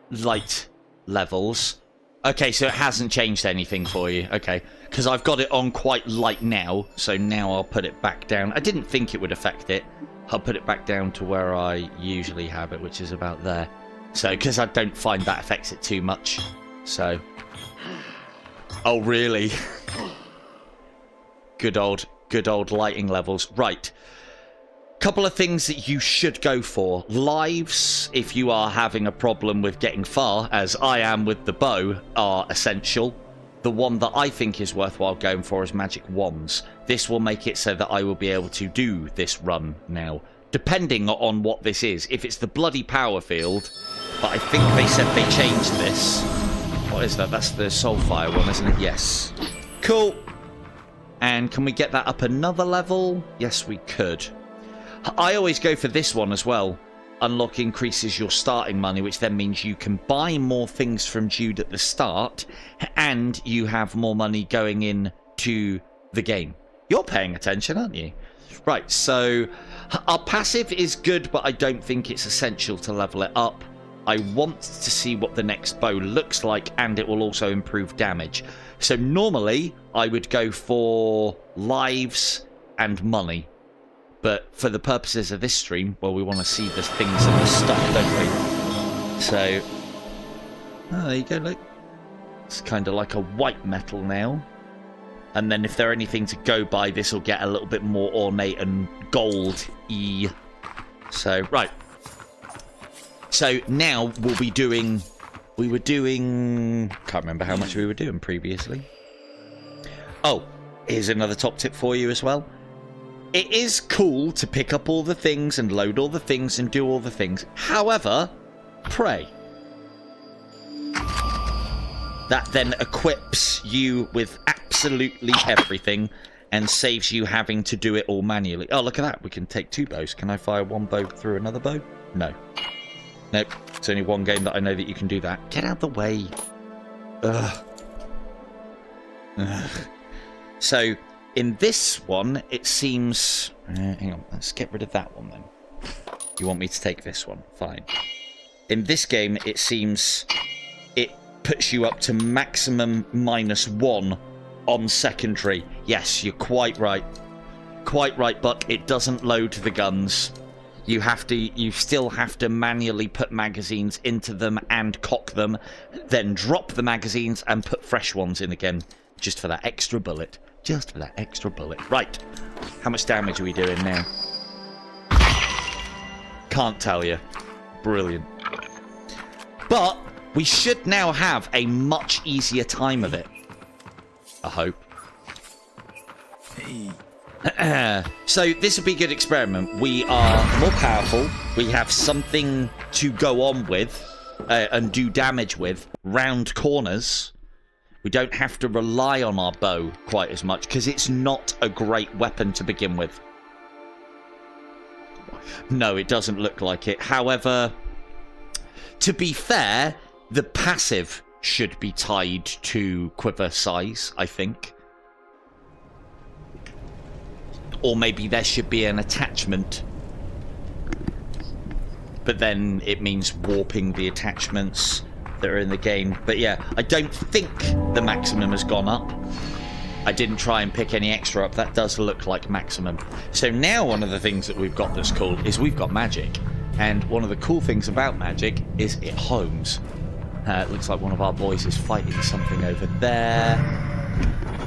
light levels. Okay, so it hasn't changed anything for you. Okay, because I've got it on quite light now, so now I'll put it back down. I didn't think it would affect it. I'll put it back down to where I usually have it, which is about there. So, because I don't find that affects it too much. So. Oh, really? Good old lighting levels. Right. Couple of things that you should go for. Lives, if you are having a problem with getting far, as I am with the bow, are essential. The one that I think is worthwhile going for is magic wands. This will make it so that I will be able to do this run now, depending on what this is. If it's the bloody power field, but I think they said they changed this. What is that? That's the soulfire one, isn't it? Yes. Cool. And can we get that up another level? Yes, we could. I always go for this one as well. Unlock increases your starting money, which then means you can buy more things from Jude at the start, and you have more money going in to the game. You're paying attention, aren't you? Right, so our passive is good, but I don't think it's essential to level it up. I want to see what the next bow looks like, and it will also improve damage. So normally, I would go for lives and money. But for the purposes of this stream, well, we want to see the things and the stuff, don't we? So, oh, there you go, look. It's kind of like a white metal now. And then if they're anything to go by, this will get a little bit more ornate and gold-y. So, right. So now we'll be doing... We were doing... Can't remember how much we were doing previously. Oh, here's another top tip for you as well. It is cool to pick up all the things and load all the things and do all the things. However, pray. That then equips you with absolutely everything and saves you having to do it all manually. Oh, look at that. We can take 2 bows. Can I fire 1 bow through another bow? No. Nope. It's only one game that I know that you can do that. Get out of the way. Ugh. Ugh. So... in this one, it seems... hang on, let's get rid of that one then. You want me to take this one? Fine. In this game, it seems it puts you up to maximum -1 on secondary. Yes, you're quite right. Quite right, Buck. It doesn't load the guns. You still have to manually put magazines into them and cock them, then drop the magazines and put fresh ones in again, just for that extra bullet. Just for that extra bullet. Right. How much damage are we doing now? Can't tell you. Brilliant. But we should now have a much easier time of it. I hope. So this would be a good experiment. We are more powerful. We have something to go on with and do damage with. Round corners. We don't have to rely on our bow quite as much, because it's not a great weapon to begin with. No, it doesn't look like it. However, to be fair, the passive should be tied to quiver size, I think. Or maybe there should be an attachment. But then it means warping the attachments that are in the game. But yeah, I don't think the maximum has gone up. I didn't try and pick any extra up. That does look like maximum. So now one of the things that we've got that's cool is we've got magic. And one of the cool things about magic is it homes. It looks like one of our boys is fighting something over there.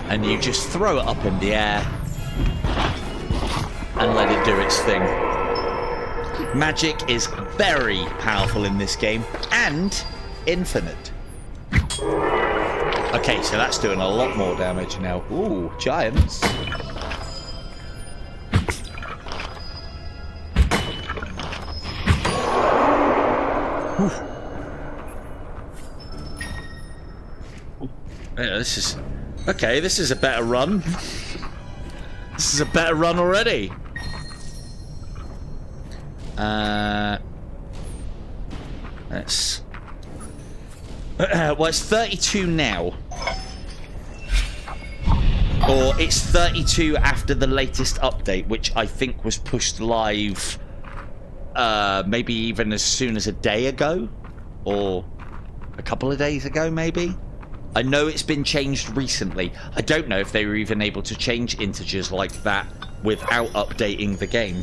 And you just throw it up in the air and let it do its thing. Magic is very powerful in this game and infinite. Okay, so that's doing a lot more damage now. Ooh, giants. Yeah, this is... Okay, this is a better run. This is a better run already. Let's... well, it's 32 now. Or it's 32 after the latest update, which I think was pushed live maybe even as soon as a day ago. Or a couple of days ago, maybe. I know it's been changed recently. I don't know if they were even able to change integers like that without updating the game.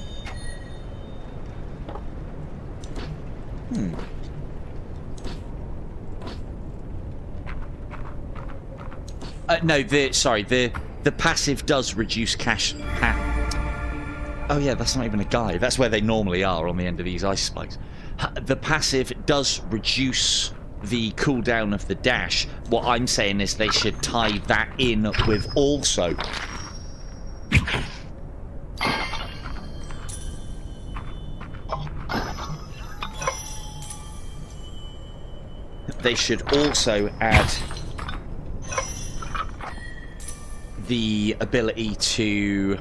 No, the passive does reduce cash. Oh yeah, that's not even a guy. That's where they normally are on the end of these ice spikes. The passive does reduce the cooldown of the dash. What I'm saying is they should tie that in with also. They should also add the ability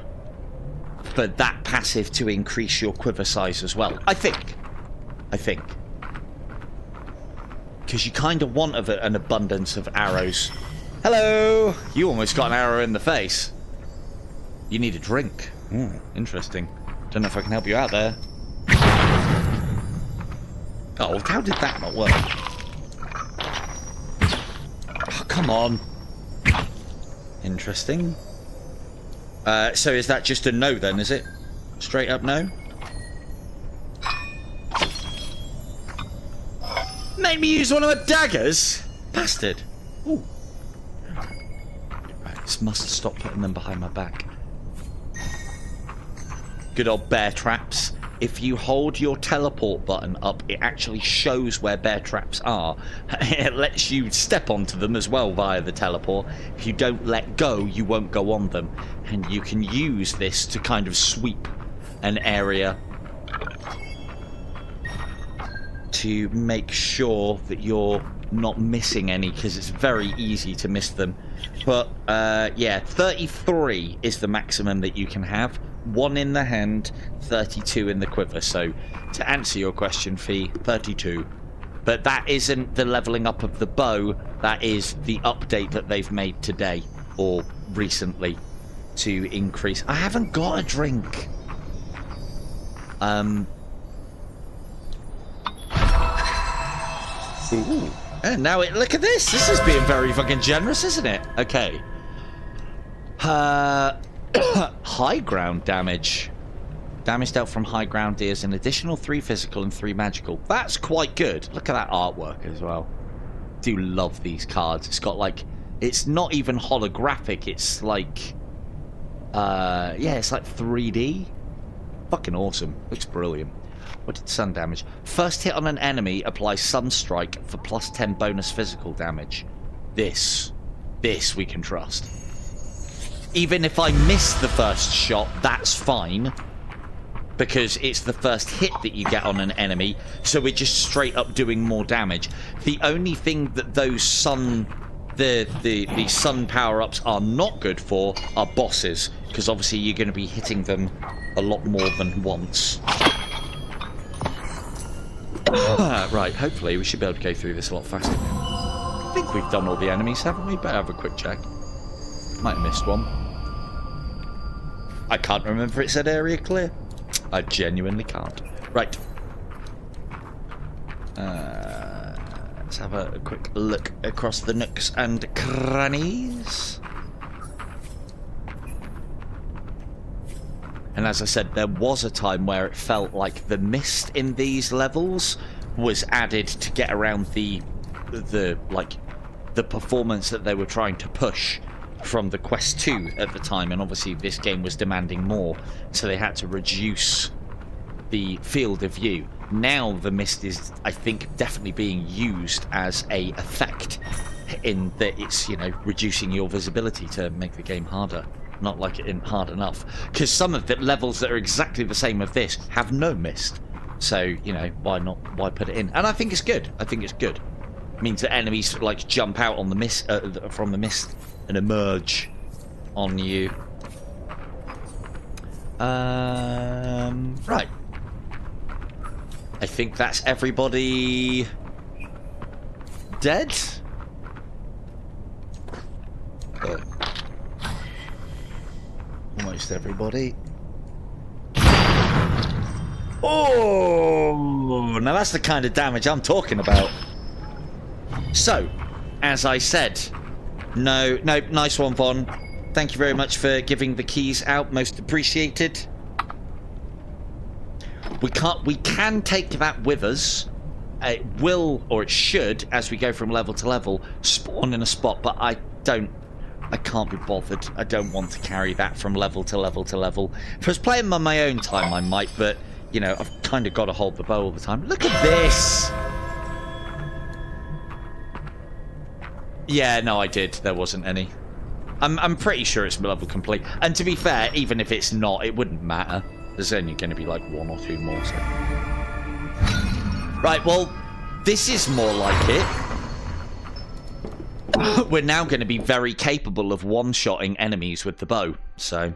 for that passive to increase your quiver size as well. I think. Because you kind of want an abundance of arrows. Hello! You almost got an arrow in the face. You need a drink. Interesting. Don't know if I can help you out there. Oh, how did that not work? Oh, come on. Interesting. So is that just a no then, is it? Straight up no? Made me use one of my daggers? Bastard. Ooh. Right, this must stop putting them behind my back. Good old bear traps. If you hold your teleport button up, it actually shows where bear traps are. It lets you step onto them as well via the teleport. If you don't let go, you won't go on them. And you can use this to kind of sweep an area to make sure that you're not missing any, because it's very easy to miss them. But yeah, 33 is the maximum that you can have. 1 in the hand, 32 in the quiver. So to answer your question, Fee, 32. But that isn't the leveling up of the bow. That is the update that they've made today or recently to increase. I haven't got a drink. Ooh. And now look at this. This is being very fucking generous, isn't it? Okay. High ground damage. Damage dealt from high ground deals an additional 3 physical and 3 magical. That's quite good. Look at that artwork as well. Do love these cards. It's got like, it's not even holographic. It's like, yeah, it's like 3D. Fucking awesome. Looks brilliant. What did sun damage? First hit on an enemy applies Sunstrike for plus 10 bonus physical damage. This we can trust. Even if I miss the first shot, that's fine. Because it's the first hit that you get on an enemy, so we're just straight up doing more damage. The only thing that those sun power-ups are not good for are bosses, because obviously you're going to be hitting them a lot more than once. Right, hopefully we should be able to go through this a lot faster now. I think we've done all the enemies, haven't we? Better have a quick check. Might have missed one. I can't remember if it said area clear. I genuinely can't. Right. Let's have a quick look across the nooks and crannies. And as I said, there was a time where it felt like the mist in these levels was added to get around the performance that they were trying to push from the Quest 2 at the time, and obviously this game was demanding more, so they had to reduce the field of view. Now the mist is, I think, definitely being used as a effect in that it's, you know, reducing your visibility to make the game harder. Not like it isn't hard enough, because some of the levels that are exactly the same as this have no mist, so, you know, why put it in? And I think it's good. It means that enemies like jump out on the mist from the mist and emerge on you. Right, I think that's everybody dead. Almost everybody. Oh, now that's the kind of damage I'm talking about. So, as I said, no, nice one, Von. Thank you very much for giving the keys out, most appreciated. We can take that with us. It will, or it should, as we go from level to level, spawn in a spot, but I don't I can't be bothered. I don't want to carry that from level to level to level. If I was playing on my own time, I might, but, you know, I've kind of got to hold the bow all the time. Look at this! Yeah, no, I did. There wasn't any. I'm pretty sure it's level complete. And to be fair, even if it's not, it wouldn't matter. There's only going to be like 1 or 2 more. So. Right, well, this is more like it. We're now going to be very capable of one-shotting enemies with the bow, so...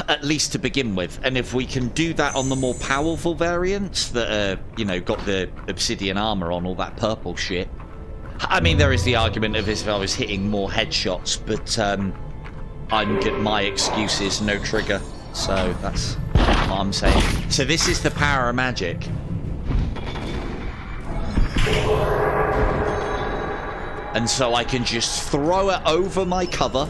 At least to begin with. And if we can do that on the more powerful variants that are, you know, got the obsidian armor on, all that purple shit. I mean, there is the argument of if I was hitting more headshots, but my excuse is no trigger. So that's what I'm saying. So this is the power of magic. And so I can just throw it over my cover,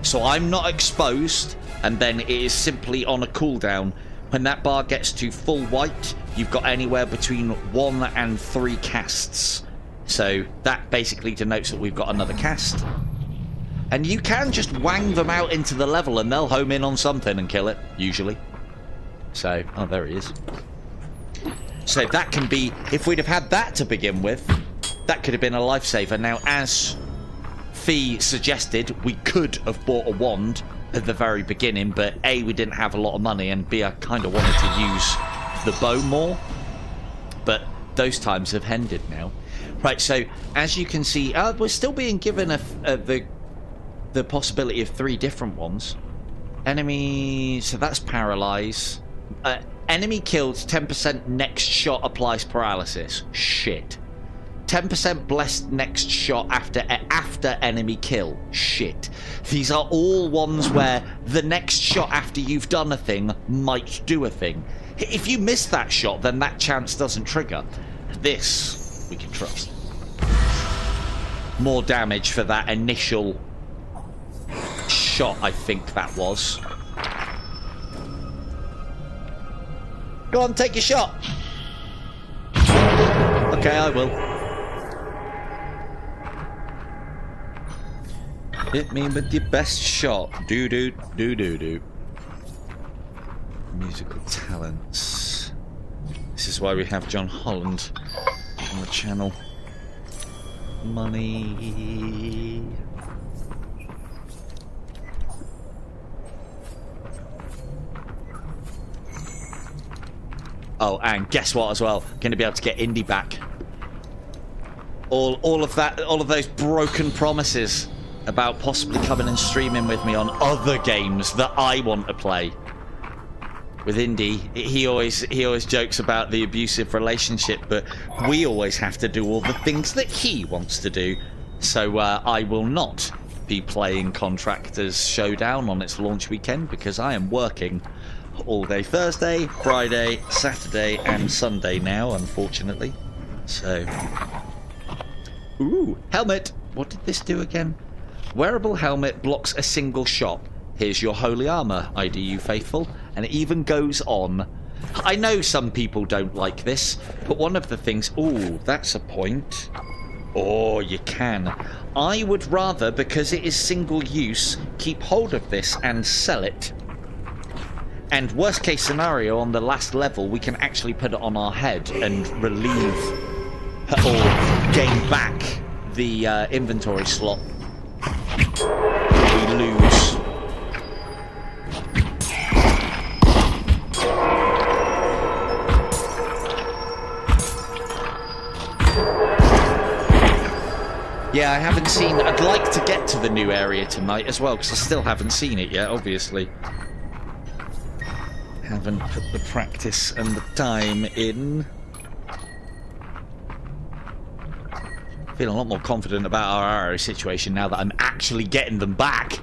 so I'm not exposed, and then it is simply on a cooldown. When that bar gets to full white, you've got anywhere between 1 and 3 casts. So that basically denotes that we've got another cast. And you can just wang them out into the level and they'll home in on something and kill it, usually. So, oh, there he is. So that can be, if we'd have had that to begin with, that could have been a lifesaver. Now, as Fee suggested, we could have bought a wand at the very beginning, but A, we didn't have a lot of money, and B, I kind of wanted to use the bow more. But those times have ended now. Right, so as you can see, we're still being given the possibility of 3 different ones. Enemy, so that's paralyze. Enemy killed, 10% next shot applies paralysis. Shit. 10% blessed next shot after enemy kill. Shit. These are all ones where the next shot after you've done a thing might do a thing. If you miss that shot, then that chance doesn't trigger. This we can trust. More damage for that initial shot, I think that was. Go on, take your shot. Okay, I will. Hit me with your best shot. Do. Musical talents. This is why we have John Holland on the channel. Money. Oh, and guess what as well? Going to be able to get Indy back. All of that, all of those broken promises about possibly coming and streaming with me on other games that I want to play. With Indy, he always jokes about the abusive relationship, but we always have to do all the things that he wants to do. So I will not be playing Contractors Showdown on its launch weekend because I am working all day Thursday, Friday, Saturday and Sunday now, unfortunately. So, ooh, helmet. What did this do again? Wearable helmet blocks a single shot. Here's your holy armor, IDU faithful. And it even goes on. I know some people don't like this, but one of the things... Ooh, that's a point. Oh, you can. I would rather, because it is single use, keep hold of this and sell it. And worst case scenario, on the last level, we can actually put it on our head and relieve or gain back the inventory slot we lose. Yeah, I haven't seen... I'd like to get to the new area tonight as well, because I still haven't seen it yet, obviously. Haven't put the practice and the time in. Feeling a lot more confident about our arrow situation now that I'm actually getting them back.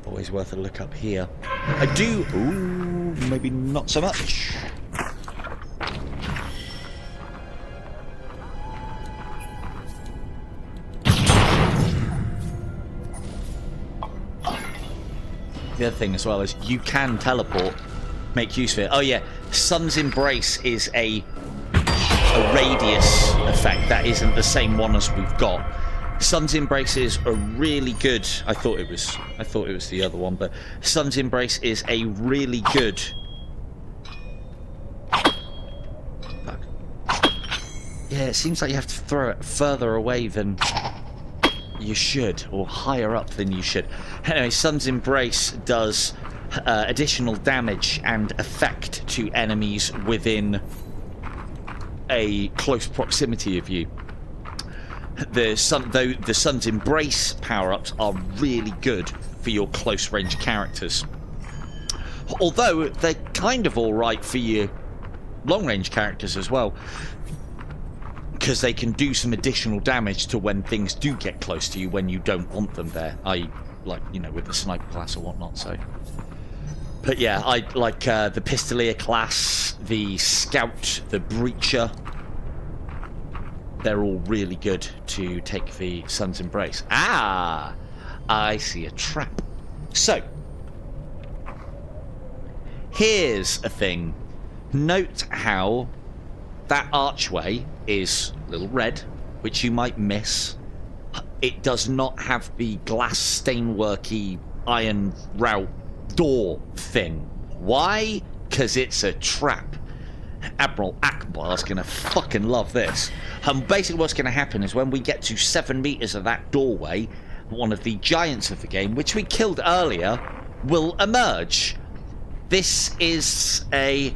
Always worth a look up here. I do... Ooh, maybe not so much. The other thing as well is you can teleport, make use of it. Oh yeah, Sun's Embrace is a a radius effect that isn't the same one as we've got. Sun's Embraces are really good. I thought it was the other one, but Sun's Embrace is a really good. Fuck. Yeah, it seems like you have to throw it further away than you should, or higher up than you should. Anyway, Sun's Embrace does additional damage and effect to enemies within a close proximity of you. The Sun's Embrace power-ups are really good for your close-range characters. Although they're kind of alright for your long-range characters as well, because they can do some additional damage to when things do get close to you when you don't want them there. Like, you know, with the sniper class or whatnot, so... But yeah, I like the Pistolier class, the Scout, the Breacher. They're all really good to take the Sun's Embrace. Ah! I see a trap. So, here's a thing. Note how that archway is a little red, which you might miss. It does not have the glass stainworky iron route door thing. Why? Because it's a trap. Admiral Akbar's gonna fucking love this. And basically what's gonna happen is when we get to 7 meters of that doorway, one of the giants of the game, which we killed earlier, will emerge. This is a...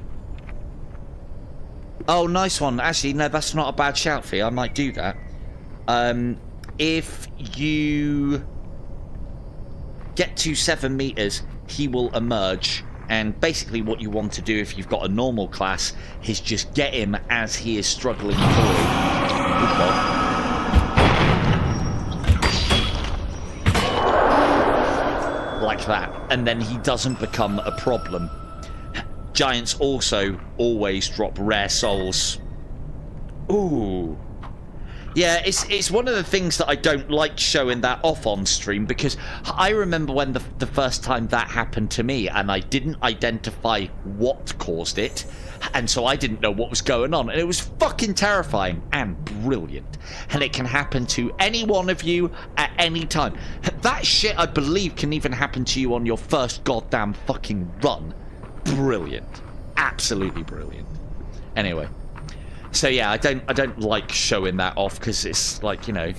Oh, nice one. Actually, no, that's not a bad shout for you. I might do that. If you get to 7 meters, he will emerge. And basically what you want to do if you've got a normal class is just get him as he is struggling forward. Like that. And then he doesn't become a problem. Giants also always drop rare souls. Ooh. Yeah, it's one of the things that I don't like showing that off on stream, because I remember when the first time that happened to me and I didn't identify what caused it, and so I didn't know what was going on, and it was fucking terrifying and brilliant. And it can happen to any one of you at any time. That shit, I believe, can even happen to you on your first goddamn fucking run. Brilliant. Absolutely brilliant. Anyway. So yeah, I don't like showing that off because it's like, you know,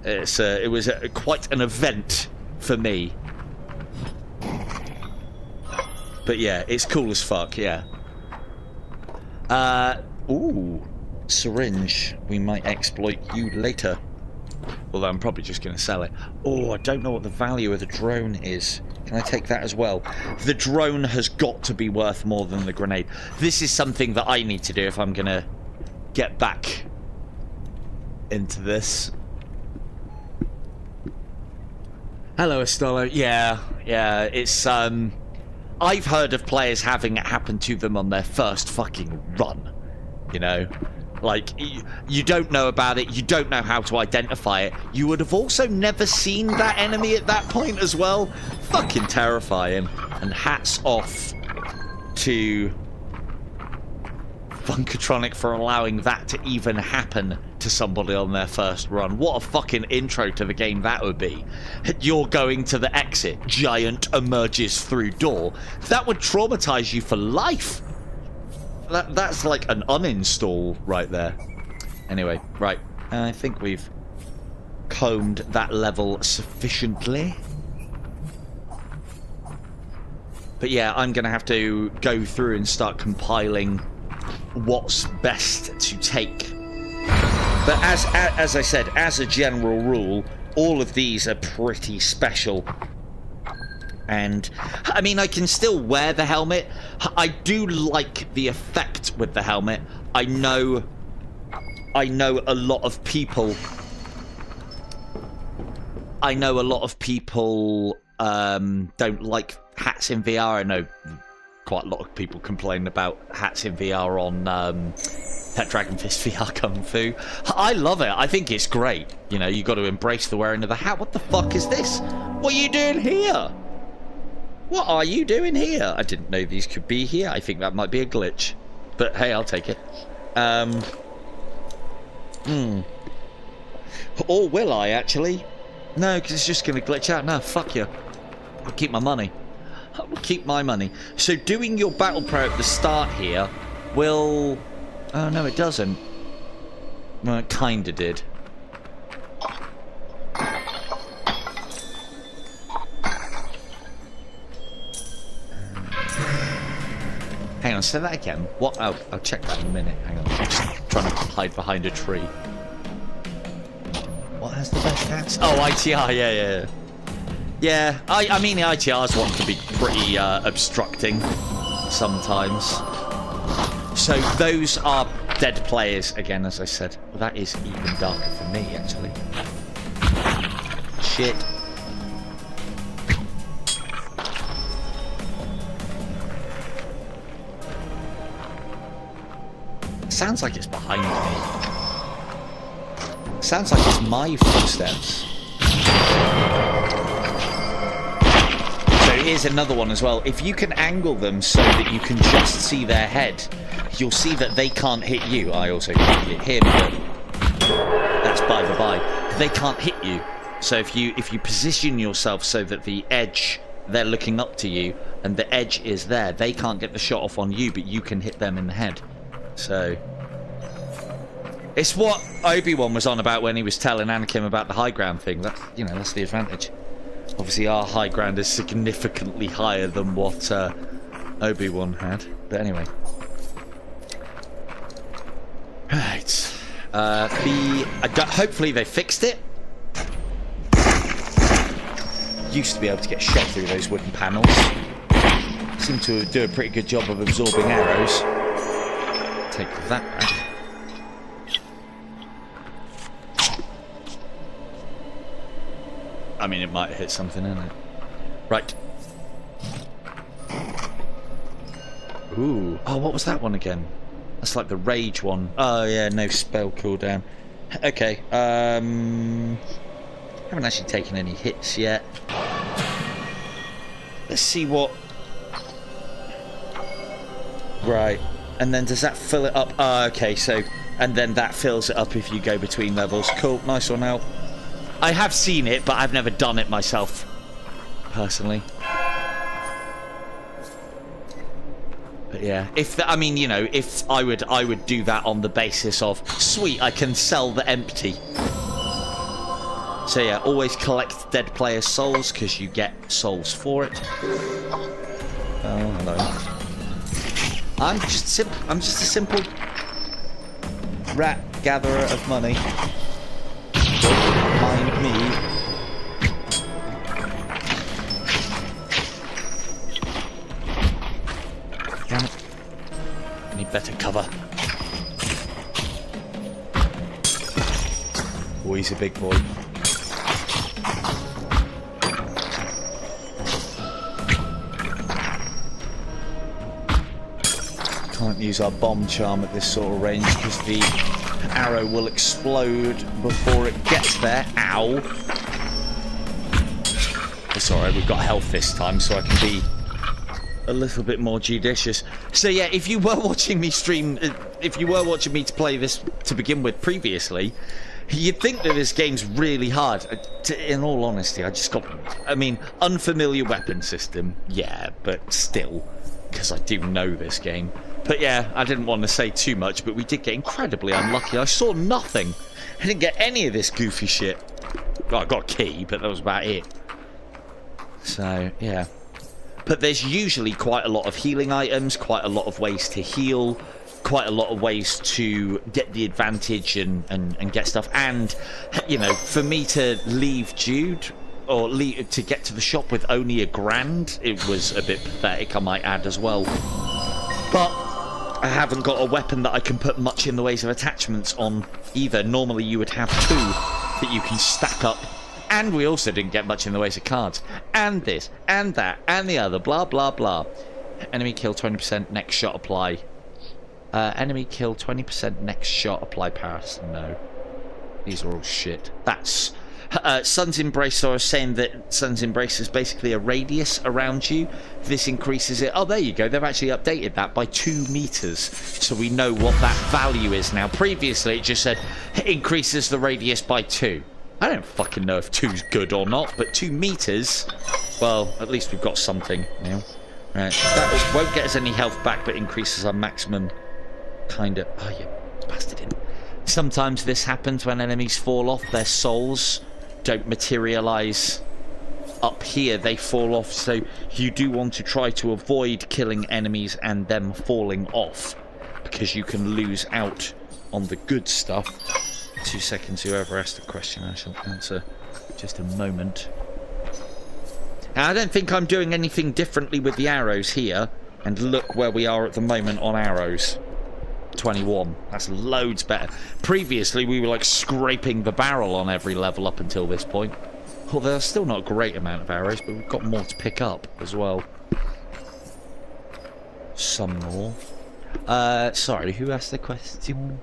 it was quite an event for me. But yeah, it's cool as fuck. Yeah. Ooh, syringe. We might exploit you later. Although I'm probably just going to sell it. Oh, I don't know what the value of the drone is. Can I take that as well? The drone has got to be worth more than the grenade. This is something that I need to do if I'm going to get back into this. Hello, Estolo. Yeah, it's I've heard of players having it happen to them on their first fucking run, you know, like you don't know about it, you don't know how to identify it, you would have also never seen that enemy at that point as well. Fucking terrifying. And hats off to Funkatronic for allowing that to even happen to somebody on their first run. What a fucking intro to the game that would be. You're going to the exit, giant emerges through door. That would traumatize you for life. That's like an uninstall right there. Anyway, right. I think we've combed that level sufficiently. But yeah, I'm going to have to go through and start compiling what's best to take. But as I said, as a general rule, all of these are pretty special. And I mean, I can still wear the helmet. I do like the effect with the helmet. I know a lot of people don't like hats in VR. I know quite a lot of people complain about hats in VR on that Dragon Fist VR Kung Fu. I love it. I think it's great. You know, you got to embrace the wearing of the hat. What the fuck is this? What are you doing here? What are you doing here? I didn't know these could be here. I think that might be a glitch. But hey, I'll take it. Or will I, actually? No, because it's just going to glitch out. No, fuck you. I'll keep my money. I will keep my money. So doing your battle pro at the start here will... Oh, no, it doesn't. Well, it kind of did. Hang on, say that again. What? Oh, I'll check that in a minute. Hang on. I'm just trying to hide behind a tree. What has the best hats? Oh, ITR, yeah. Yeah, I mean, the ITRs one can be pretty obstructing sometimes. So those are dead players, again, as I said. Well, that is even darker for me, actually. Shit. Sounds like it's behind me. Sounds like it's my footsteps. So here's another one as well. If you can angle them so that you can just see their head, you'll see that they can't hit you. I also can't hit him, but that's by the by. They can't hit you. So if you position yourself so that the edge, they're looking up to you, and the edge is there, they can't get the shot off on you, but you can hit them in the head. So it's what Obi-Wan was on about when he was telling Anakin about the high ground thing. That, you know, that's the advantage. Obviously, our high ground is significantly higher than what Obi-Wan had. But anyway, right. Hopefully they fixed it. Used to be able to get shot through those wooden panels. Seem to do a pretty good job of absorbing arrows. Take that back. I mean, it might hit something, innit? Right. Ooh. Oh, what was that one again? That's like the rage one. Oh, yeah, no spell cooldown. Okay. Haven't actually taken any hits yet. Let's see what... Right. And then does that fill it up? Oh, okay, so... And then that fills it up if you go between levels. Cool, nice one, Al. I have seen it, but I've never done it myself, personally. But yeah, I mean, you know, if I would do that on the basis of, sweet, I can sell the empty. So yeah, always collect dead players' souls because you get souls for it. Oh, hello. I'm just a simple rat gatherer of money. Mind me. Damn it. I need better cover. Oh, he's a big boy. Can't use our bomb charm at this sort of range because the arrow will explode before it gets there. Ow. It's alright, we've got health this time, so I can be a little bit more judicious. So yeah, if you were watching me stream, if you were watching me to play this to begin with previously, you'd think that this game's really hard. In all honesty, I mean, unfamiliar weapon system, yeah, but still, because I do know this game. But yeah, I didn't want to say too much, but we did get incredibly unlucky. I saw nothing. I didn't get any of this goofy shit. Well, I got a key, but that was about it. So, yeah. But there's usually quite a lot of healing items, quite a lot of ways to heal, quite a lot of ways to get the advantage and get stuff. And, you know, for me to leave Jude, or to get to the shop with only $1,000, it was a bit pathetic, I might add as well. But I haven't got a weapon that I can put much in the ways of attachments on either. Normally you would have 2 that you can stack up. And we also didn't get much in the ways of cards. And this, and that, and the other, blah, blah, blah. Enemy kill 20%, next shot apply. Enemy kill 20%, next shot apply Paris. No. These are all shit. That's... Sun's Embrace, so I was saying that Sun's Embrace is basically a radius around you. This increases it. Oh, there you go. They've actually updated that by 2 meters. So we know what that value is now. Previously, it just said it increases the radius by 2. I don't fucking know if 2's good or not, but 2 meters, well, at least we've got something now. Right, that won't get us any health back, but increases our maximum kind of... Oh, you bastard in. Sometimes this happens when enemies fall off. Their souls don't materialize up here. They fall off, so you do want to try to avoid killing enemies and them falling off, because you can lose out on the good stuff. 2 seconds, whoever asked the question, I shall answer just a moment. Now, I don't think I'm doing anything differently with the arrows here, and look where we are at the moment on arrows. 21. That's loads better. Previously, we were like scraping the barrel on every level up until this point. Well, there's still not a great amount of arrows, but we've got more to pick up as well. Some more. Sorry, who asked the question?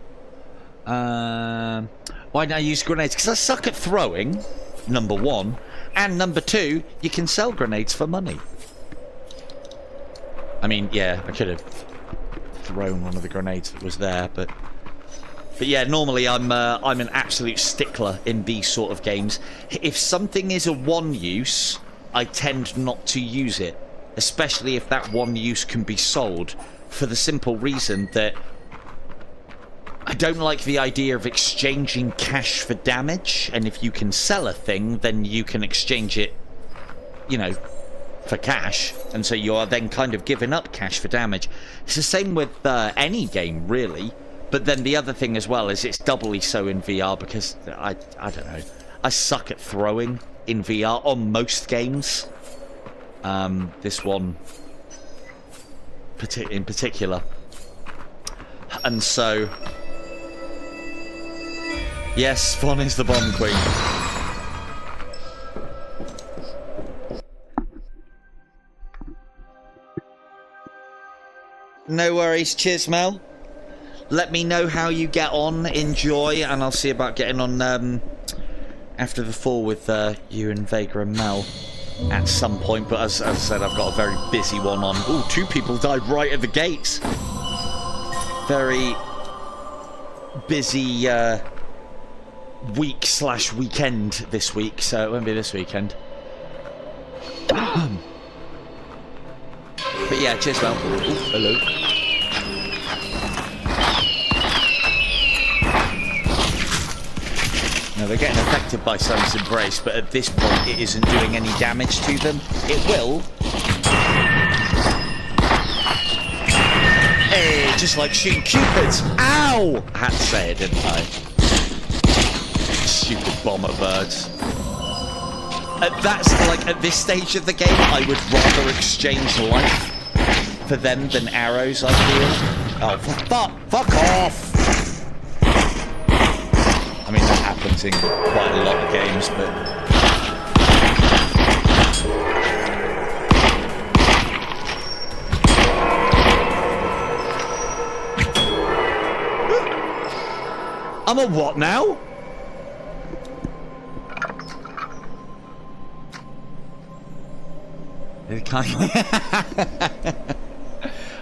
Why don't I use grenades? Because I suck at throwing, number 1. And number 2, you can sell grenades for money. I mean, yeah, I could have thrown one of the grenades that was there, but yeah, normally I'm an absolute stickler in these sort of games. If something is a one use, I tend not to use it, especially if that one use can be sold, for the simple reason that I don't like the idea of exchanging cash for damage, and if you can sell a thing, then you can exchange it, you know, for cash, and so you are then kind of giving up cash for damage. It's the same with any game, really. But then the other thing as well is it's doubly so in VR, because I don't know, I suck at throwing in VR on most games. This one in particular, and so yes, Fawn is the bomb queen. No worries. Cheers, Mel. Let me know how you get on. Enjoy, and I'll see about getting on after the fall with you and Vega and Mel at some point. But as I said, I've got a very busy one on. Ooh, 2 people died right at the gates. Very busy week/weekend this week, so it won't be this weekend. But yeah, cheers, Mel. Ooh, hello. Now, they're getting affected by Sun's Embrace, but at this point it isn't doing any damage to them. It will. Hey, just like shooting cupids. Ow! I had to say it, didn't I? Stupid bomber birds. That's like, at this stage of the game, I would rather exchange life for them than arrows, I feel. Oh, fuck off! I mean, that happens in quite a lot of games, but... I'm a what now?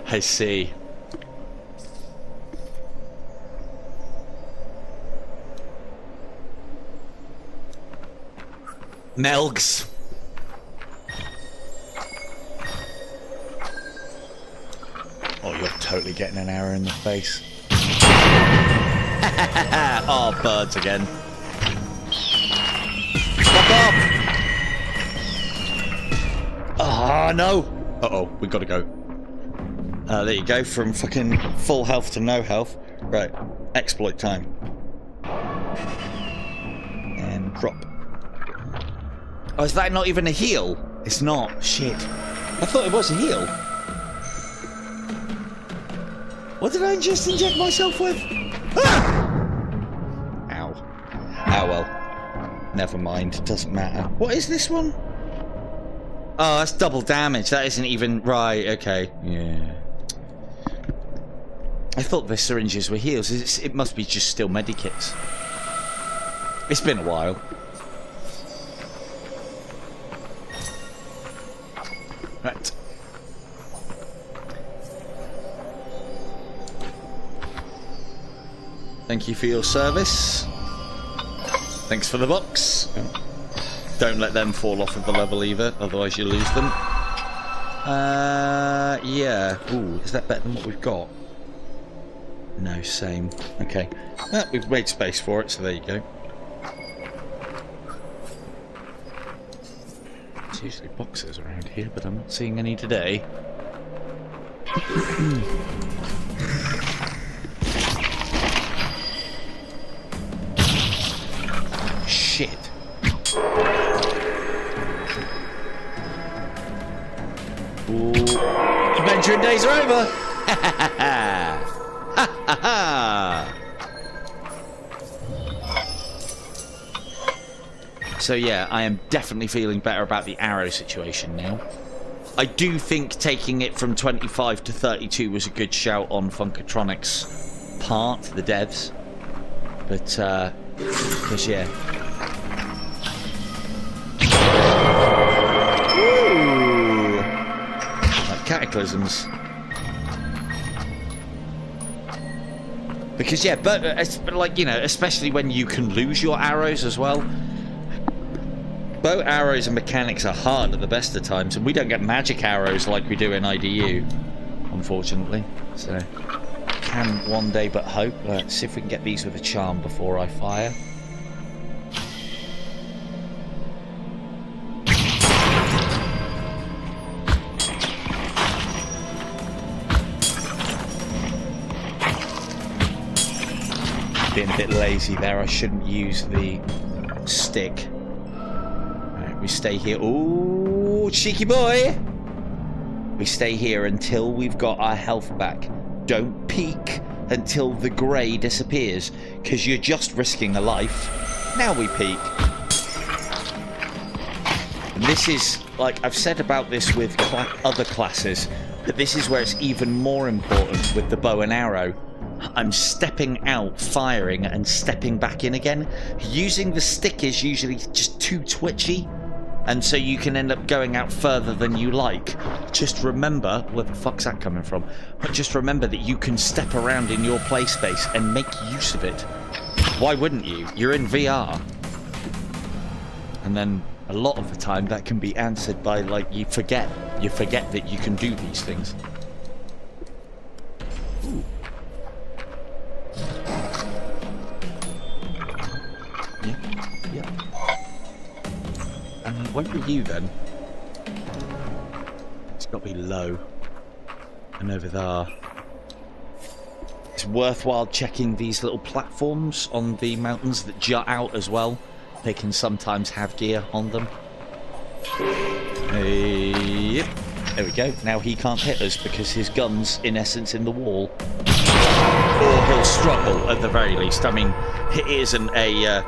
I see. Melgs. Oh, you're totally getting an arrow in the face. Oh, birds again. Fuck off! Oh, no! Uh-oh, we gotta go. There you go, from fucking full health to no health. Right, exploit time. And drop. Oh, is that not even a heal? It's not. Shit. I thought it was a heal. What did I just inject myself with? Ah! Ow. Oh well. Never mind. Doesn't matter. What is this one? Oh, that's double damage. That isn't even... Right, okay. Yeah. I thought the syringes were heals. It must be just still medikits. It's been a while. Right. Thank you for your service. Thanks for the box. Don't let them fall off of the level either, otherwise you lose them. Yeah. Ooh, is that better than what we've got? No, same. Okay. We've made space for it, so there you go. There's usually boxes around here, but I'm not seeing any today. Shit. Ooh. Adventuring days are over! Ha ha ha! Ha ha ha! So yeah, I am definitely feeling better about the arrow situation now. I do think taking it from 25 to 32 was a good shout on Funkatronics' part, the devs. But, because yeah. Ooh! Like cataclysms. Because yeah, but like, you know, especially when you can lose your arrows as well. Bow arrows and mechanics are hard at the best of times, and we don't get magic arrows like we do in IDU, unfortunately. So, can one day but hope. Let's see if we can get these with a charm before I fire. Being a bit lazy there, I shouldn't use the stick. We stay here. Ooh, cheeky boy! We stay here until we've got our health back. Don't peek until the grey disappears, because you're just risking a life. Now we peek. And this is, like I've said about this with other classes, but this is where it's even more important with the bow and arrow. I'm stepping out, firing, and stepping back in again. Using the stick is usually just too twitchy. And so you can end up going out further than you like. Just remember, where the fuck's that coming from? Just remember that you can step around in your play space and make use of it. Why wouldn't you? You're in VR. And then a lot of the time that can be answered by, like, you forget that you can do these things. Ooh. Yeah. Where are you then? It's got to be low. And over there. It's worthwhile checking these little platforms on the mountains that jut out as well. They can sometimes have gear on them. Yep. There we go. Now he can't hit us because his gun's in essence in the wall. Or he'll struggle at the very least. I mean, it isn't a...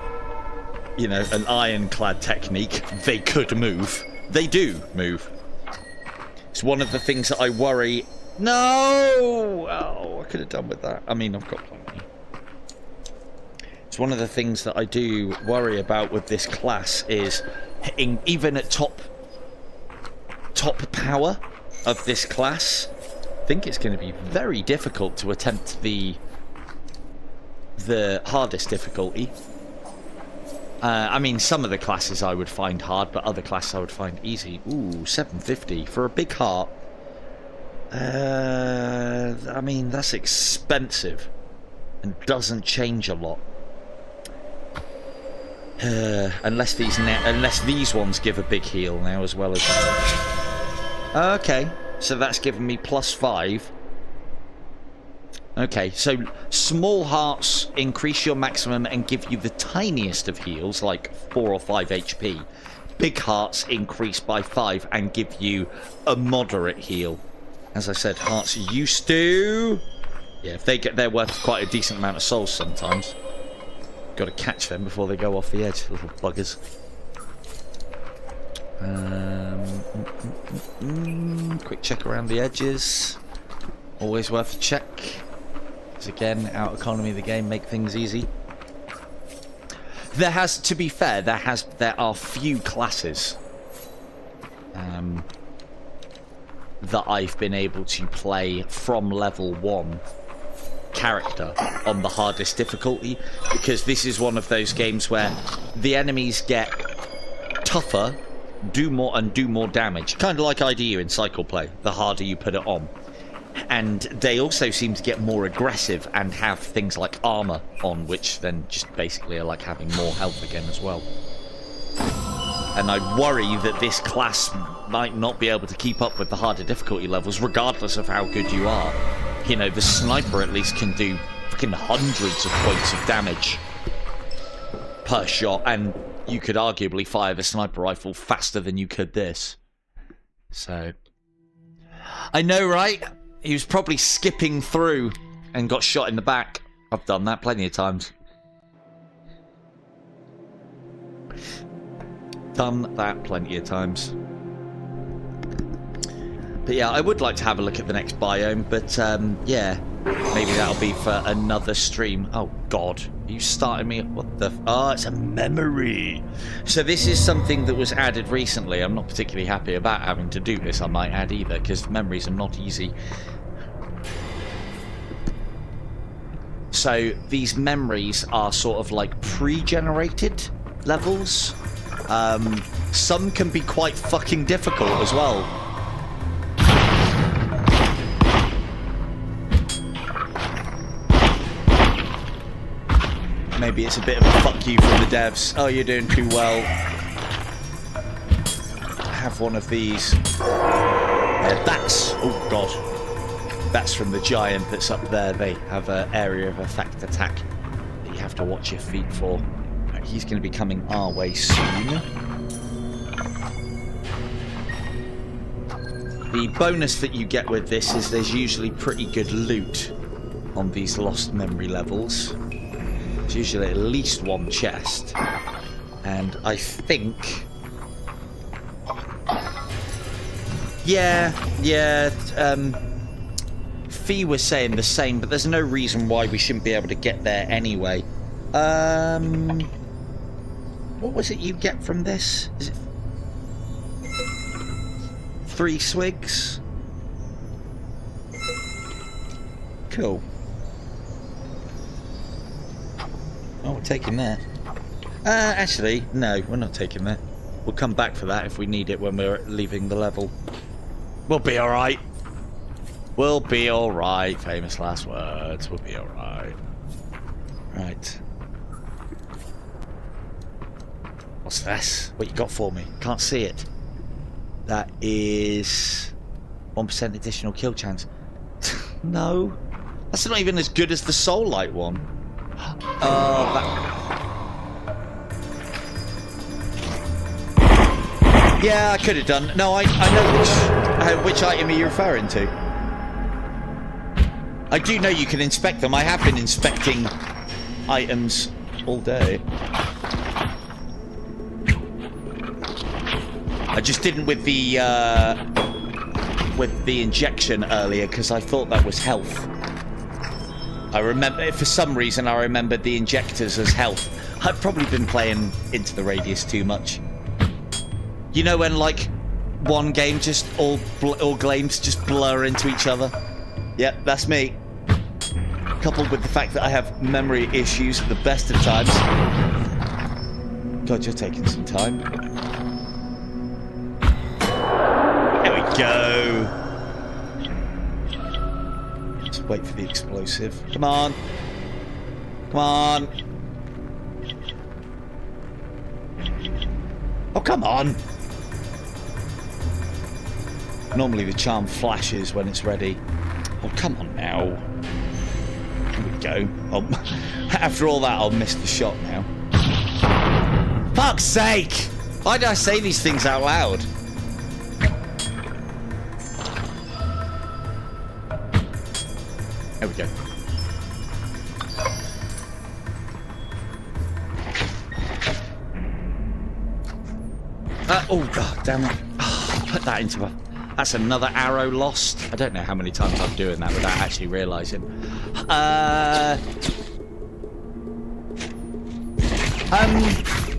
you know, an ironclad technique. They could move. They do move. It's one of the things that I worry... No! Oh, I could have done with that. I mean, I've got plenty. It's one of the things that I do worry about with this class is hitting, even at top power of this class, I think it's going to be very difficult to attempt the hardest difficulty. I mean, some of the classes I would find hard, but other classes I would find easy. Ooh, 750 for a big heart. I mean, that's expensive and doesn't change a lot. Unless these ones give a big heal now as well as... Okay, so that's given me +5. Okay, so small hearts increase your maximum and give you the tiniest of heals, like 4 or 5 HP. Big hearts increase by 5 and give you a moderate heal. As I said, hearts used to... Yeah, if they're worth quite a decent amount of souls sometimes. Got to catch them before they go off the edge, little buggers. Quick check around the edges. Always worth a check. Because again, out economy of the game make things easy. There has, to be fair, there are few classes that I've been able to play from level 1 character on the hardest difficulty, because this is one of those games where the enemies get tougher, do more damage, kind of like IDU in cycle play, the harder you put it on. And they also seem to get more aggressive and have things like armor on, which then just basically are like having more health again as well. And I worry that this class might not be able to keep up with the harder difficulty levels, regardless of how good you are. You know, the sniper at least can do fucking hundreds of points of damage per shot, and you could arguably fire the sniper rifle faster than you could this. So, I know, right? He was probably skipping through and got shot in the back. I've done that plenty of times. Done that plenty of times. But yeah, I would like to have a look at the next biome, but yeah, maybe that'll be for another stream. Oh god, are you starting me? What the? Oh, it's a memory. So this is something that was added recently. I'm not particularly happy about having to do this, I might add, either, because memories are not easy. So these memories are sort of like pre-generated levels. Some can be quite fucking difficult as well. Maybe it's a bit of a fuck you from the devs. Oh, you're doing too well. Have one of these. That's... oh, God. That's from the giant that's up there. They have an area of effect attack that you have to watch your feet for. He's going to be coming our way soon. The bonus that you get with this is there's usually pretty good loot on these lost memory levels. There's usually at least one chest. And I think... yeah, Fee was saying the same, but there's no reason why we shouldn't be able to get there anyway. What was it you get from this? Is it 3 swigs? Cool. Oh, we're taking that. Actually, no, we're not taking that. We'll come back for that if we need it when we're leaving the level. We'll be alright. We'll be alright. Famous last words. We'll be alright. Right. What's this? What you got for me? Can't see it. That is 1% additional kill chance. No. That's not even as good as the Soul Light one. Oh, that... yeah, I could have done. No, I know which item are you referring to. I do know you can inspect them. I have been inspecting items all day. I just didn't with the injection earlier because I thought that was health. I remember, for some reason, I remembered the injectors as health. I've probably been playing Into the Radius too much. You know when, like, one game just all games just blur into each other? Yep, that's me. Coupled with the fact that I have memory issues at the best of times. God, you're taking some time. There we go. Just wait for the explosive. Come on. Come on. Oh, come on. Normally the charm flashes when it's ready. Oh, come on now. Here we go. Oh, after all that, I'll miss the shot now. Fuck's sake! Why did I say these things out loud? There we go. Oh, god damn it. Oh, put that into a... That's another arrow lost. I don't know how many times I'm doing that without actually realising.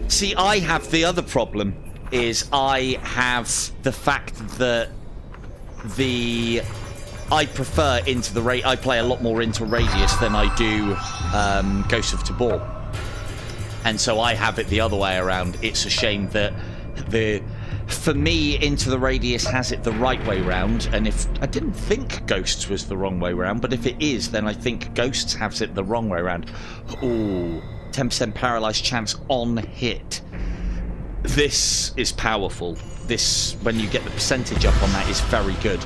See, I have the other problem, is I have the fact that I prefer Into the I play a lot more Into Radius than I do Ghost of Tabor. And so I have it the other way around. It's a shame that for me, Into the Radius has it the right way round, and if I didn't think Ghosts was the wrong way round, but if it is, then I think Ghosts has it the wrong way round. Ooh, 10% paralyzed chance on hit. This is powerful. This, when you get the percentage up on that, is very good.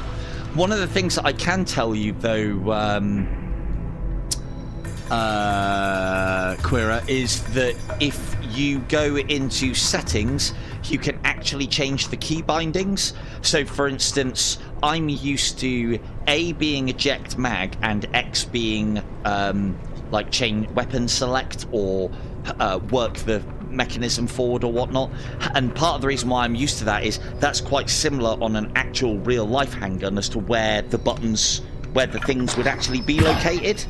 One of the things that I can tell you, though, Quira, is that if you go into settings, you can actually change the key bindings. So, for instance, I'm used to A being eject mag and X being like chain weapon select or work the mechanism forward or whatnot. And part of the reason why I'm used to that is that's quite similar on an actual real life handgun as to where the buttons, where the things would actually be located.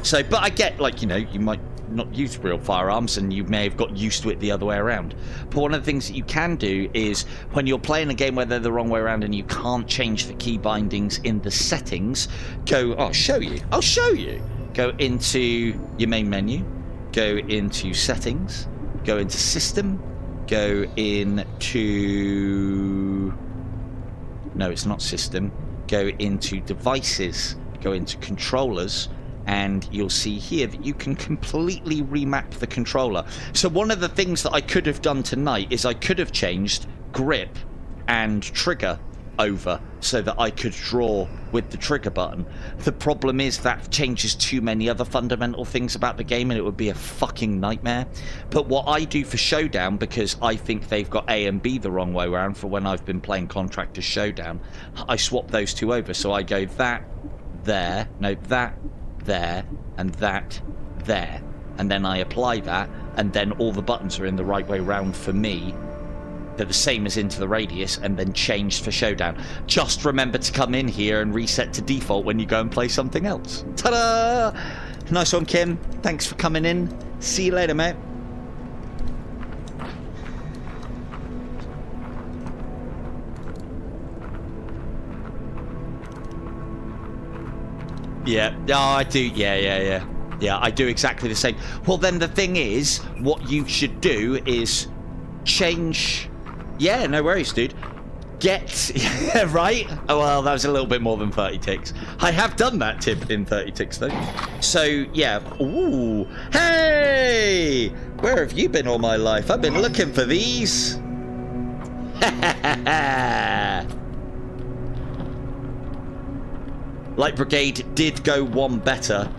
So, but I get, like, you know, you might not use real firearms and you may have got used to it the other way around. But one of the things that you can do is when you're playing a game where they're the wrong way around and you can't change the key bindings in the settings, I'll show you. Go into your main menu, go into settings, go into system, go into... No, it's not system. Go into devices, go into controllers, and you'll see here that you can completely remap the controller. So one of the things that I could have done tonight is I could have changed grip and trigger over so that I could draw with the trigger button. The problem is that changes too many other fundamental things about the game and it would be a fucking nightmare. But what I do for Showdown, because I think they've got A and B the wrong way around for when I've been playing Contractors Showdown, I swap those two over. So I go that, there, no, that, there, and that, there. And then I apply that, and then all the buttons are in the right way round for me. They're the same as Into the Radius, and then changed for Showdown. Just remember to come in here and reset to default when you go and play something else. Ta-da! Nice one, Kim. Thanks for coming in. See you later, mate. Yeah. Oh, I do. Yeah, I do exactly the same. Well, then the thing is, what you should do is change... Yeah, no worries, dude. Yeah, right? Oh, well, that was a little bit more than 30 ticks. I have done that tip in 30 ticks, though. So, yeah. Ooh. Hey! Where have you been all my life? I've been looking for these. Light Brigade did go one better.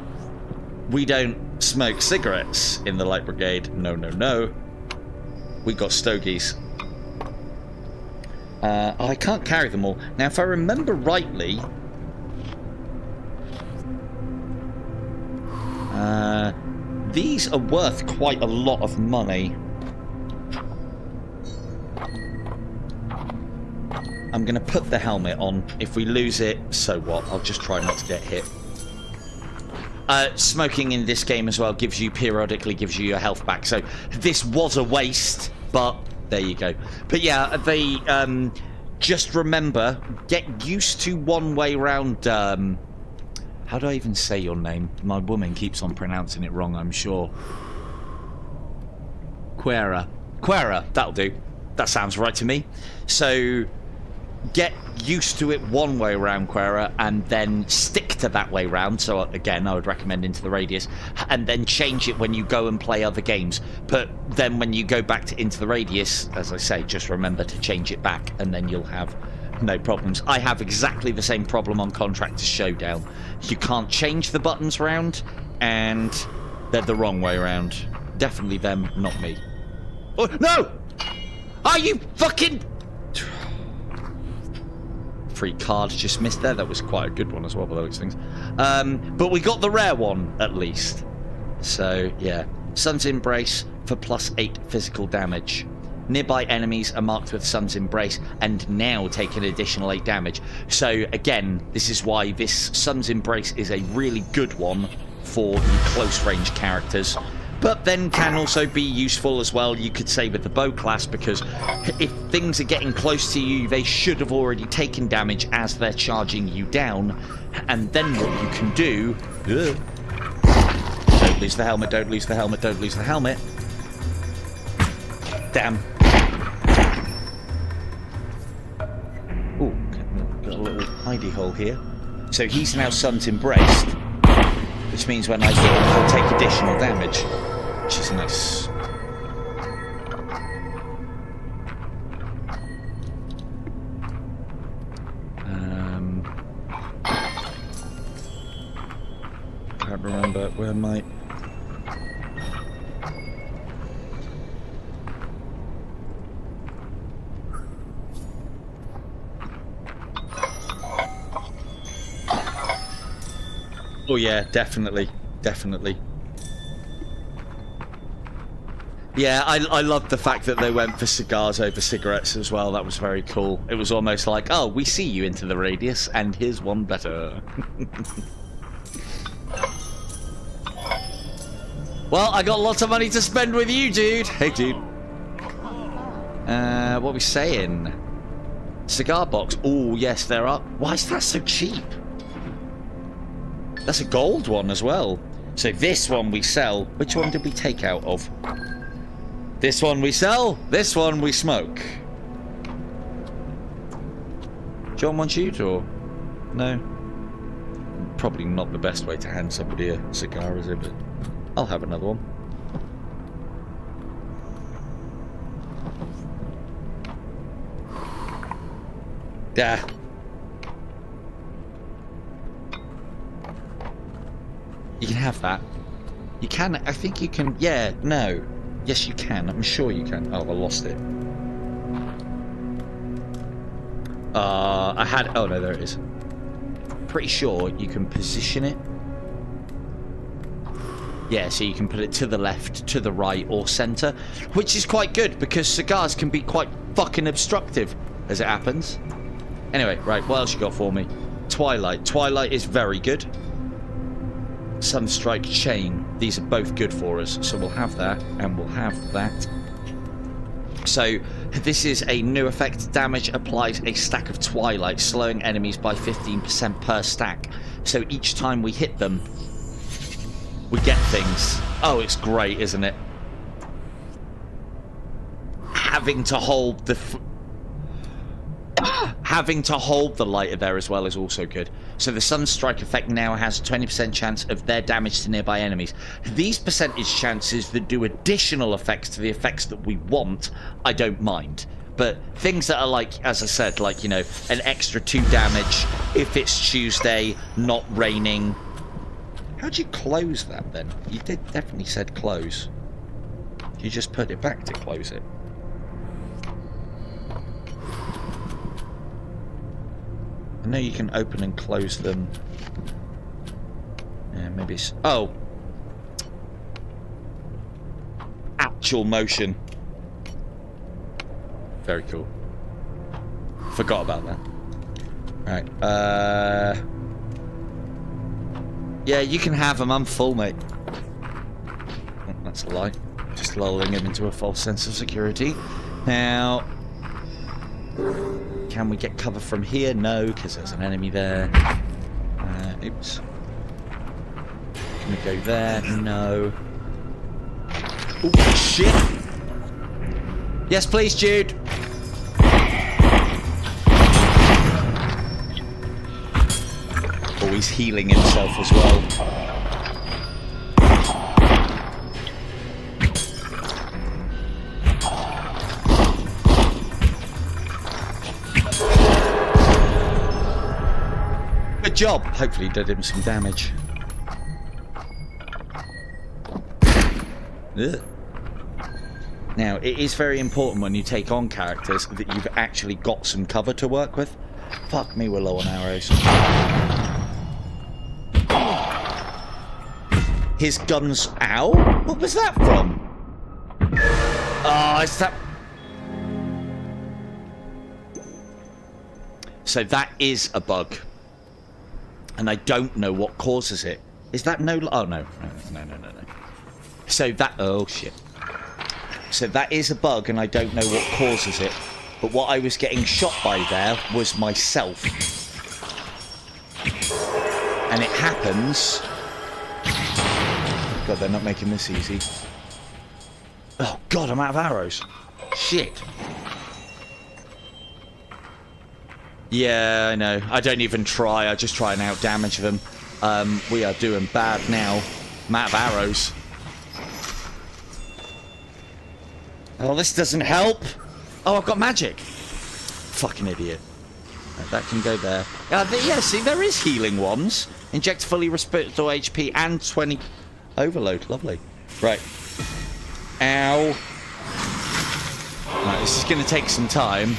We don't smoke cigarettes in the Light Brigade. No, no, no. We got stogies. I can't carry them all. Now, if I remember rightly... these are worth quite a lot of money. I'm going to put the helmet on. If we lose it, so what? I'll just try not to get hit. Smoking in this game as well periodically gives you your health back. So this was a waste, but there you go. But yeah, they just remember, get used to one way round. How do I even say your name? My woman keeps on pronouncing it wrong, I'm sure. Quera, that'll do. That sounds right to me. So get used to it one way round, Quera, and then stick to that way round. So again, I would recommend Into the Radius, and then change it when you go and play other games. But then when you go back to Into the Radius, as I say, just remember to change it back, and then you'll have no problems. I have exactly the same problem on Contractors Showdown. You can't change the buttons round, and they're the wrong way round. Definitely them, not me. Oh, no! Are you fucking... Free card just missed there. That was quite a good one as well, by those things. But we got the rare one, at least. So, yeah. Sun's Embrace for +8 physical damage. Nearby enemies are marked with Sun's Embrace and now take an additional 8 damage. So, again, this is why this Sun's Embrace is a really good one for the close-range characters. But then can also be useful as well, you could say, with the bow class, because if things are getting close to you, they should have already taken damage as they're charging you down. And then what you can do... Don't lose the helmet, don't lose the helmet, don't lose the helmet. Damn. Ooh, got a little hidey hole here. So he's now Sun's Embraced, which means when I hit him, he'll take additional damage, which is nice. Can't remember where my... Oh yeah, definitely. Definitely. Yeah, I loved the fact that they went for cigars over cigarettes as well. That was very cool. It was almost like, oh, we see you into the radius, and here's one better. Well, I got lots of money to spend with you, dude. Hey, dude. What are we saying? Cigar box. Oh, yes, there are. Why is that so cheap? That's a gold one as well. So this one we sell. Which one did we take out of? This one we sell. This one we smoke. Do you want one shoot or no? Probably not the best way to hand somebody a cigar, is it? But I'll have another one. Yeah. You can have that. You can, I think you can, yeah, no. Yes, you can, I'm sure you can. Oh, I lost it. I had, oh no, there it is. Pretty sure you can position it. Yeah, so you can put it to the left, to the right, or centre, which is quite good, because cigars can be quite fucking obstructive, as it happens. Anyway, right, what else you got for me? Twilight. Twilight is very good. Sunstrike Chain. These are both good for us, so we'll have that, and we'll have that. So, this is a new effect. Damage applies a stack of Twilight, slowing enemies by 15% per stack. So each time we hit them, we get things. Oh, it's great, isn't it? Having to hold the... Having to hold the lighter there as well is also good. So the Sunstrike effect now has a 20% chance of their damage to nearby enemies. These percentage chances that do additional effects to the effects that we want, I don't mind. But things that are like, as I said, like, you know, an extra 2 damage if it's Tuesday, not raining. How'd you close that then? You did definitely said close. You just put it back to close it. I know you can open and close them. Yeah, maybe it's... Oh! Actual motion. Very cool. Forgot about that. Right, yeah, you can have them. I'm full, mate. Oh, that's a lie. Just lulling him into a false sense of security. Now... Can we get cover from here? No, because there's an enemy there. Oops. Can we go there? No. Oh, shit! Yes, please, Jude! Oh, he's healing himself as well. Good job. Hopefully did him some damage. Ugh. Now, it is very important when you take on characters that you've actually got some cover to work with. Fuck me, we're low on arrows. His guns... Ow? What was that from? Oh, is that... So that is a bug. And I don't know what causes it. Is that no... Oh, no. No. So that... Oh, shit. So that is a bug, and I don't know what causes it. But what I was getting shot by there was myself. And it happens... God, they're not making this easy. Oh, God, I'm out of arrows. Shit. Yeah, I know. I don't even try. I just try and out-damage them. We are doing bad now. I'm out of arrows. Oh, this doesn't help. Oh, I've got magic. Fucking idiot. Right, that can go there. Yeah, see, there is healing ones. Inject fully restore HP and 20 overload. Lovely. Right. Ow. Right, this is going to take some time.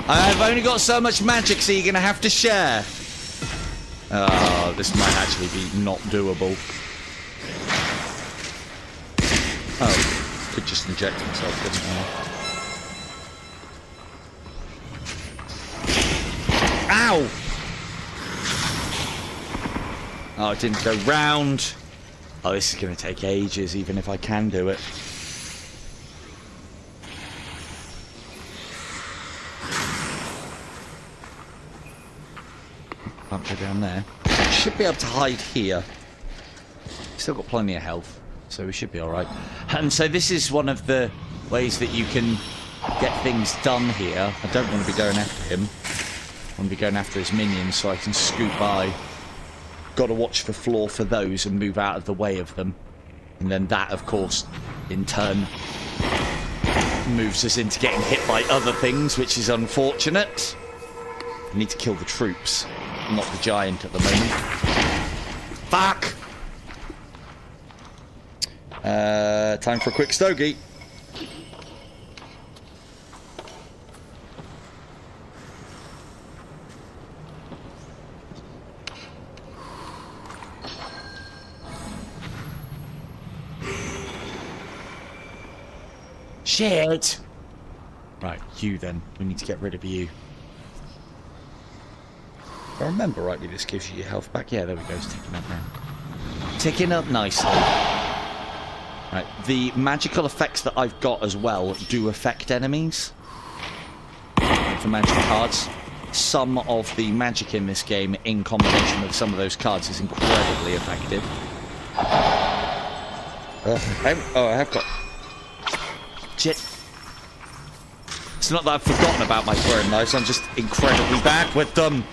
I've only got so much magic, so you're going to have to share. Oh, this might actually be not doable. Oh, could just inject himself, couldn't I? Ow! Oh, it didn't go round. Oh, this is going to take ages, even if I can do it. Can't go down there. Should be able to hide here. Still got plenty of health, so we should be alright. And so this is one of the ways that you can get things done here. I don't want to be going after him. I want to be going after his minions so I can scoot by. Got to watch the floor for those and move out of the way of them. And then that, of course, in turn, moves us into getting hit by other things, which is unfortunate. I need to kill the troops, not the giant at the moment. Fuck! Time for a quick stogie. Shit! Right, you then. We need to get rid of you. If I remember rightly, this gives you your health back. Yeah, there we go. It's ticking up now. Ticking up nicely. Right, the magical effects that I've got as well do affect enemies. For magic cards. Some of the magic in this game, in combination with some of those cards, is incredibly effective. I have got... Shit. It's not that I've forgotten about my throwing knives, I'm just incredibly bad with them.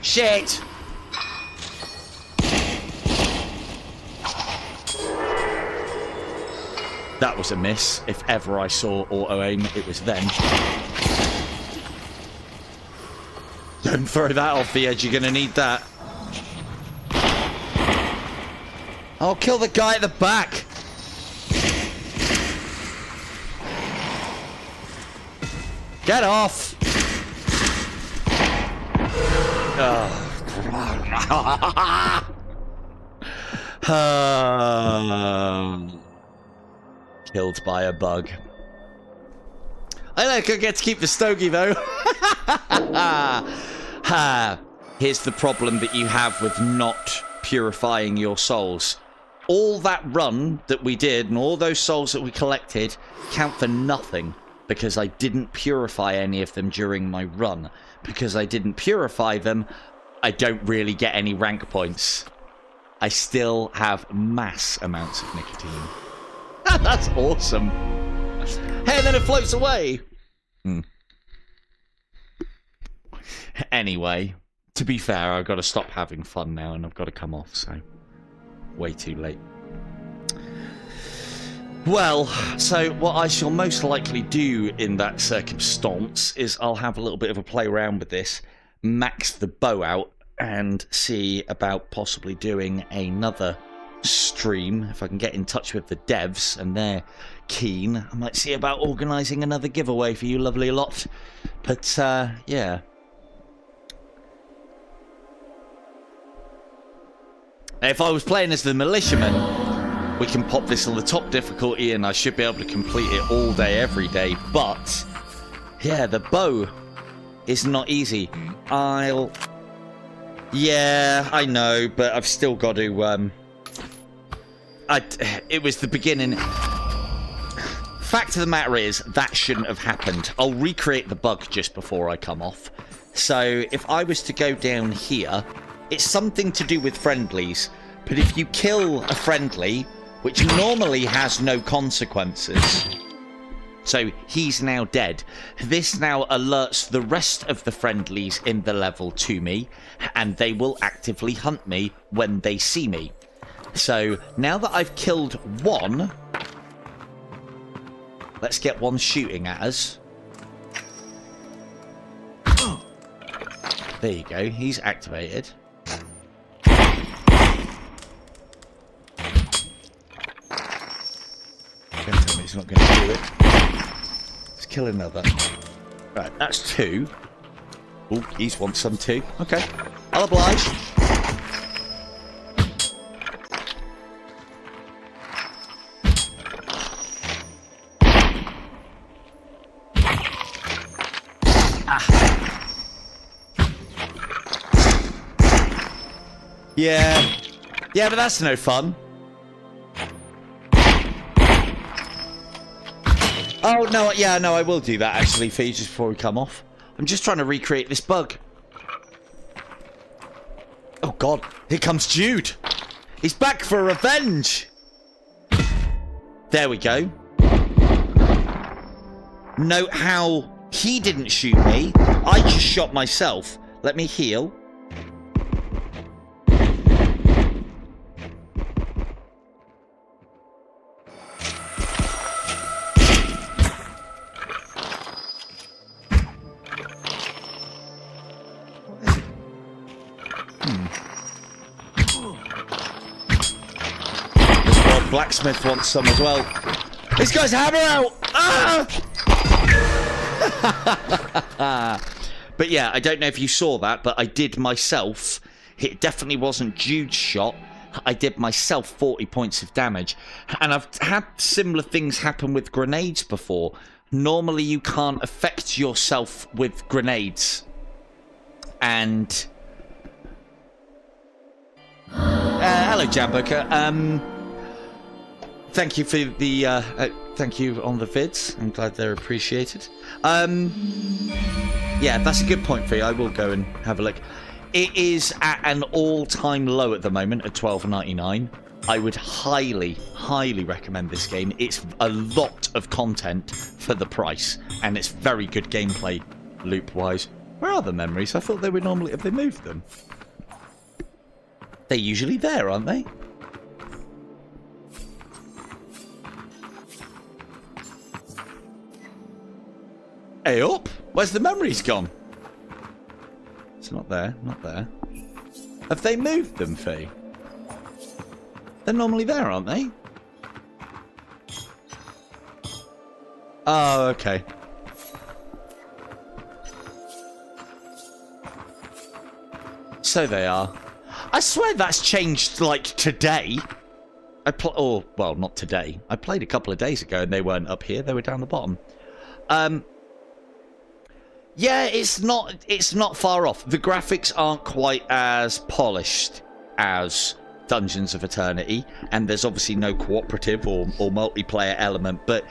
Shit! That was a miss. If ever I saw auto-aim, it was then. Don't throw that off the edge, you're gonna need that. I'll kill the guy at the back. Get off! Killed by a bug. I like I get to keep the stogie though. Here's the problem that you have with not purifying your souls. All that run that we did and all those souls that we collected count for nothing because I didn't purify any of them during my run. Because I didn't purify them, I don't really get any rank points. I still have mass amounts of nicotine. That's awesome. Hey, and then it floats away. Anyway, to be fair, I've got to stop having fun now and I've got to come off, so way too late. Well, so what I shall most likely do in that circumstance is I'll have a little bit of a play around with this, max the bow out, and see about possibly doing another stream. If I can get in touch with the devs and they're keen, I might see about organising another giveaway for you lovely lot. But, yeah. If I was playing as the militiaman, we can pop this on the top difficulty and I should be able to complete it all day, every day. But Yeah, the bow is not easy. Yeah, I know, but I've still got to, it was the beginning. Fact of the matter is, that shouldn't have happened. I'll recreate the bug just before I come off. So, if I was to go down here, it's something to do with friendlies. But if you kill a friendly, which normally has no consequences... So, he's now dead. This now alerts the rest of the friendlies in the level to me, and they will actively hunt me when they see me. So, now that I've killed one... Let's get one shooting at us. There you go, he's activated. Don't tell me he's not going to do it. Let's kill another. Right, that's two. Oh, he's wants some too. Okay, I'll oblige. Yeah. Yeah, but that's no fun. Oh, no, yeah, no, I will do that, actually, for you, just before we come off. I'm just trying to recreate this bug. Oh, God. Here comes Jude. He's back for revenge. There we go. Note how he didn't shoot me. I just shot myself. Let me heal. Blacksmith wants some as well. This guy's hammer out! Ah! But yeah, I don't know if you saw that, but I did myself. It definitely wasn't Jude's shot. I did myself 40 points of damage. And I've had similar things happen with grenades before. Normally you can't affect yourself with grenades. And... hello, Jamboka. Thank you for the, thank you on the vids. I'm glad they're appreciated. Yeah, that's a good point for you. I will go and have a look. It is at an all-time low at the moment at $12.99. I would highly, highly recommend this game. It's a lot of content for the price, and it's very good gameplay loop-wise. Where are the memories? I thought they were normally... Have they moved them? They're usually there, aren't they? Hey up! Where's the memories gone? It's not there, not there. Have they moved them, Fee? They're normally there, aren't they? Oh, okay. So they are. I swear that's changed, like, today. Oh, well, not today. I played a couple of days ago and they weren't up here. They were down the bottom. Yeah, it's not far off. The graphics aren't quite as polished as Dungeons of Eternity, and there's obviously no cooperative or multiplayer element, but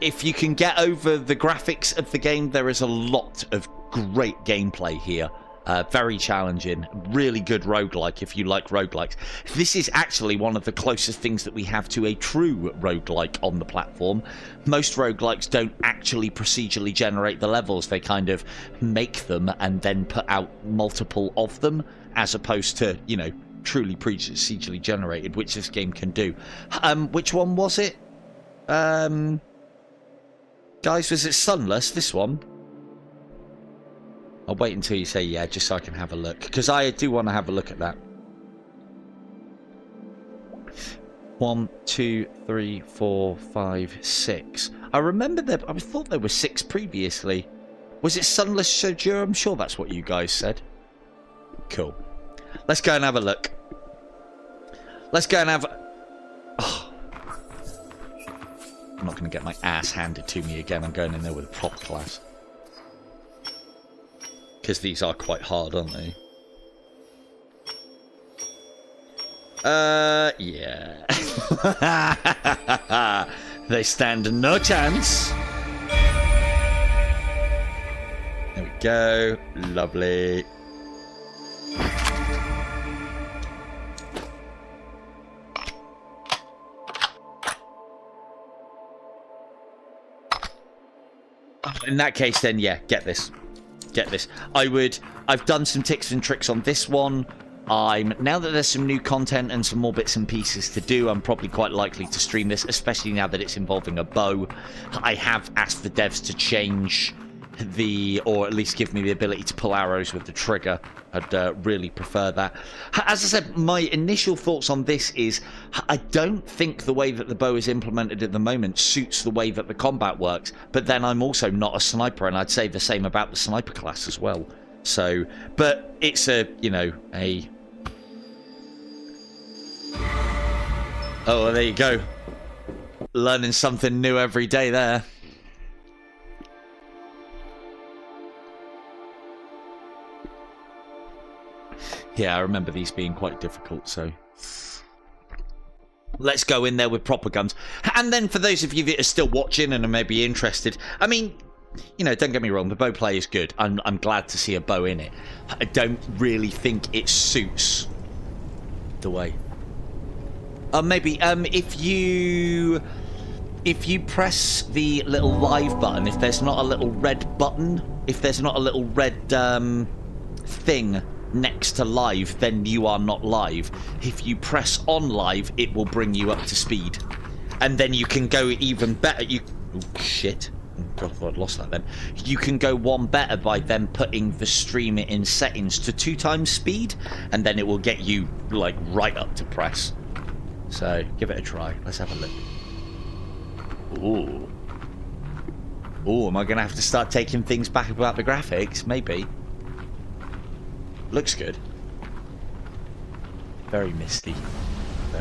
if you can get over the graphics of the game, there is a lot of great gameplay here. Very challenging, really good roguelike if you like roguelikes. This is actually one of the closest things that we have to a true roguelike on the platform. Most roguelikes don't actually procedurally generate the levels, they kind of make them and then put out multiple of them, as opposed to, you know, truly procedurally generated, which this game can do. Which one was it? Guys, was it Sunless, this one? I'll wait until you say yeah, just so I can have a look. Because I do want to have a look at that. 1, 2, 3, 4, 5, 6. I remember that. I thought there were 6 previously. Was it Sunless Sojourn? I'm sure that's what you guys said. Cool. Let's go and have a look. Let's go and have... Oh. I'm not going to get my ass handed to me again. I'm going in there with a proper class. Because these are quite hard, aren't they? Yeah. They stand no chance. There we go. Lovely. In that case, then, yeah, get this. Get this. I've done some tips and tricks on this one. Now that there's some new content and some more bits and pieces to do, I'm probably quite likely to stream this, especially now that it's involving a bow. I have asked the devs to change or at least give me the ability to pull arrows with the trigger. I'd really prefer that. As I said, my initial thoughts on this is I don't think the way that the bow is implemented at the moment suits the way that the combat works, but then I'm also not a sniper, and I'd say the same about the sniper class as well. So, but it's oh, well, there you go. Learning something new every day there. Yeah, I remember these being quite difficult, so let's go in there with proper guns. And then for those of you that are still watching and are maybe interested, I mean, you know, don't get me wrong, the bow play is good. I'm glad to see a bow in it. I don't really think it suits the way. Maybe if you press the little live button, if there's not a little red button, if there's not a little red thing next to live, then you are not live. If you press on live, it will bring you up to speed, and then you can go even better. Oh shit. Oh god, I thought I'd lost that then. You can go one better by then putting the stream in settings to 2 times speed, and then it will get you like right up to press. So give it a try. Let's have a look. Ooh. Ooh, am I gonna have to start taking things back about the graphics? Maybe. Looks good. Very misty. So.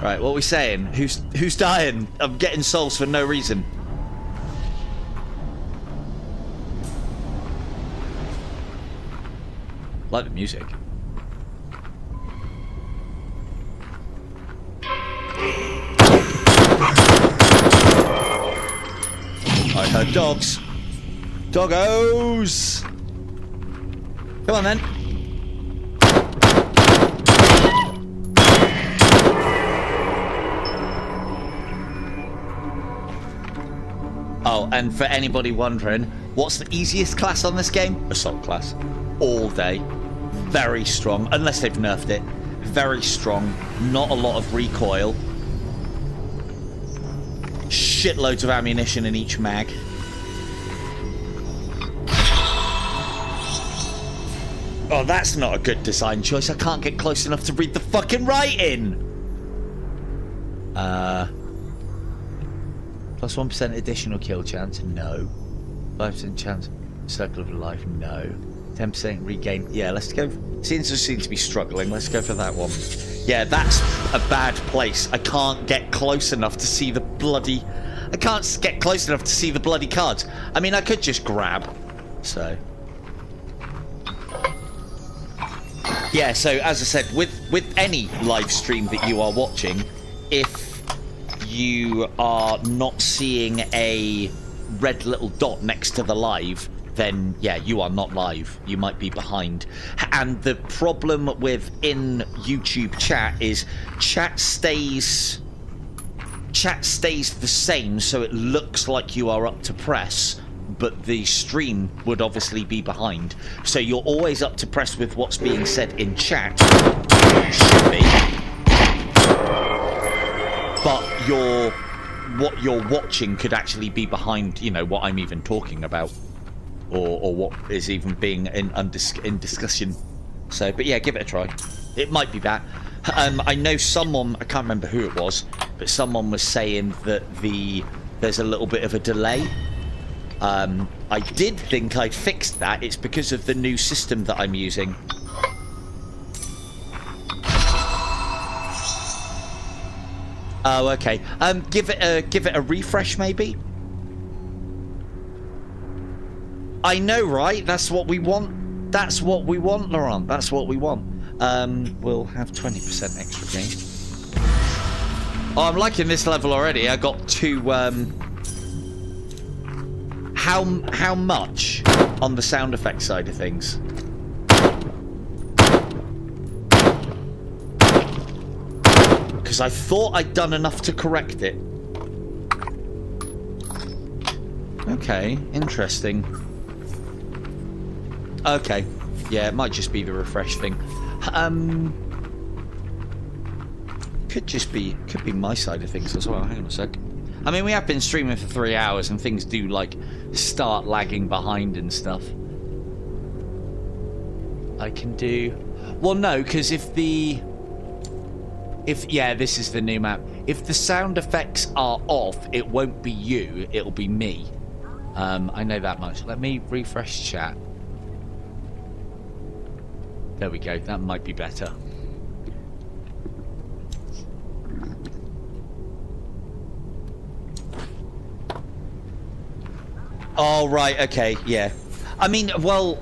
Right, what are we saying? Who's dying? I'm getting souls for no reason. Like the music. I heard dogs. Doggos! Come on, then. Oh, and for anybody wondering, what's the easiest class on this game? Assault class. All day. Very strong, unless they've nerfed it. Very strong. Not a lot of recoil. Shitloads of ammunition in each mag. Oh, that's not a good design choice. I can't get close enough to read the fucking writing. Plus 1% additional kill chance? No. 5% chance circle of life? No. 10% regain? Yeah, let's go. Since I seem to be struggling, let's go for that one. Yeah, that's a bad place. I can't get close enough to see the bloody... I can't get close enough to see the bloody cards. I mean, I could just grab. So... yeah, so as I said, with any live stream that you are watching, if you are not seeing a red little dot next to the live, then yeah, you are not live. You might be behind. And the problem with in YouTube chat is chat stays the same, so it looks like you are up to press, but the stream would obviously be behind. So you're always up to press with what's being said in chat. Should be. But what you're watching could actually be behind, you know, what I'm even talking about. Or what is even being in discussion. So, but yeah, give it a try. It might be that. I know someone, I can't remember who it was, but someone was saying that there's a little bit of a delay. I did think I'd fixed that. It's because of the new system that I'm using. Oh, okay. Give it a refresh, maybe. I know, right? That's what we want. That's what we want, Laurent. That's what we want. We'll have 20% extra gain. Oh, I'm liking this level already. I got to, how much on the sound effect side of things? Because I thought I'd done enough to correct it. Okay, interesting. Okay, yeah, it might just be the refresh thing. Could be my side of things as well. Hang on a sec. I mean, we have been streaming for 3 hours and things do, like, start lagging behind and stuff. I can do... Well, no, because yeah, this is the new map. If the sound effects are off, it won't be you, it'll be me. I know that much. Let me refresh chat. There we go, that might be better. Oh, right, okay, yeah. I mean, well...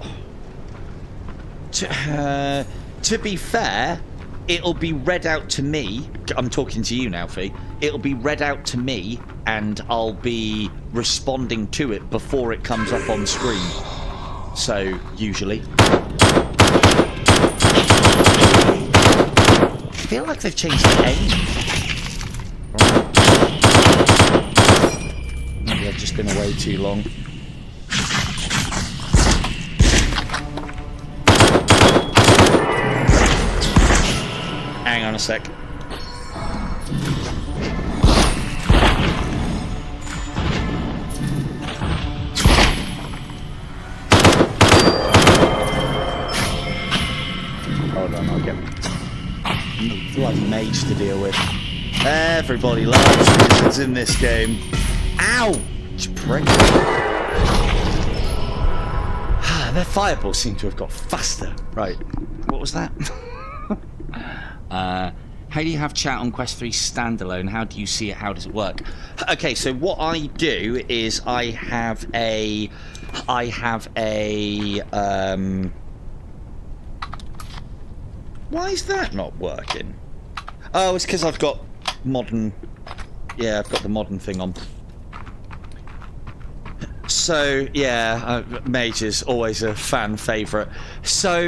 To be fair, it'll be read out to me. I'm talking to you now, Fee. It'll be read out to me, and I'll be responding to it before it comes up on screen. So, usually. I feel like they've changed the aim. Maybe I've just been away too long. Hang on a sec. Hold on, I'll get bloody mage to deal with. Everybody loves wizards in this game. Ow! You prick. Their fireballs seem to have got faster. Right. What was that? How do you have chat on Quest 3 standalone? How do you see it? How does it work? Okay, so what I do is I have a why is that not working? Oh, it's because I've got modern. Yeah, I've got the modern thing on. So, yeah, Mage is always a fan favourite. So,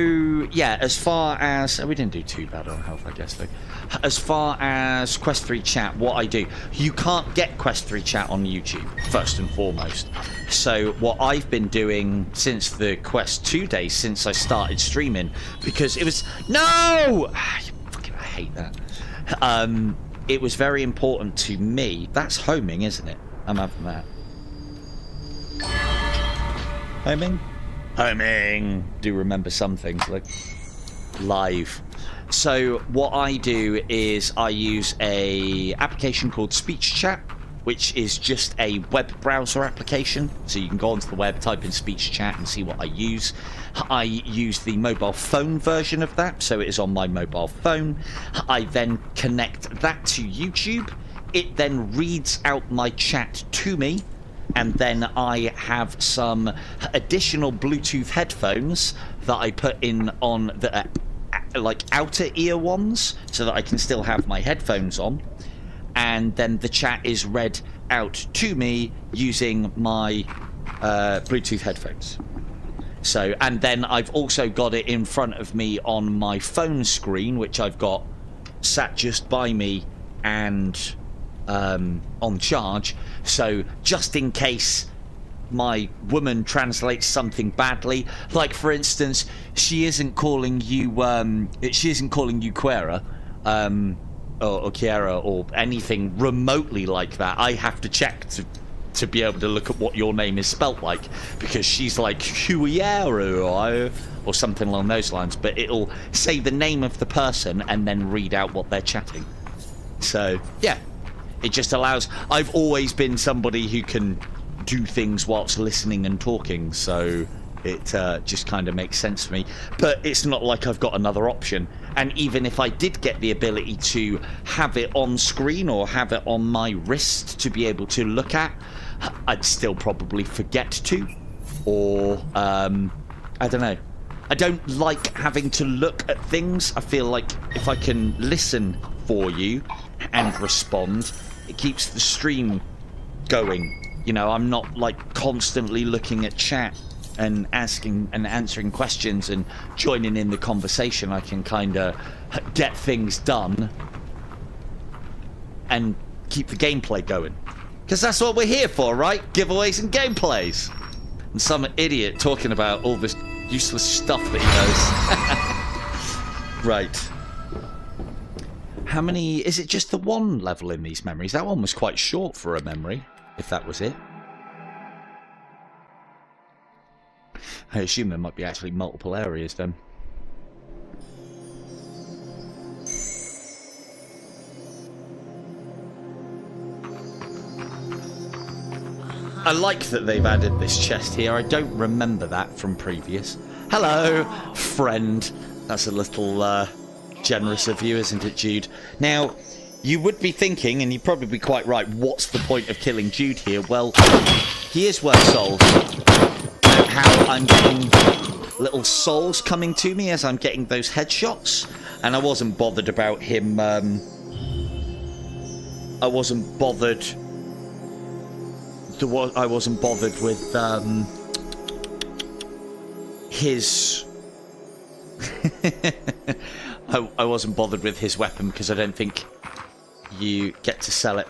yeah, as far as... we didn't do too bad on health, I guess, though. As far as Quest 3 chat, what I do... You can't get Quest 3 chat on YouTube, first and foremost. So, what I've been doing since the Quest 2 days, since I started streaming, because it was... No! Fucking, I hate that. It was very important to me. That's homing, isn't it? I'm having that. Homing? Homing! Do remember some things, like live. So what I do is I use a application called Speech Chat, which is just a web browser application. So you can go onto the web, type in Speech Chat and see what I use. I use the mobile phone version of that, so it is on my mobile phone. I then connect that to YouTube. It then reads out my chat to me. And then I have some additional Bluetooth headphones that I put in on the like outer ear ones, so that I can still have my headphones on. And then the chat is read out to me using my Bluetooth headphones. So, and then I've also got it in front of me on my phone screen, which I've got sat just by me and on charge. So just in case my woman translates something badly, like for instance, she isn't calling you Quera, or Kiera or anything remotely like that. I have to check to be able to look at what your name is spelt like, because she's like Huiero or something along those lines, but it'll say the name of the person and then read out what they're chatting. So yeah, it just allows... I've always been somebody who can do things whilst listening and talking, so it just kind of makes sense for me. But it's not like I've got another option. And even if I did get the ability to have it on screen or have it on my wrist to be able to look at, I'd still probably forget to. or I don't know. I don't like having to look at things. I feel like if I can listen for you and respond, it keeps the stream going. You know, I'm not like constantly looking at chat and asking and answering questions and joining in the conversation. I can kind of get things done and keep the gameplay going. Because that's what we're here for, right? Giveaways and gameplays. And some idiot talking about all this useless stuff that he knows. Right. How many... Is it just the one level in these memories? That one was quite short for a memory, if that was it. I assume there might be actually multiple areas then. I like that they've added this chest here. I don't remember that from previous. Hello, friend. That's a little generous of you, isn't it, Jude? Now, you would be thinking, and you'd probably be quite right, what's the point of killing Jude here? Well, he is worth souls. How I'm getting little souls coming to me as I'm getting those headshots. And I wasn't bothered about him... I wasn't bothered... I wasn't bothered with his... I wasn't bothered with his weapon because I don't think you get to sell it.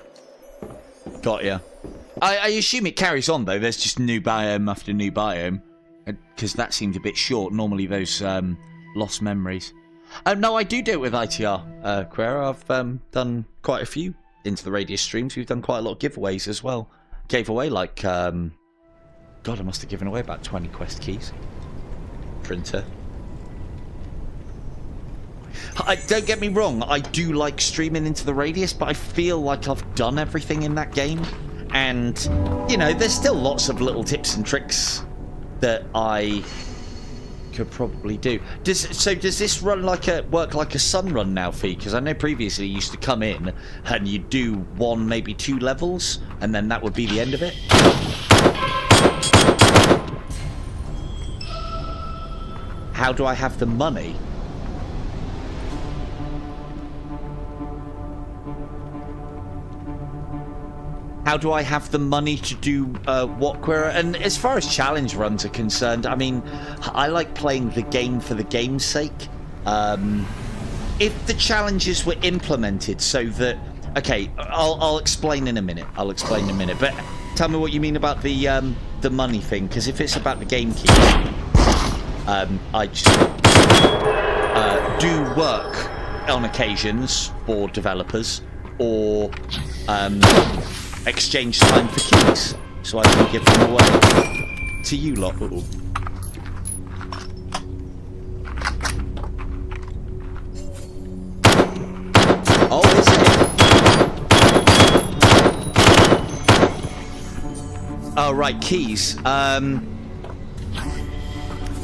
Got ya. I assume it carries on though. There's just new biome after new biome, because that seemed a bit short. Normally those lost memories. No, I do it with ITR, Quera. I've done quite a few Into the Radius streams. We've done quite a lot of giveaways as well. Gave away like, God, I must have given away about 20 quest keys. Printer. Don't get me wrong, I do like streaming Into the Radius, but I feel like I've done everything in that game. And, you know, there's still lots of little tips and tricks that I could probably do. So does this run like work like a sun run now, Fee? Because I know previously you used to come in and you'd do 1, maybe 2 levels, and then that would be the end of it. How do I have the money? How do I have the money to do what, Quera? And as far as challenge runs are concerned, I mean, I like playing the game for the game's sake. If the challenges were implemented so that... Okay, I'll explain in a minute. But tell me what you mean about the money thing, because if it's about the game keys, I just do work on occasions for developers, or... exchange time for keys, so I can give them away to you lot. Uh-oh. Oh, is it? Oh, right, keys.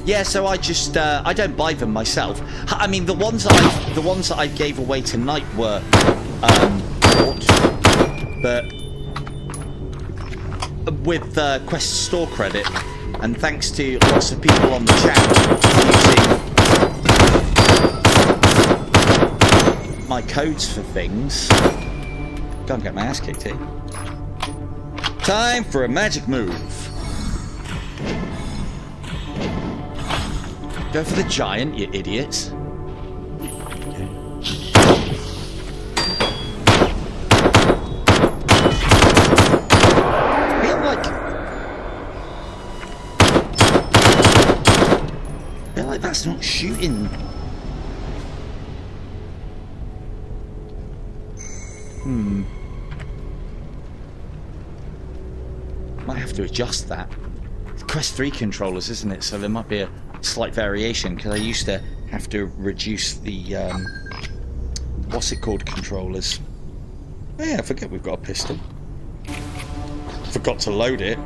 Yeah, so I just I don't buy them myself. I mean, the ones that I gave away tonight were bought, but with Quest store credit, and thanks to lots of people on the chat using my codes for things. Go and get my ass kicked here. Time for a magic move. Go for the giant, you idiots. That's not shooting. Might have to adjust that. It's Quest 3 controllers, isn't it? So there might be a slight variation, because I used to have to reduce the what's it called, controllers. Oh, yeah, I forget we've got a pistol. Forgot to load it.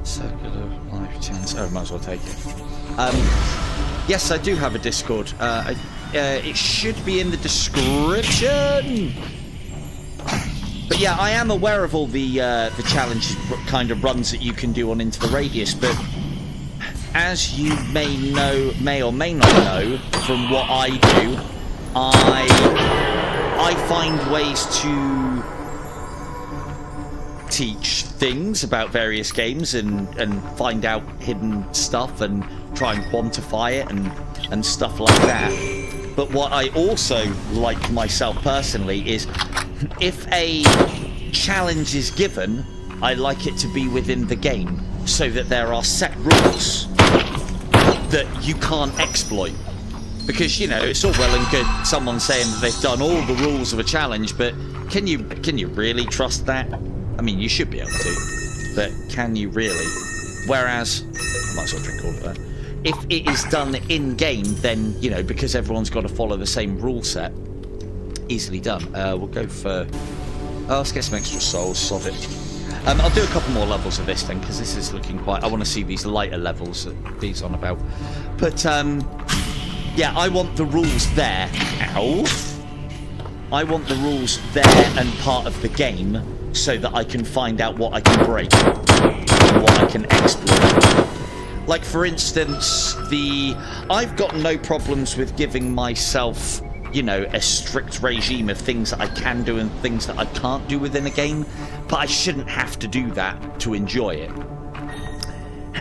Circular life chance. Oh, might as well take it. Yes, I do have a Discord. It should be in the description. But yeah, I am aware of all the challenge kind of runs that you can do on Into the Radius, but as you may or may not know from what I do, I find ways to teach things about various games and find out hidden stuff and try and quantify it and stuff like that. But what I also like myself personally is if a challenge is given, I like it to be within the game so that there are set rules that you can't exploit. Because, you know, it's all well and good someone saying that they've done all the rules of a challenge, but can you really trust that? I mean, you should be able to, but can you really? Whereas, I might as well drink all of that. If it is done in-game, then, you know, because everyone's got to follow the same rule set, easily done. We'll go for... Oh, let's get some extra souls, sod it. I'll do a couple more levels of this then, because this is looking quite... I want to see these lighter levels that these on about. But, yeah, I want the rules there. Ow! I want the rules there and part of the game so that I can find out what I can break and what I can exploit. Like, for instance, I've got no problems with giving myself, you know, a strict regime of things that I can do and things that I can't do within a game, but I shouldn't have to do that to enjoy it.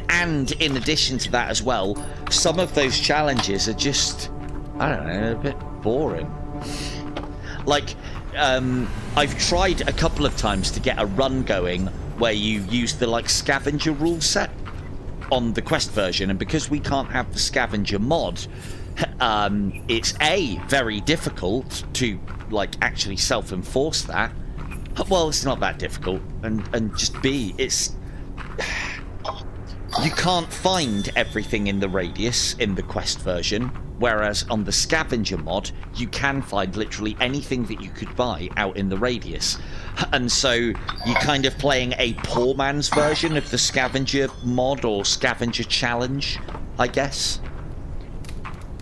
And in addition to that as well, some of those challenges are just, I don't know, a bit boring. Like, I've tried a couple of times to get a run going where you use the, like, scavenger rule set on the quest version, and because we can't have the scavenger mod, it's A, very difficult to, like, actually self-enforce that. Well, it's not that difficult, and just B, it's... You can't find everything in the radius in the quest version, whereas on the scavenger mod, you can find literally anything that you could buy out in the radius. And so you're kind of playing a poor man's version of the scavenger mod or scavenger challenge, I guess.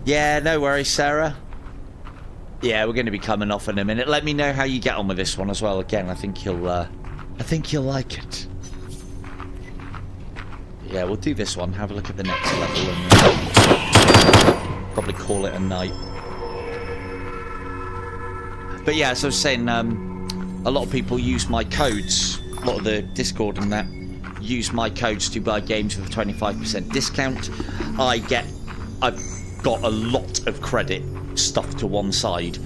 Yeah, no worries, Sarah. Yeah, we're going to be coming off in a minute. Let me know how you get on with this one as well. Again, I think you'll like it. Yeah, we'll do this one, have a look at the next level, and probably call it a night. But yeah, as I was saying, a lot of people use my codes, a lot of the Discord and that, use my codes to buy games with a 25% discount. I've got a lot of credit stuffed to one side,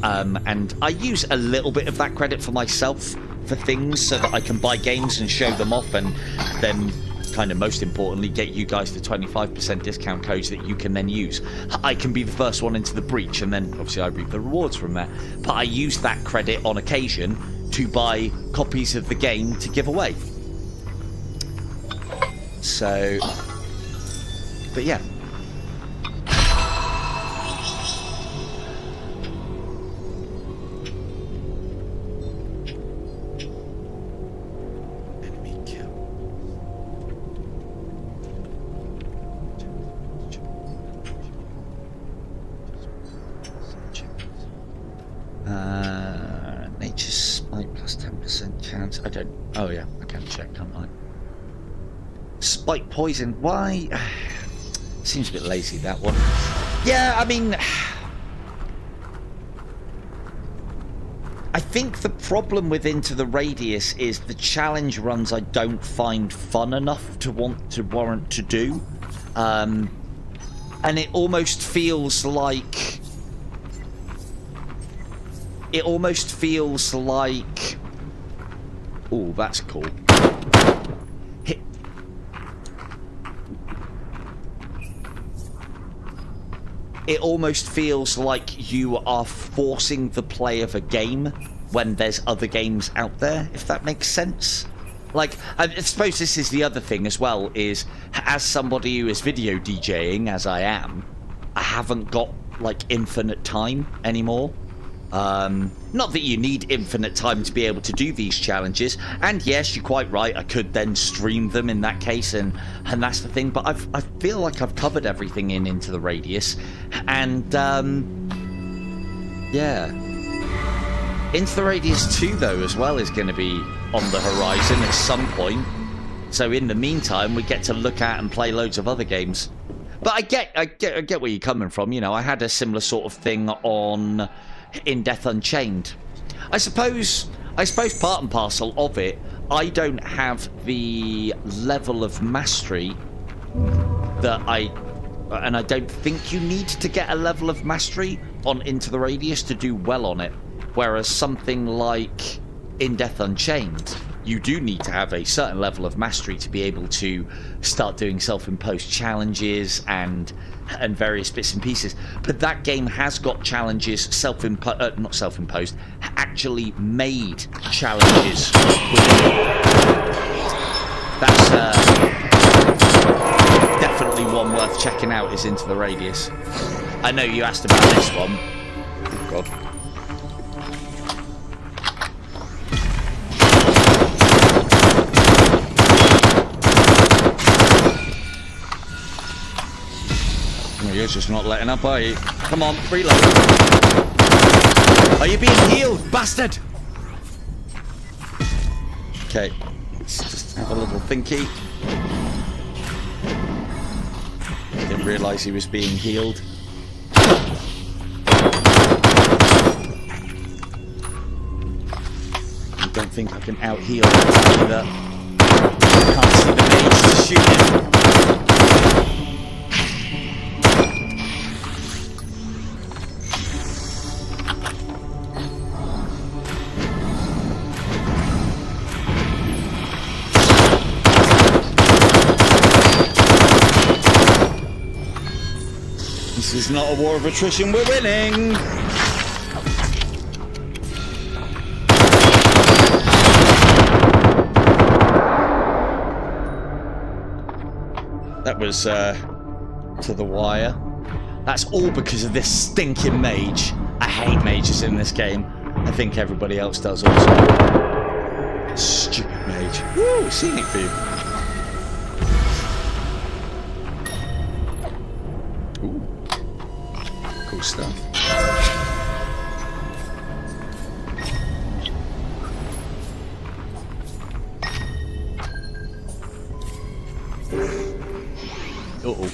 and I use a little bit of that credit for myself for things so that I can buy games and show them off, and then kind of most importantly get you guys the 25% discount codes that you can then use. I can be the first one into the breach, and then obviously I reap the rewards from that, but I use that credit on occasion to buy copies of the game to give away. So, but yeah. Nature's Spite plus 10% chance. I don't... Oh yeah, I can check, can't I? Spike poison. Why? Seems a bit lazy, that one. Yeah, I mean... I think the problem with Into the Radius is the challenge runs I don't find fun enough to warrant to do. And it almost feels like... Oh, that's cool. It almost feels like you are forcing the play of a game when there's other games out there, if that makes sense. Like, I suppose this is the other thing as well, is as somebody who is video DJing, as I am, I haven't got, like, infinite time anymore. Not that you need infinite time to be able to do these challenges, and yes, you're quite right, I could then stream them in that case, and that's the thing, but I feel like I've covered everything Into the Radius, and yeah. Into the Radius 2, though, as well, is going to be on the horizon at some point. So in the meantime, we get to look at and play loads of other games. But I get where you're coming from. You know, I had a similar sort of thing on In Death Unchained. I suppose part and parcel of it, I don't have the level of mastery that and I don't think you need to get a level of mastery on Into the Radius to do well on it. Whereas something like In Death Unchained, you do need to have a certain level of mastery to be able to start doing self-imposed challenges and various bits and pieces. But that game has got challenges, not self-imposed, actually made challenges within it. That's definitely one worth checking out, is Into the Radius. I know you asked about this one. Oh God. You're just not letting up, are you? Come on, reload. Are you being healed, bastard? Okay, let's just have a little thinky. Didn't realise he was being healed. I don't think I can out-heal either. Can't see the mage to shoot him. This is not a war of attrition, we're winning! That was to the wire. That's all because of this stinking mage. I hate mages in this game. I think everybody else does also. Stupid mage. Woo! Scenic view. Ooh. Cool stuff. Uh-oh.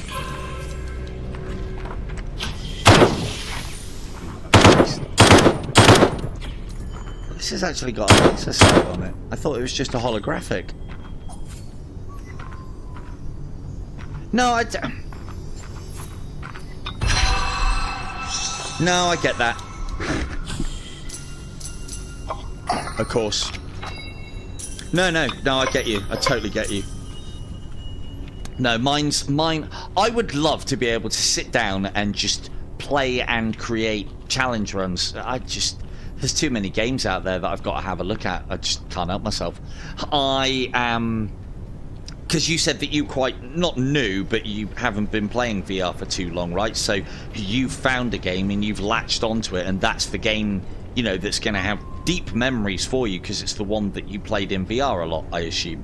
This has actually got a laser sight on it. I thought it was just a holographic. No, No, I get that. Of course. No, I get you. I totally get you. No, mine. I would love to be able to sit down and just play and create challenge runs. There's too many games out there that I've got to have a look at. I just can't help myself. I am... Because you said that you not new, but you haven't been playing VR for too long, right? So you found a game and you've latched onto it, and that's the game, you know, that's going to have deep memories for you because it's the one that you played in VR a lot, I assume.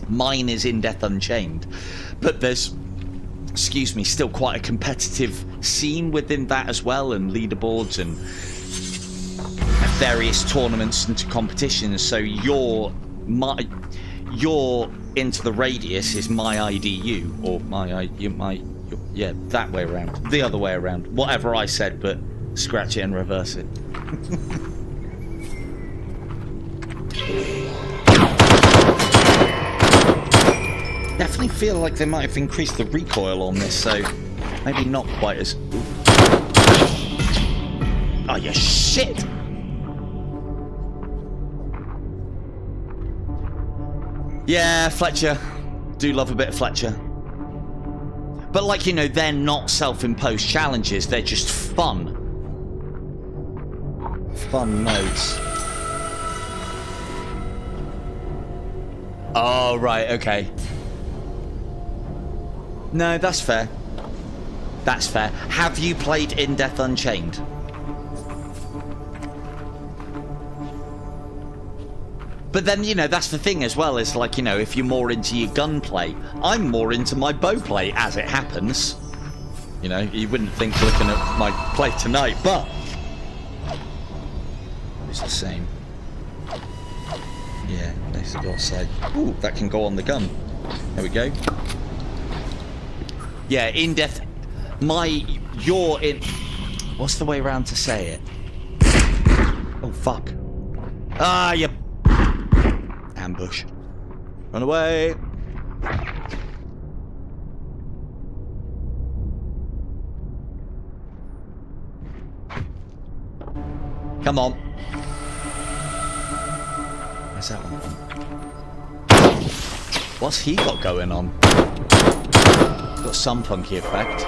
Mine is In Death Unchained, but there's, excuse me, still quite a competitive scene within that as well, and leaderboards and various tournaments and competitions. So your Into the Radius is my IDU, or yeah, that way around, the other way around, whatever I said, but scratch it and reverse it. Definitely feel like they might have increased the recoil on this, so maybe not quite as... Oh, you shit! Yeah, Fletcher. Do love a bit of Fletcher. But like, you know, they're not self-imposed challenges, they're just fun. Fun modes. Oh, right, okay. No, that's fair. That's fair. Have you played In Death Unchained? But then, you know, that's the thing as well, is like, you know, if you're more into your gunplay, I'm more into my bow play, as it happens. You know, you wouldn't think looking at my play tonight, but... it's the same. Yeah, basically outside. Ooh, that can go on the gun. There we go. Yeah, in-depth. You're in... What's the way around to say it? Oh, fuck. Ah, you... Ambush. Run away. Come on. Where's that one from? What's he got going on? Got some funky effect.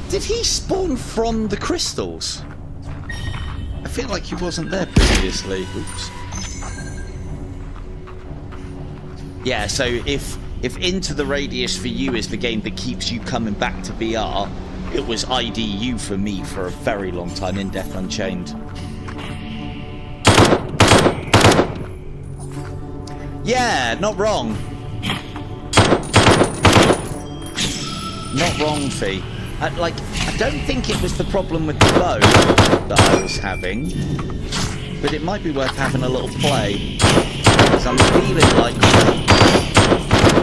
Did he spawn from the crystals? I feel like he wasn't there previously. Oops. Yeah, so if Into the Radius for you is the game that keeps you coming back to VR, it was IDU for me for a very long time in Death Unchained. Yeah, not wrong. Not wrong, Fee. I don't think it was the problem with the bow that I was having, but it might be worth having a little play. Because I'm feeling like...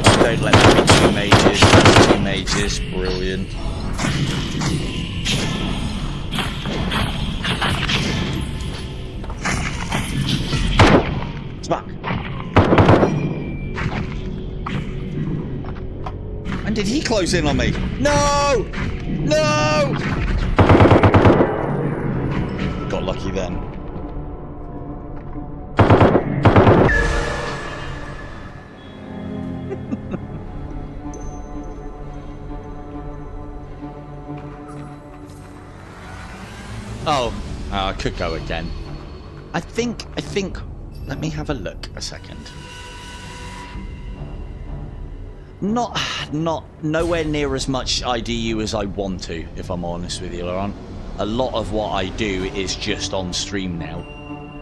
Oh, don't let that be 2 mages. That's 2 mages. Brilliant. Smack. And did he close in on me? No! No! Got lucky then. Oh, I could go again. I think, let me have a look a second. Nowhere near as much IDU as I want to, if I'm honest with you, Laurent. A lot of what I do is just on stream now.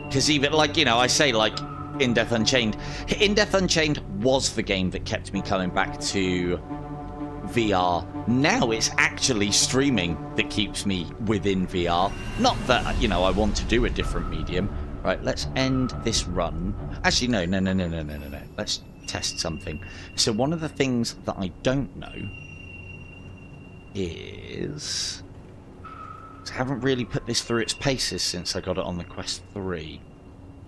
Because even, like, you know, I say, like, In Death Unchained. In Death Unchained was the game that kept me coming back to VR. Now it's actually streaming that keeps me within VR. Not that, you know, I want to do a different medium. Right, let's end this run. Actually, no. Let's test something. So one of the things that I don't know is... I haven't really put this through its paces since I got it on the Quest 3.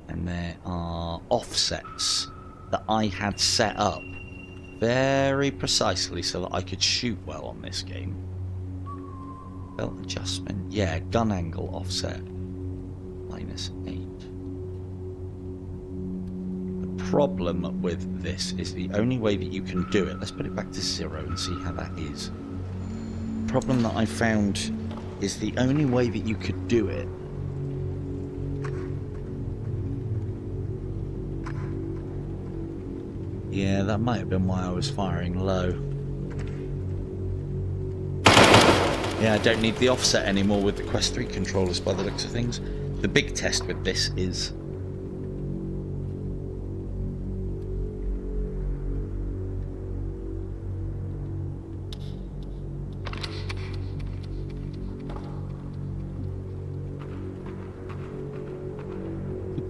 And there are offsets that I had set up very precisely so that I could shoot well on this game. Belt adjustment. Yeah, gun angle offset. -8. The problem with this is the only way that you can do it... Let's put it back to 0 and see how that is. The problem that I found is the only way that you could do it yeah, that might have been why I was firing low. Yeah, I don't need the offset anymore with the Quest 3 controllers by the looks of things. The big test with this is...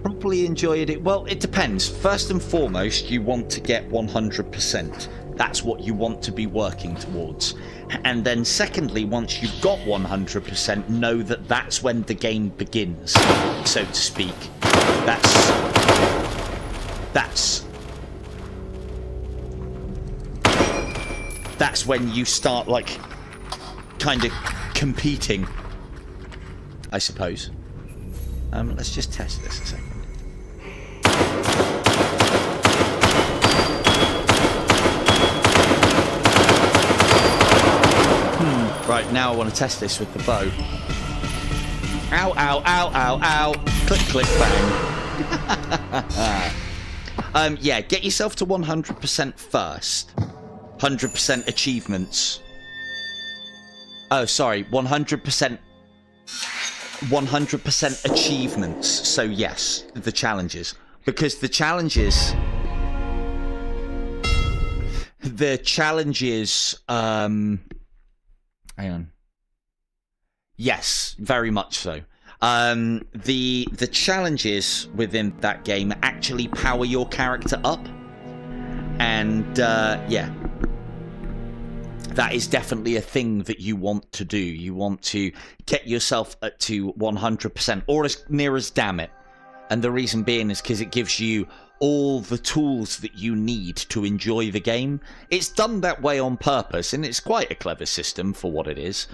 Properly enjoyed it. Well, it depends. First and foremost, you want to get 100%. That's what you want to be working towards. And then secondly, once you've got 100%, know that that's when the game begins, so to speak. That's when you start, like, kind of competing, I suppose. Let's just test this a second. Right, now I want to test this with the bow. Ow, ow, ow, ow, ow. Click, click, bang. Yeah, get yourself to 100% first. 100% achievements. Oh, sorry, 100% achievements. So yes, the challenges. Because the challenges... hang on. Yes, very much so. The challenges within that game actually power your character up, and yeah, that is definitely a thing that you want to do. You want to get yourself up to 100%, or as near as damn it. And the reason being is because it gives you all the tools that you need to enjoy the game. It's done that way on purpose, and it's quite a clever system for what it is.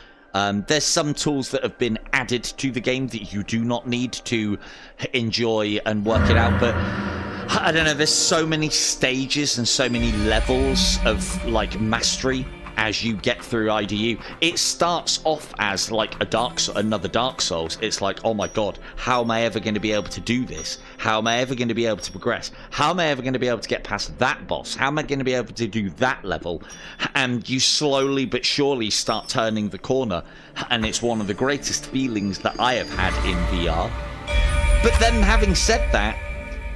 There's some tools that have been added to the game that you do not need to enjoy and work it out, but I don't know, there's so many stages and so many levels of like mastery as you get through IDU. It starts off as like another Dark Souls. It's like, oh my god, how am I ever going to be able to do this? How am I ever going to be able to progress? How am I ever going to be able to get past that boss? How am I going to be able to do that level? And you slowly but surely start turning the corner, and it's one of the greatest feelings that I have had in VR. But then, having said that,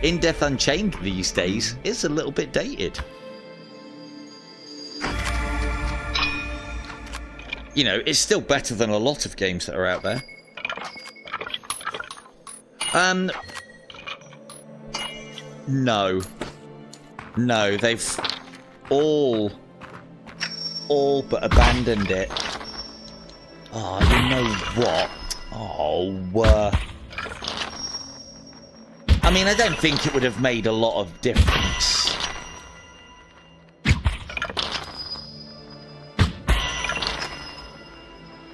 In Death Unchained these days is a little bit dated. You know, it's still better than a lot of games that are out there. No. No, they've all but abandoned it. Oh, you know what? Oh, I mean, I don't think it would have made a lot of difference.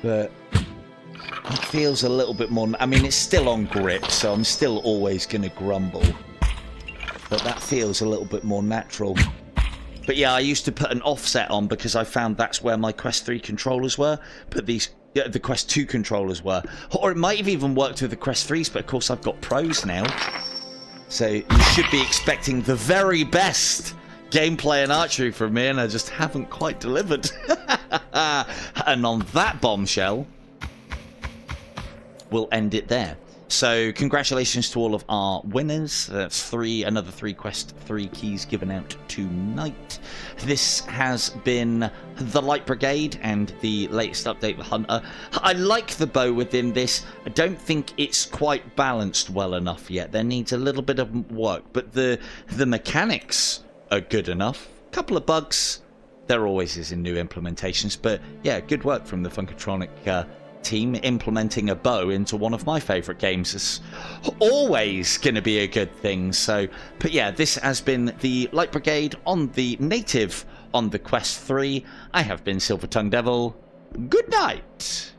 But it feels a little bit more... I mean, it's still on grip, so I'm still always going to grumble. But that feels a little bit more natural. But yeah, I used to put an offset on because I found that's where my Quest 3 controllers were. But the Quest 2 controllers were. Or it might have even worked with the Quest 3s, but of course I've got Pros now. So you should be expecting the very best gameplay and archery from me, and I just haven't quite delivered. And on that bombshell, we'll end it there. So congratulations to all of our winners. That's another 3 Quest 3 keys given out tonight. This has been the Light Brigade and the latest update, the Hunter. I like the bow within this. I don't think it's quite balanced well enough yet. There needs a little bit of work, but the mechanics are good enough. A couple of bugs. There always is in new implementations, but yeah, good work from the Funkatronic team. Implementing a bow into one of my favourite games is always going to be a good thing. So, but yeah, this has been the Light Brigade on the native on the Quest 3. I have been Silver Tongue Devil. Good night.